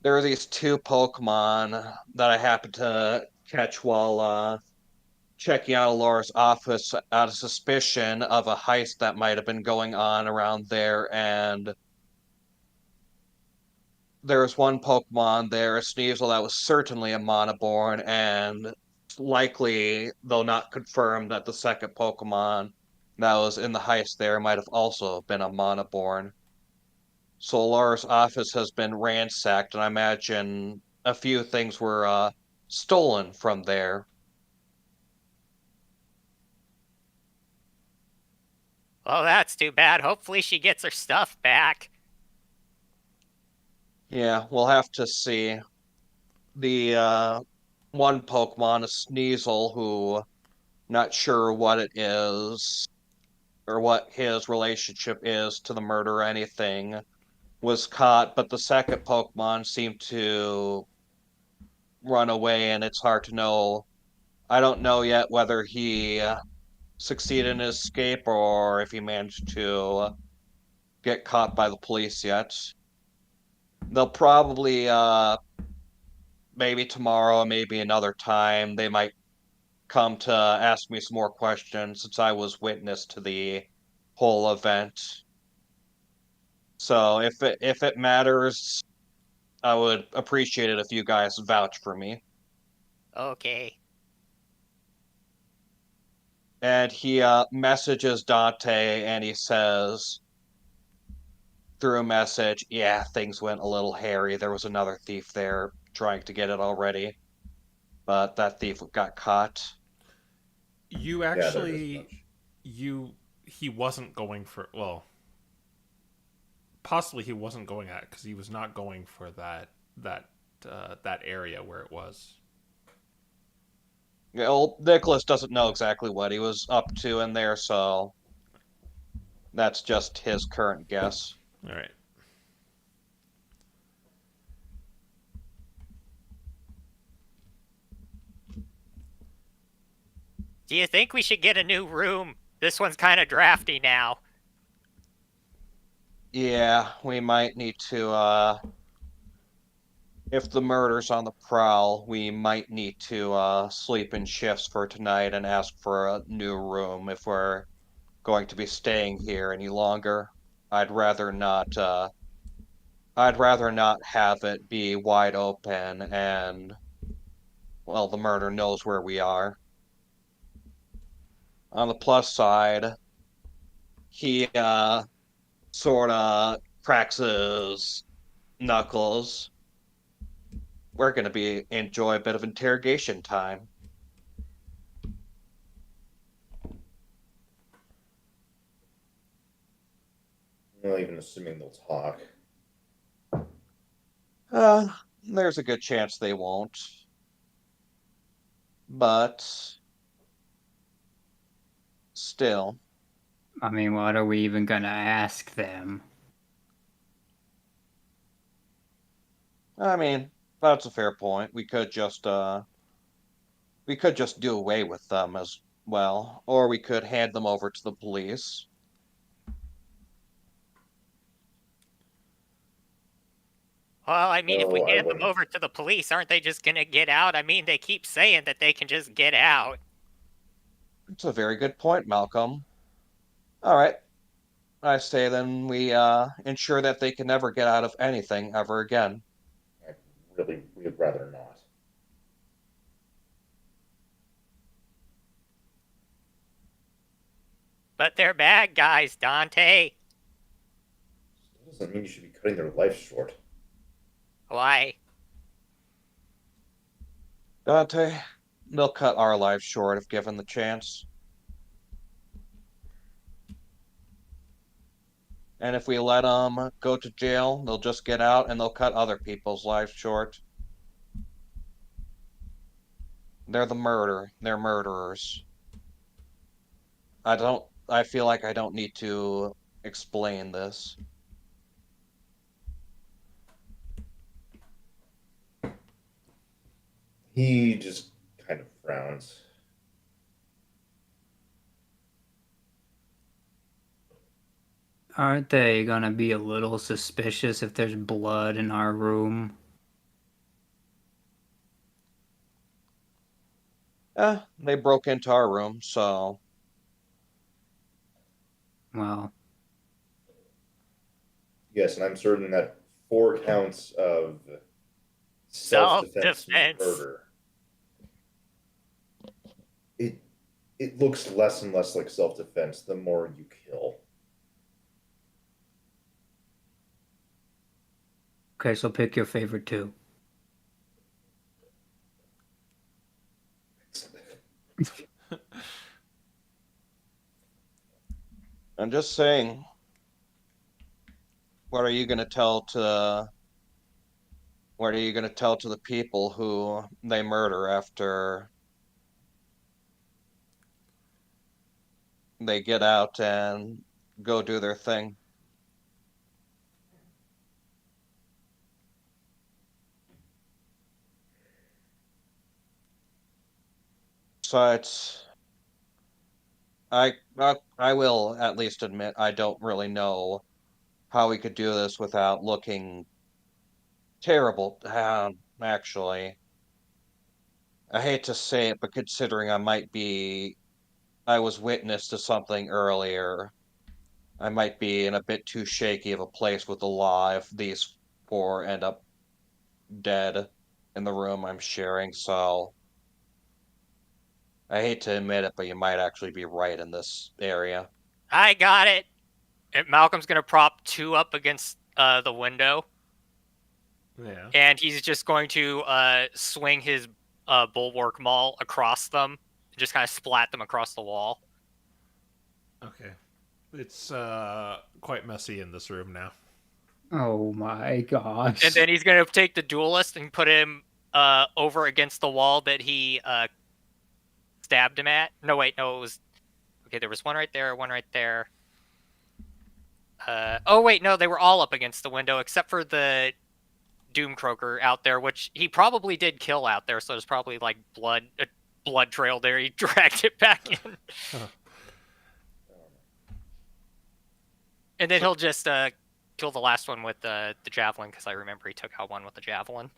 There were these 2 Pokemon that I happened to catch while checking out Alora's office out of suspicion of a heist that might have been going on around there, and there was one Pokemon there, a Sneasel, that was certainly a Monoborn, and likely, though not confirmed, that the second Pokemon that was in the heist there might have also been a Monoborn. So Laura's office has been ransacked, and I imagine a few things were stolen from there. Oh, that's too bad. Hopefully she gets her stuff back. Yeah, we'll have to see. The one Pokemon, a Sneasel, who not sure what it is or what his relationship is to the murder or anything, was caught, but the second Pokemon seemed to run away, and it's hard to know. I don't know yet whether he succeeded in his escape or if he managed to get caught by the police yet. They'll probably, maybe tomorrow, maybe another time, they might come to ask me some more questions since I was witness to the whole event. So if it matters, I would appreciate it if you guys vouch for me. Okay. And he messages Dante and he says through a message, yeah, things went a little hairy. There was another thief there trying to get it already, but that thief got caught. You Yeah, there actually, is much. he wasn't going for, well, possibly he wasn't going at, because he was not going for that area where it was. Well, Nicholas doesn't know exactly what he was up to in there, so that's just his current guess. All right. Do you think we should get a new room? This one's kind of drafty now. Yeah, we might need to, if the murder's on the prowl, we might need to sleep in shifts for tonight and ask for a new room if we're going to be staying here any longer. I'd rather not, I'd rather not have it be wide open and, well, the murder knows where we are. On the plus side, he, sort of cracks his knuckles. We're going to enjoy a bit of interrogation time. Well, even assuming they'll talk. There's a good chance they won't. But still, I mean, what are we even gonna ask them? I mean, that's a fair point. We could just do away with them as well, or we could hand them over to the police. Well, I mean, if we No, I hand them wouldn't. over to the police, aren't they just gonna get out? I mean, they keep saying that they can just get out. It's a very good point, Malcolm. All right. I say then we ensure that they can never get out of anything ever again. I really, we'd rather not. But they're bad guys, Dante. Still doesn't mean you should be cutting their life short. Why? Dante, they'll cut our lives short if given the chance. And if we let them go to jail, they'll just get out and they'll cut other people's lives short. They're they're murderers. I feel like I don't need to explain this. He just kind of frowns. Aren't they gonna be a little suspicious if there's blood in our room? They broke into our room, so Well, Yes, and I'm certain that 4 counts of self-defense Self-defense. murder. It looks less and less like self-defense the more you kill. okay, so pick your favorite two. I'm just saying. What are you going to tell to What are you going to tell to the people who they murder after they get out and go do their thing? So I will at least admit I don't really know how we could do this without looking terrible. Actually, I hate to say it, but considering I was witness to something earlier, I might be in a bit too shaky of a place with the law if these four end up dead in the room I'm sharing. So I hate to admit it, but you might actually be right in this area. I got it. And Malcolm's gonna prop 2 up against the window, Yeah. and he's just going to swing his bulwark maul across them, and just kind of splat them across the wall. Okay. It's quite messy in this room now. Oh my gosh. And then he's gonna take the duelist and put him over against the wall that he stabbed him at. No, wait, no, it was okay. There was one right there, one right there. Oh wait, no, they were all up against the window except for the Doomcroaker out there, which he probably did kill out there. So there's probably like a blood trail there. He dragged it back in, and then he'll just kill the last one with the javelin because I remember he took out one with the javelin.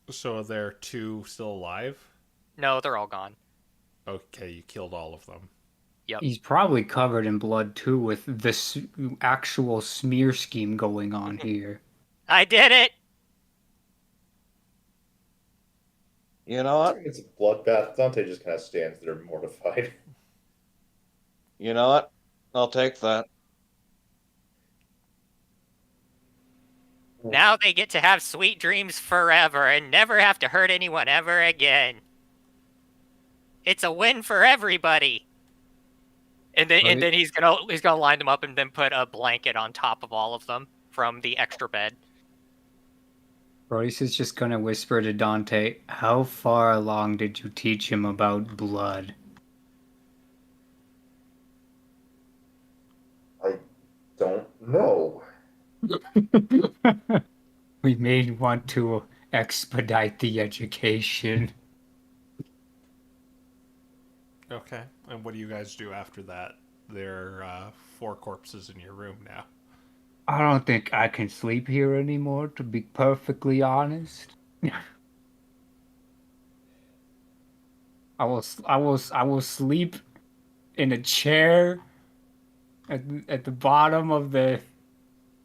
So are there 2 still alive? No, they're all gone. Okay, you killed all of them. Yep. He's probably covered in blood too, with this actual smear scheme going on here. I did it. You know what? It's a bloodbath. Dante just kind of stands there mortified. You know what? I'll take that. Now they get to have sweet dreams forever and never have to hurt anyone ever again. It's a win for everybody. And then he's gonna line them up and then put a blanket on top of all of them from the extra bed. Royce is just gonna whisper to Dante, "How far along did you teach him about blood?" I don't know. We may want to expedite the education. Okay. And what do you guys do after that? There are 4 corpses in your room now. I don't think I can sleep here anymore, to be perfectly honest. I will sleep in a chair at the bottom of the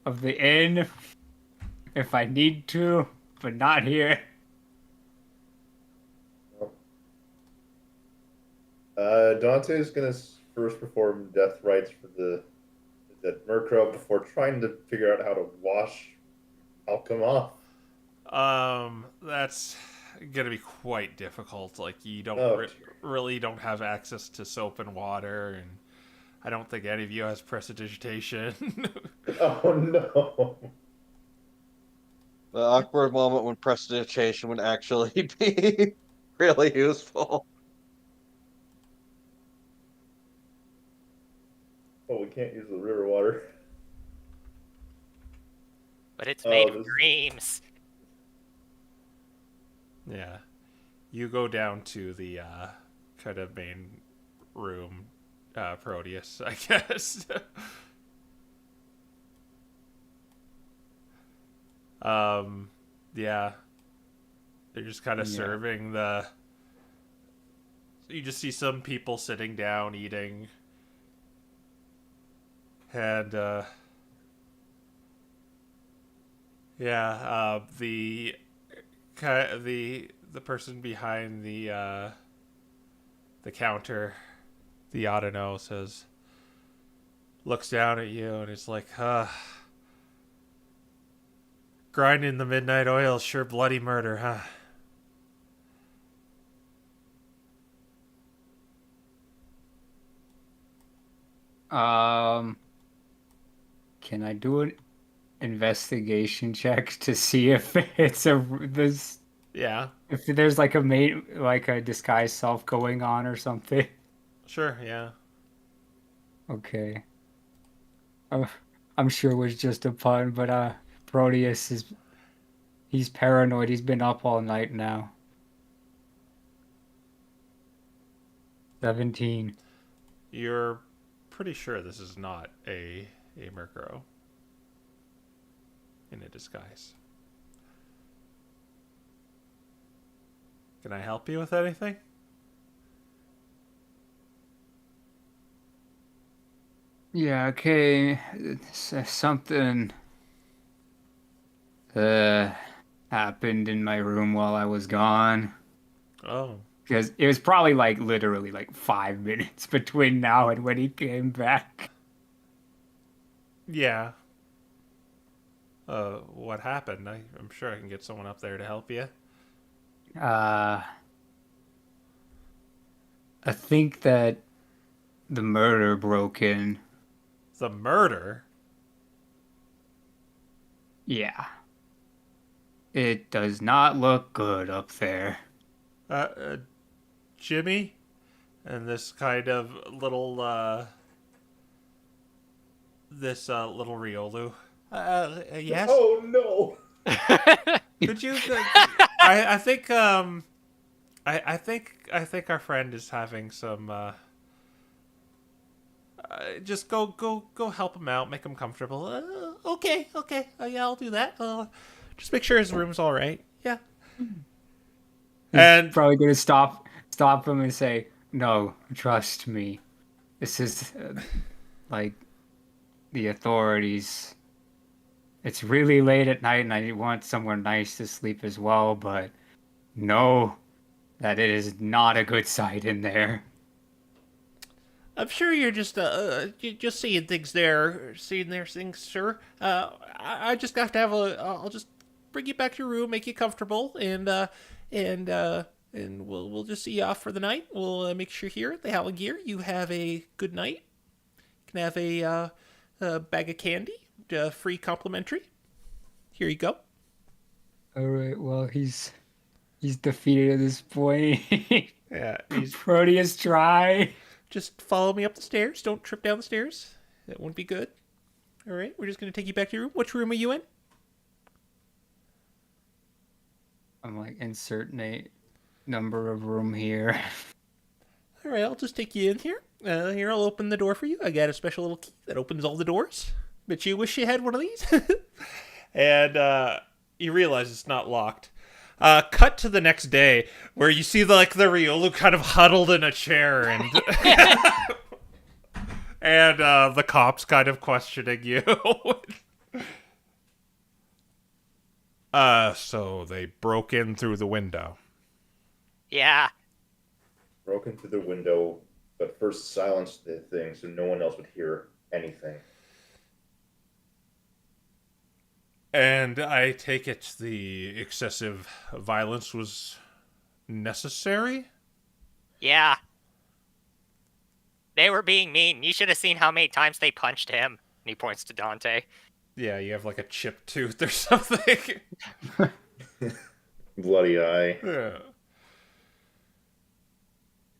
inn if I need to, but not here. Dante's gonna first perform death rites for the Murkrow before trying to figure out how to wash Malcolm off. That's gonna be quite difficult. Like, you don't Oh, really don't have access to soap and water, and I don't think any of you has prestidigitation. Oh no. The awkward moment when prestidigitation would actually be really useful. Oh, we can't use the river water. But it's made of dreams. Yeah. You go down to the kind of main room, Proteus, I guess. Yeah. They're just kind of serving the... You just see some people sitting down, eating. And, the person behind the counter, the Autono, looks down at you and it's like, grinding the midnight oil, sure bloody murder, huh? Can I do investigation check to see if it's Yeah, if there's like a disguise self going on or something? sure, yeah. Okay. Uh, I'm sure it was just a pun, but Proteus he's paranoid. He's been up all night now. 17. You're pretty sure this is not a Murkrow in a disguise. Can I help you with anything? Yeah, okay. Something happened in my room while I was gone. Oh, Because it was probably like literally like 5 minutes between now and when he came back. yeah. What happened? I'm sure I can get someone up there to help you. I think that the murder broke in. The murder? Yeah. It does not look good up there. Jimmy? And this kind of little, little Riolu. Yes? Oh no! Could you, I think, I think our friend is having some, just go help him out, make him comfortable. Okay. Yeah, I'll do that. Just make sure his room's all right. Yeah. He's And probably gonna stop him and say, "No, trust me. This is like the authorities. It's really late at night, and I want somewhere nice to sleep as well. But know that it is not a good sight in there." I'm sure you're just seeing things there, sir. I just have to have I'll just bring you back to your room, make you comfortable, and we'll just see you off for the night. We'll make sure here at the Howling Gear you have a good night. You can have a bag of candy, free complimentary. Here you go. All right. Well, he's defeated at this point. Yeah, he's Proteus try. just follow me up the stairs. Don't trip down the stairs. That wouldn't be good. All right, we're just gonna take you back to your room. Which room are you in? I'm like insert number of room here. All right, I'll just take you in here. Here, I'll open the door for you. I got a special little key that opens all the doors. Bet you wish you had one of these. And you realize it's not locked. Cut to the next day, where you see the Riolu kind of huddled in a chair, and and the cops kind of questioning you. So they broke in through the window. Yeah. Broken through the window, but first silenced the thing so no one else would hear anything. And I take it the excessive violence was necessary? Yeah. They were being mean. You should have seen how many times they punched him. And he points to Dante. Yeah, you have like a chipped tooth or something. Bloody eye. Yeah.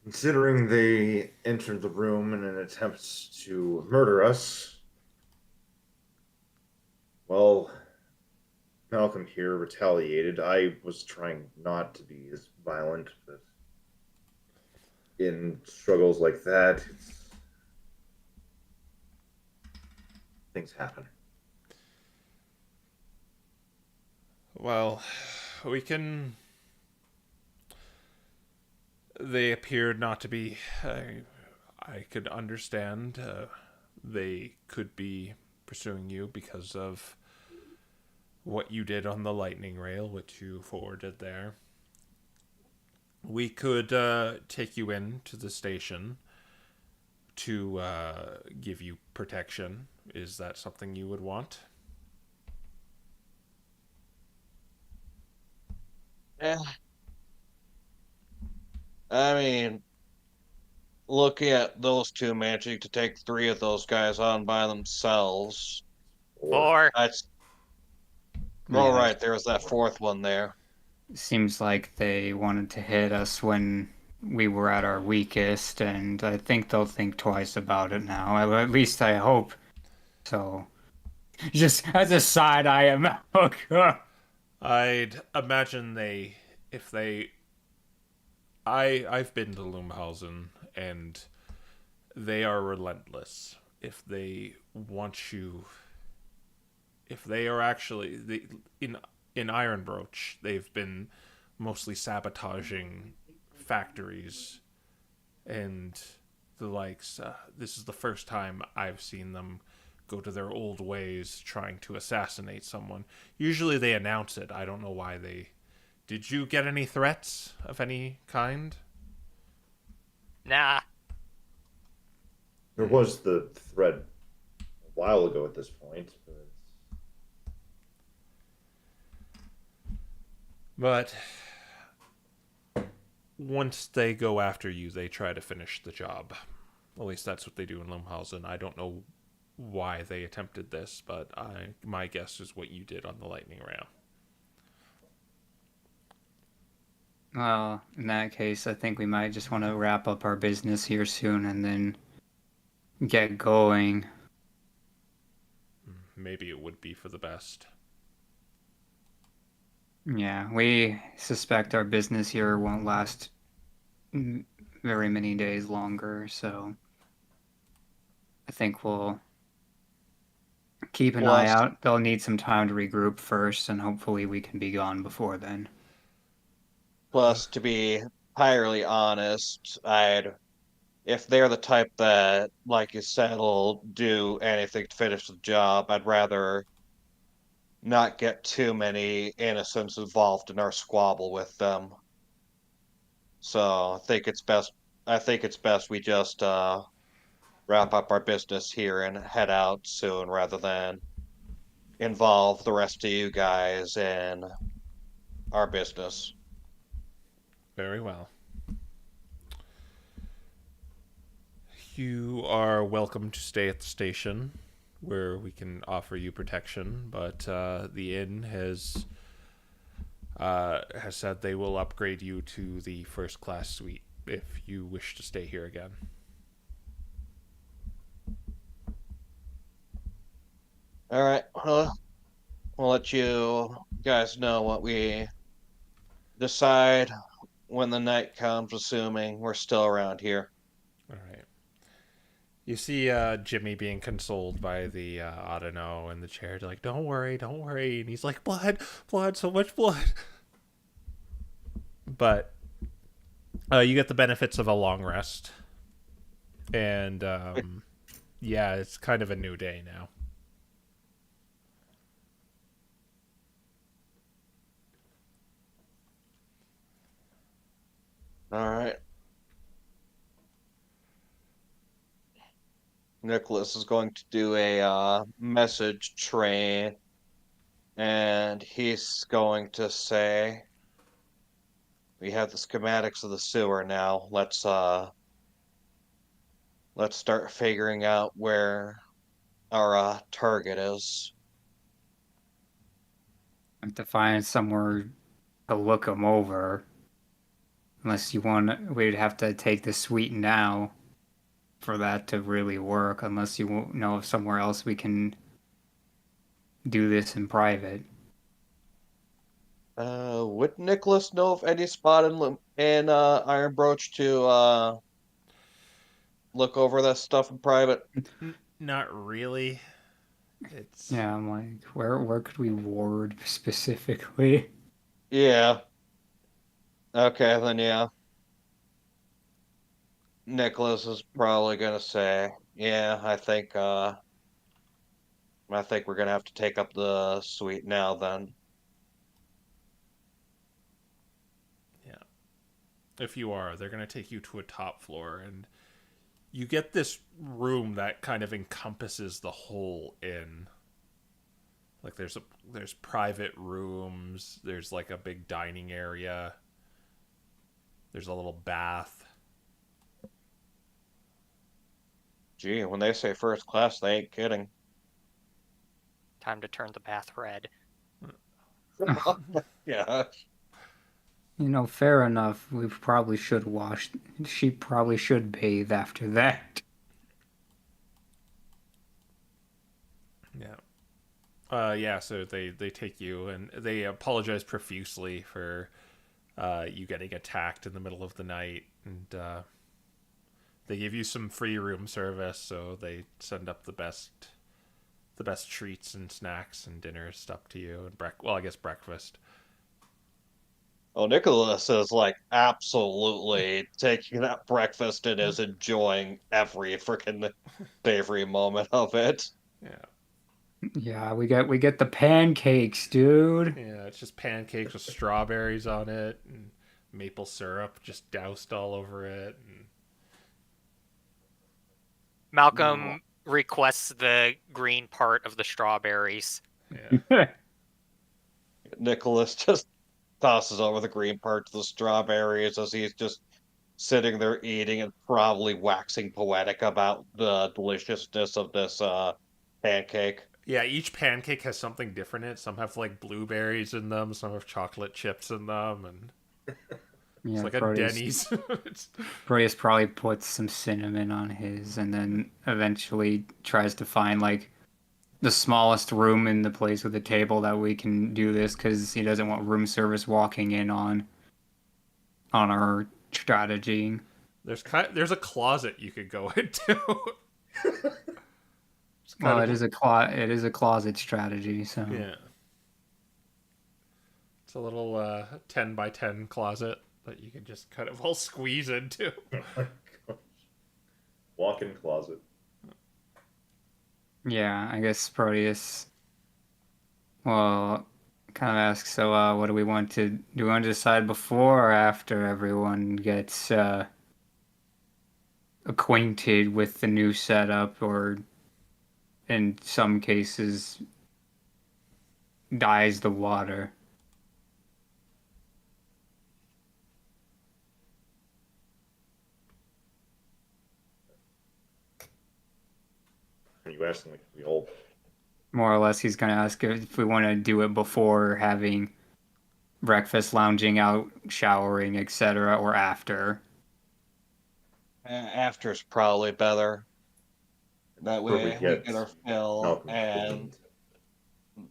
Considering they entered the room in an attempt to murder us, well, Malcolm here retaliated. I was trying not to be as violent, but in struggles like that, things happen. Well, we can... They appeared not to be... I could understand they could be pursuing you because of what you did on the lightning rail, which you forwarded there. We could take you in to the station to give you protection. Is that something you would want? Yeah. I mean, looking at those two managing to take 3 of those guys on by themselves, Four. that's All Yeah, right, there's that fourth one there. seems like they wanted to hit us when we were at our weakest, and I think they'll think twice about it now. At least I hope. So, just as a side, I am. I'd imagine if they, I've been to Lumhausen, and they are relentless. If they want you, if they are actually in Ironbroach, they've been mostly sabotaging factories and the likes. This is the first time I've seen them go to their old ways trying to assassinate someone. Usually they announce it. I don't know why they. Did you get any threats of any kind? Nah. There was the thread a while ago at this point, But once they go after you, they try to finish the job. At least that's what they do in Lumhausen. I don't know why they attempted this, but my guess is what you did on the lightning round. Well, in that case, I think we might just want to wrap up our business here soon and then get going. Maybe it would be for the best. Yeah, we suspect our business here won't last very many days longer, so I think we'll keep an eye Plus, out. They'll need some time to regroup first, and hopefully we can be gone before then. plus, to be entirely honest, if they're the type that, like you said, will do anything to finish the job, I'd rather not get too many innocents involved in our squabble with them. So I think it's best we just wrap up our business here and head out soon rather than involve the rest of you guys in our business. Very well. You are welcome to stay at the station where we can offer you protection, but the inn has said they will upgrade you to the first class suite if you wish to stay here again. All right, we'll let you guys know what we decide when the night comes, assuming we're still around here. All right. You see Jimmy being consoled by the I don't know in the chair. They're like, don't worry, and he's like, blood, so much blood. But you get the benefits of a long rest, and yeah, it's kind of a new day now. All right. Nicholas is going to do a message train, and he's going to say, "We have the schematics of the sewer now. Let's start figuring out where our target is." Have to find somewhere to look them over. Unless you want, we'd have to take the suite now for that to really work. Unless you know of somewhere else we can do this in private. Would Nicholas know of any spot in Iron Broach to look over that stuff in private? Not really. It's Yeah, I'm like, where could we ward specifically? Yeah. Okay, then yeah. Nicholas is probably gonna say, "Yeah, I think we're gonna have to take up the suite now then." yeah. If you are, they're gonna take you to a top floor, and you get this room that kind of encompasses the whole inn. Like there's private rooms. There's like a big dining area. There's a little bath. Gee, when they say first class, they ain't kidding. Time to turn the bath red. Yeah. Fair enough. We probably should wash. She probably should bathe after that. Yeah. Yeah, so they take you and they apologize profusely for you getting attacked in the middle of the night, and they give you some free room service, so they send up the best treats and snacks and dinners stuff to you, and I guess breakfast. Oh, Nicholas is like absolutely taking that breakfast and is enjoying every freaking savory moment of it. Yeah. Yeah, we get the pancakes, dude. Yeah, it's just pancakes with strawberries on it and maple syrup just doused all over it. And Malcolm requests the green part of the strawberries. yeah. Nicholas just tosses over the green part to the strawberries as he's just sitting there eating and probably waxing poetic about the deliciousness of this pancake. Yeah, each pancake has something different in it. Some have like blueberries in them, some have chocolate chips in them, and it's Yeah, like a Denny's. Proteus probably puts some cinnamon on his, and then eventually tries to find like the smallest room in the place with a table that we can do this, because he doesn't want room service walking in on our strategy. There's a closet you could go into. Well, it is a closet strategy, so Yeah. It's a little 10 by 10 closet that you can just kind of all squeeze into. Oh my gosh. Walk-in closet. yeah, I guess Proteus well kind of asks, so what do we want to do? We want to decide before or after everyone gets acquainted with the new setup, or in some cases dyes the water. Are you asking like we all? More or less, he's going to ask if we want to do it before having breakfast, lounging out, showering, etc., or after. After's probably better. That Where we way we get get our fill, Malcolm and cleaned.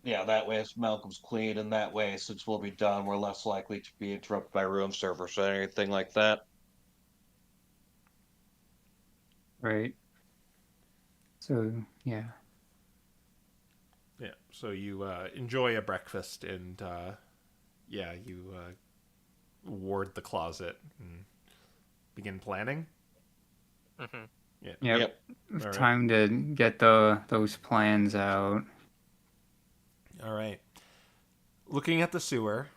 yeah, that way Malcolm's clean, and that way, since we'll be done, we're less likely to be interrupted by room service or anything like that. Right. So, yeah. Yeah, so you enjoy a breakfast and yeah, you ward the closet and begin planning. Hmm. Yeah. Yep. All right. Time to get those plans out. All right. Looking at the sewer,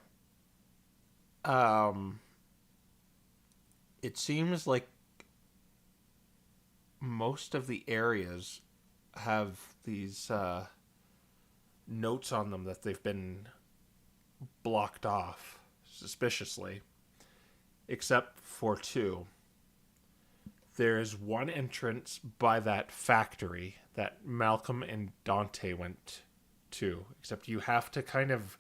it seems like most of the areas have these notes on them that they've been blocked off suspiciously, except for two. There's one entrance by that factory that Malcolm and Dante went to, except you have to kind of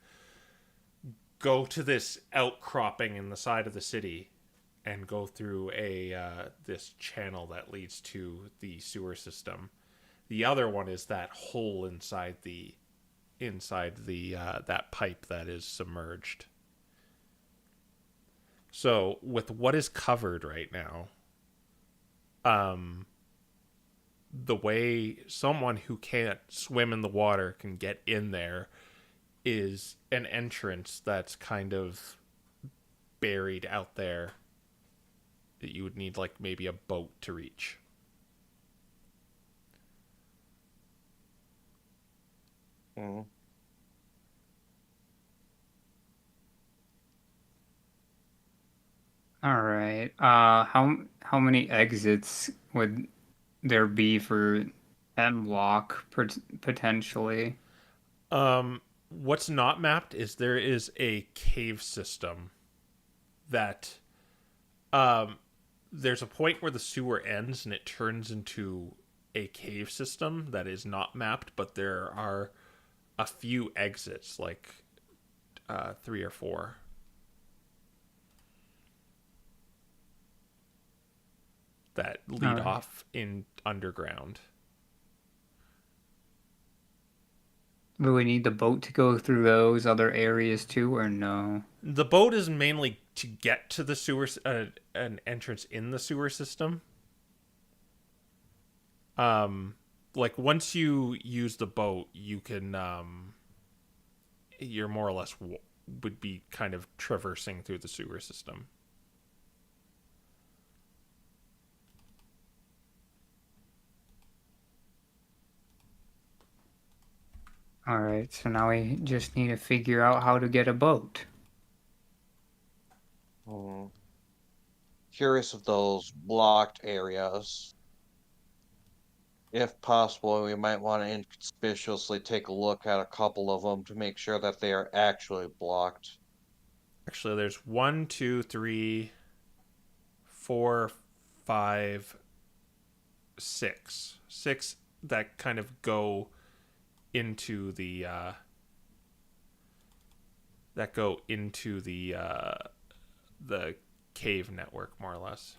go to this outcropping in the side of the city and go through this channel that leads to the sewer system. The other one is that hole inside the that pipe that is submerged. So with what is covered right now, the way someone who can't swim in the water can get in there is an entrance that's kind of buried out there that you would need like maybe a boat to reach. Mm. All right. How many exits would there be for M-Lock potentially? What's not mapped is there is a cave system that there's a point where the sewer ends and it turns into a cave system that is not mapped, but there are a few exits, like 3 or 4 that lead Alright. off in underground. Do we need the boat to go through those other areas too, or no? The boat is mainly to get to the sewer, an entrance in the sewer system. Like once you use the boat, you can, you're more or less would be kind of traversing through the sewer system. Alright, so now we just need to figure out how to get a boat. Curious of those blocked areas. If possible, we might want to inconspicuously take a look at a couple of them to make sure that they are actually blocked. Actually, there's 1, 2, 3, 4, 5, 6. 6 that kind of go into the the cave network, more or less.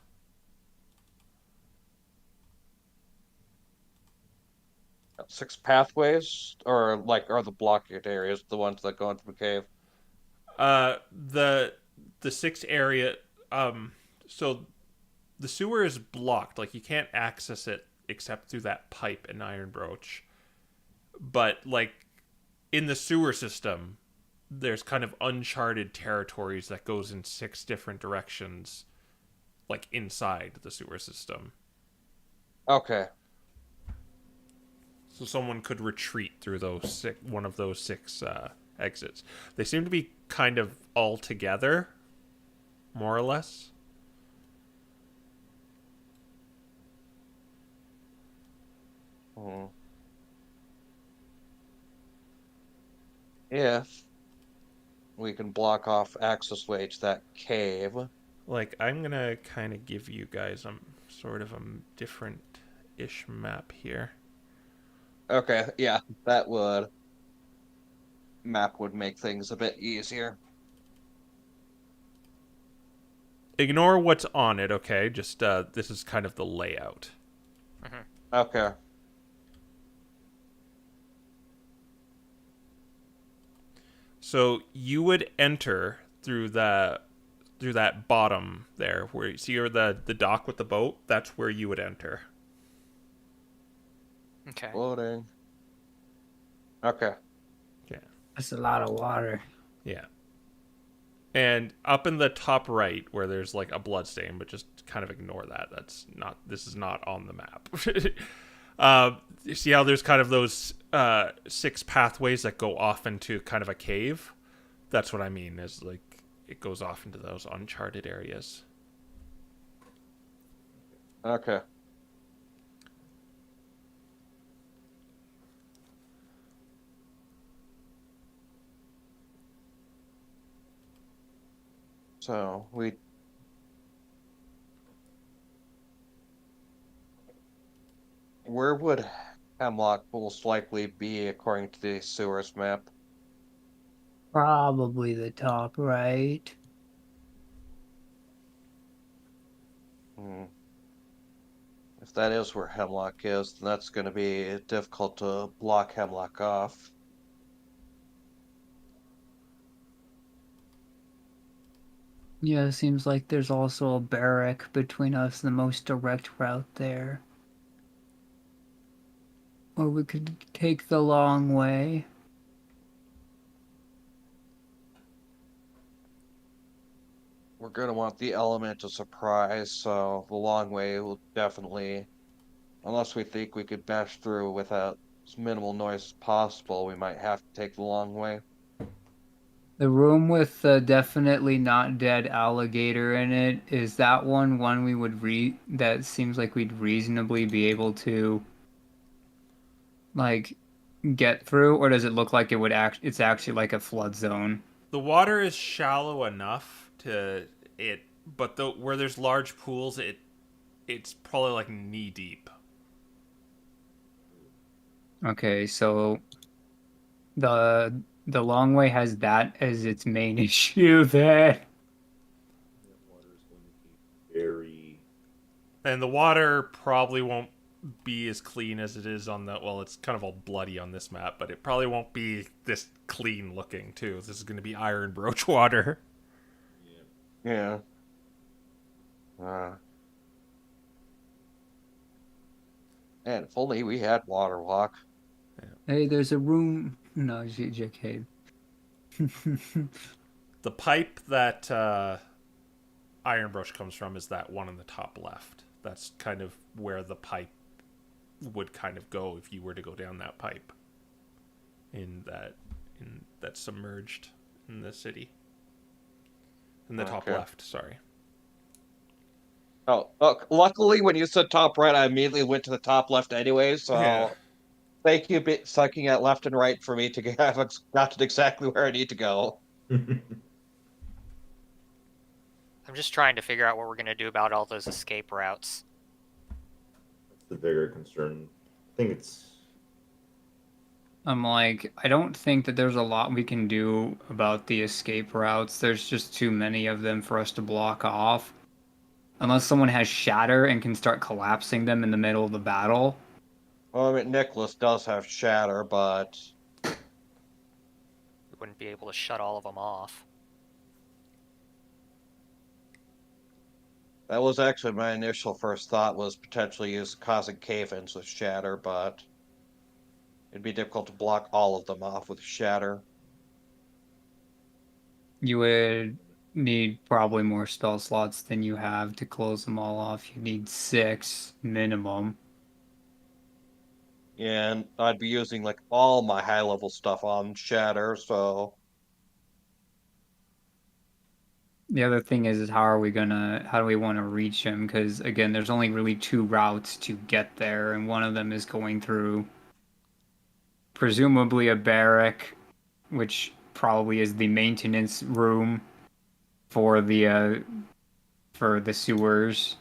Six pathways, or like are the blockade areas the ones that go into the cave? The 6 area, so the sewer is blocked. Like you can't access it except through that pipe and iron broach. But like in the sewer system, there's kind of uncharted territories that goes in 6 different directions, like inside the sewer system. Okay. So someone could retreat through one of those 6 exits. They seem to be kind of all together, more or less. If we can block off access way to that cave. Like, I'm gonna kind of give you guys sort of a different-ish map here. Okay, yeah, map would make things a bit easier. Ignore what's on it, okay? Just, this is kind of the layout. Okay. So you would enter through that bottom there, where you see the dock with the boat. That's where you would enter. Okay. Loading. Okay. Yeah. That's a lot of water. Yeah. And up in the top right, where there's like a bloodstain, but just kind of ignore that. This is not on the map. You see how there's kind of those 6 pathways that go off into kind of a cave? That's what I mean, is like it goes off into those uncharted areas. Okay. So where would Hemlock most likely be according to the sewers map? Probably the top right. If that is where Hemlock is, then that's going to be difficult to block Hemlock off. Yeah, it seems like there's also a barrack between us, the most direct route there. Or we could take the long way. We're going to want the element of surprise, so the long way will definitely, unless we think we could bash through without as minimal noise as possible, we might have to take the long way. The room with the definitely not dead alligator in it, is that one we would that seems like we'd reasonably be able to like get through, or does it look like it's actually like a flood zone? The water is shallow enough but where there's large pools, it's probably like knee deep. Okay, so the The long way has that as its main issue there. That water is going to be very. And the water probably won't be as clean as it is on the. Well, it's kind of all bloody on this map, but it probably won't be this clean looking too. This is going to be iron broach water. Yeah. Man, if only we had water walk. Hey, there's a room. No, JK. The pipe that iron broach comes from is that one in the top left. That's kind of where the pipe would kind of go if you were to go down that pipe in that submerged in the city. In the top left, sorry. Oh, luckily when you said top right, I immediately went to the top left anyway, so Yeah. thank you sucking at left and right for me to have gotten exactly where I need to go. I'm just trying to figure out what we're going to do about all those escape routes. That's the bigger concern. I think it's. I'm like, I don't think that there's a lot we can do about the escape routes. There's just too many of them for us to block off. Unless someone has shatter and can start collapsing them in the middle of the battle. Well, I mean, Nicholas does have shatter, but We wouldn't be able to shut all of them off. that was actually my initial first thought was potentially use causing cave-ins with shatter, but it'd be difficult to block all of them off with shatter. You would need probably more spell slots than you have to close them all off. You need 6 minimum. And I'd be using like all my high-level stuff on shatter, so The other thing is how do we want to reach him? Because again, there's only really 2 routes to get there, and one of them is going through presumably a barrack, which probably is the maintenance room for the sewers.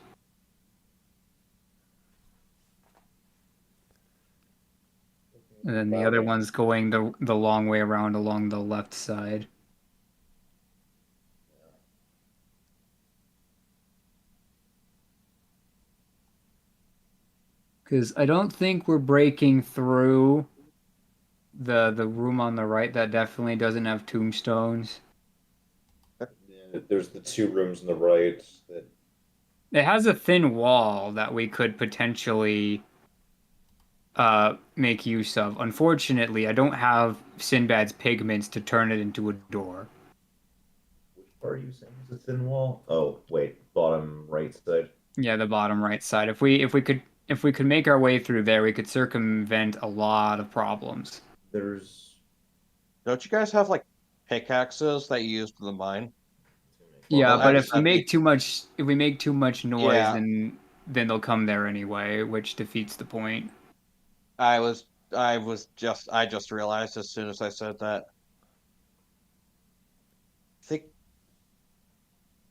And then the other one's going the long way around along the left side. Because I don't think we're breaking through the room on the right that definitely doesn't have tombstones. Yeah, there's the 2 rooms on the right that. It has a thin wall that we could potentially make use of. Unfortunately, I don't have Sinbad's pigments to turn it into a door. Which part are you saying is a thin wall? Oh, wait, bottom right side. Yeah, the bottom right side. If we could make our way through there, we could circumvent a lot of problems. There's. don't you guys have like pickaxes that you use for the mine? Yeah, Well, but I if just we have make too much noise, Yeah. then they'll come there anyway, which defeats the point. I just realized as soon as I said that. I think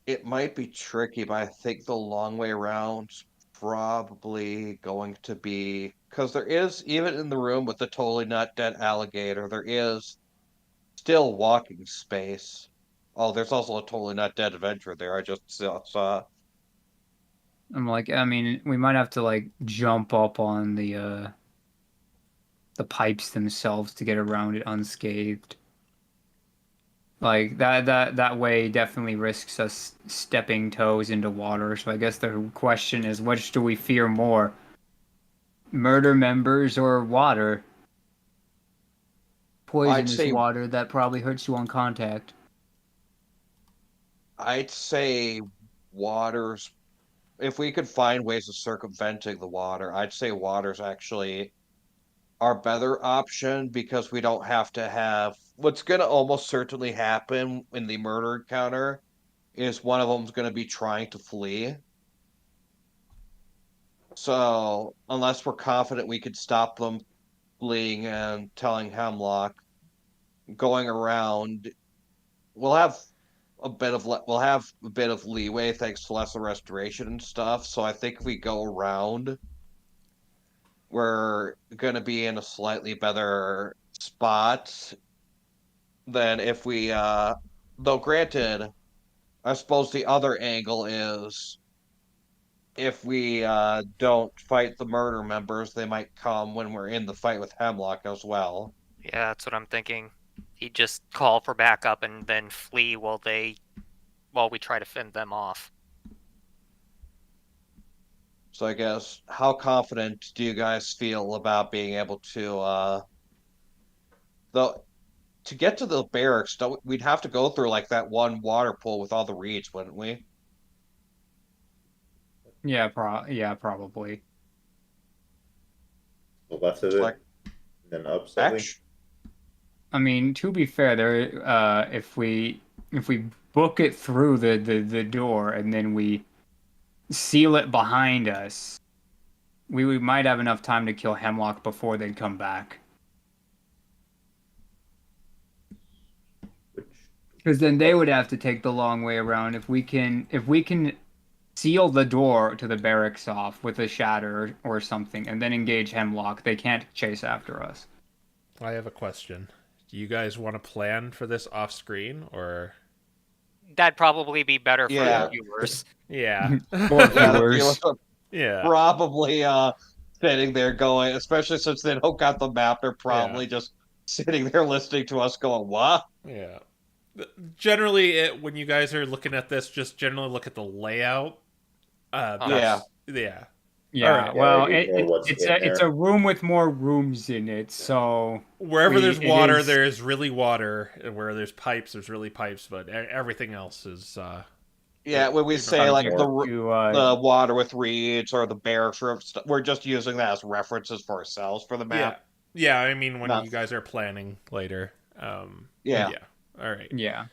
it might be tricky, but I think the long way around's probably going to be because there is, even in the room with the totally not dead alligator, there is still walking space. Oh, there's also a totally not dead adventurer there. I just saw. I'm like, I mean, we might have to like jump up on the pipes themselves to get around it unscathed. Like that way definitely risks us stepping toes into water. So I guess the question is, which do we fear more? Murder members or water? Poisonous say- water that probably hurts you on contact. I'd say water's. If we could find ways of circumventing the water, I'd say water's actually our better option because we don't have to have what's going to almost certainly happen in the murder encounter is one of them's going to be trying to flee. So, unless we're confident we could stop them fleeing and telling Hemlock going around, we'll have we'll have a bit of leeway thanks to lesser restoration and stuff. So I think if we go around, we're gonna be in a slightly better spot then if we, though granted, I suppose the other angle is if we don't fight the murder members, they might come when we're in the fight with Hemlock as well. Yeah, that's what I'm thinking. He'd just call for backup and then flee while we try to fend them off. So I guess, how confident do you guys feel about being able to, though, to get to the barracks? We'd have to go through like that one water pool with all the reeds, wouldn't we? Yeah, probably. The left of it, Like, and then up slightly. I mean, to be fair, if we book it through the door and then we seal it behind us, we might have enough time to kill Hemlock before they come back. Because then they would have to take the long way around. If we can seal the door to the barracks off with a shatter or something, and then engage Hemlock, they can't chase after us. I have a question. Do you guys want to plan for this off screen, or? That'd probably be better for Yeah. the viewers. Yeah. Or viewers. Yeah. Probably sitting there going, especially since they don't got the map, they're probably just sitting there listening to us going, what? Yeah. Generally, when you guys are looking at this, just generally look at the layout. Yeah. Yeah. Yeah, Alright. well, Yeah, we know what's in it's there. a room with more rooms in it, so Wherever there's water, it is- there's really water. And where there's pipes, there's really pipes. But everything else is. Yeah, when we say like the water with reeds or the barracks room, we're just using that as references for ourselves for the map. Yeah. I mean, when Not- you guys are planning later. Yeah. All right. Yeah.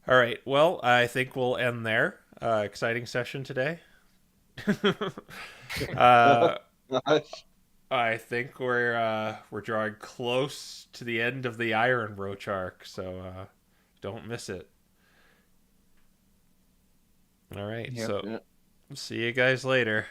All right. Well, I think we'll end there. Exciting session today. I think we're drawing close to the end of the Iron Roach arc, so don't miss it. All right. Yep. So see you guys later.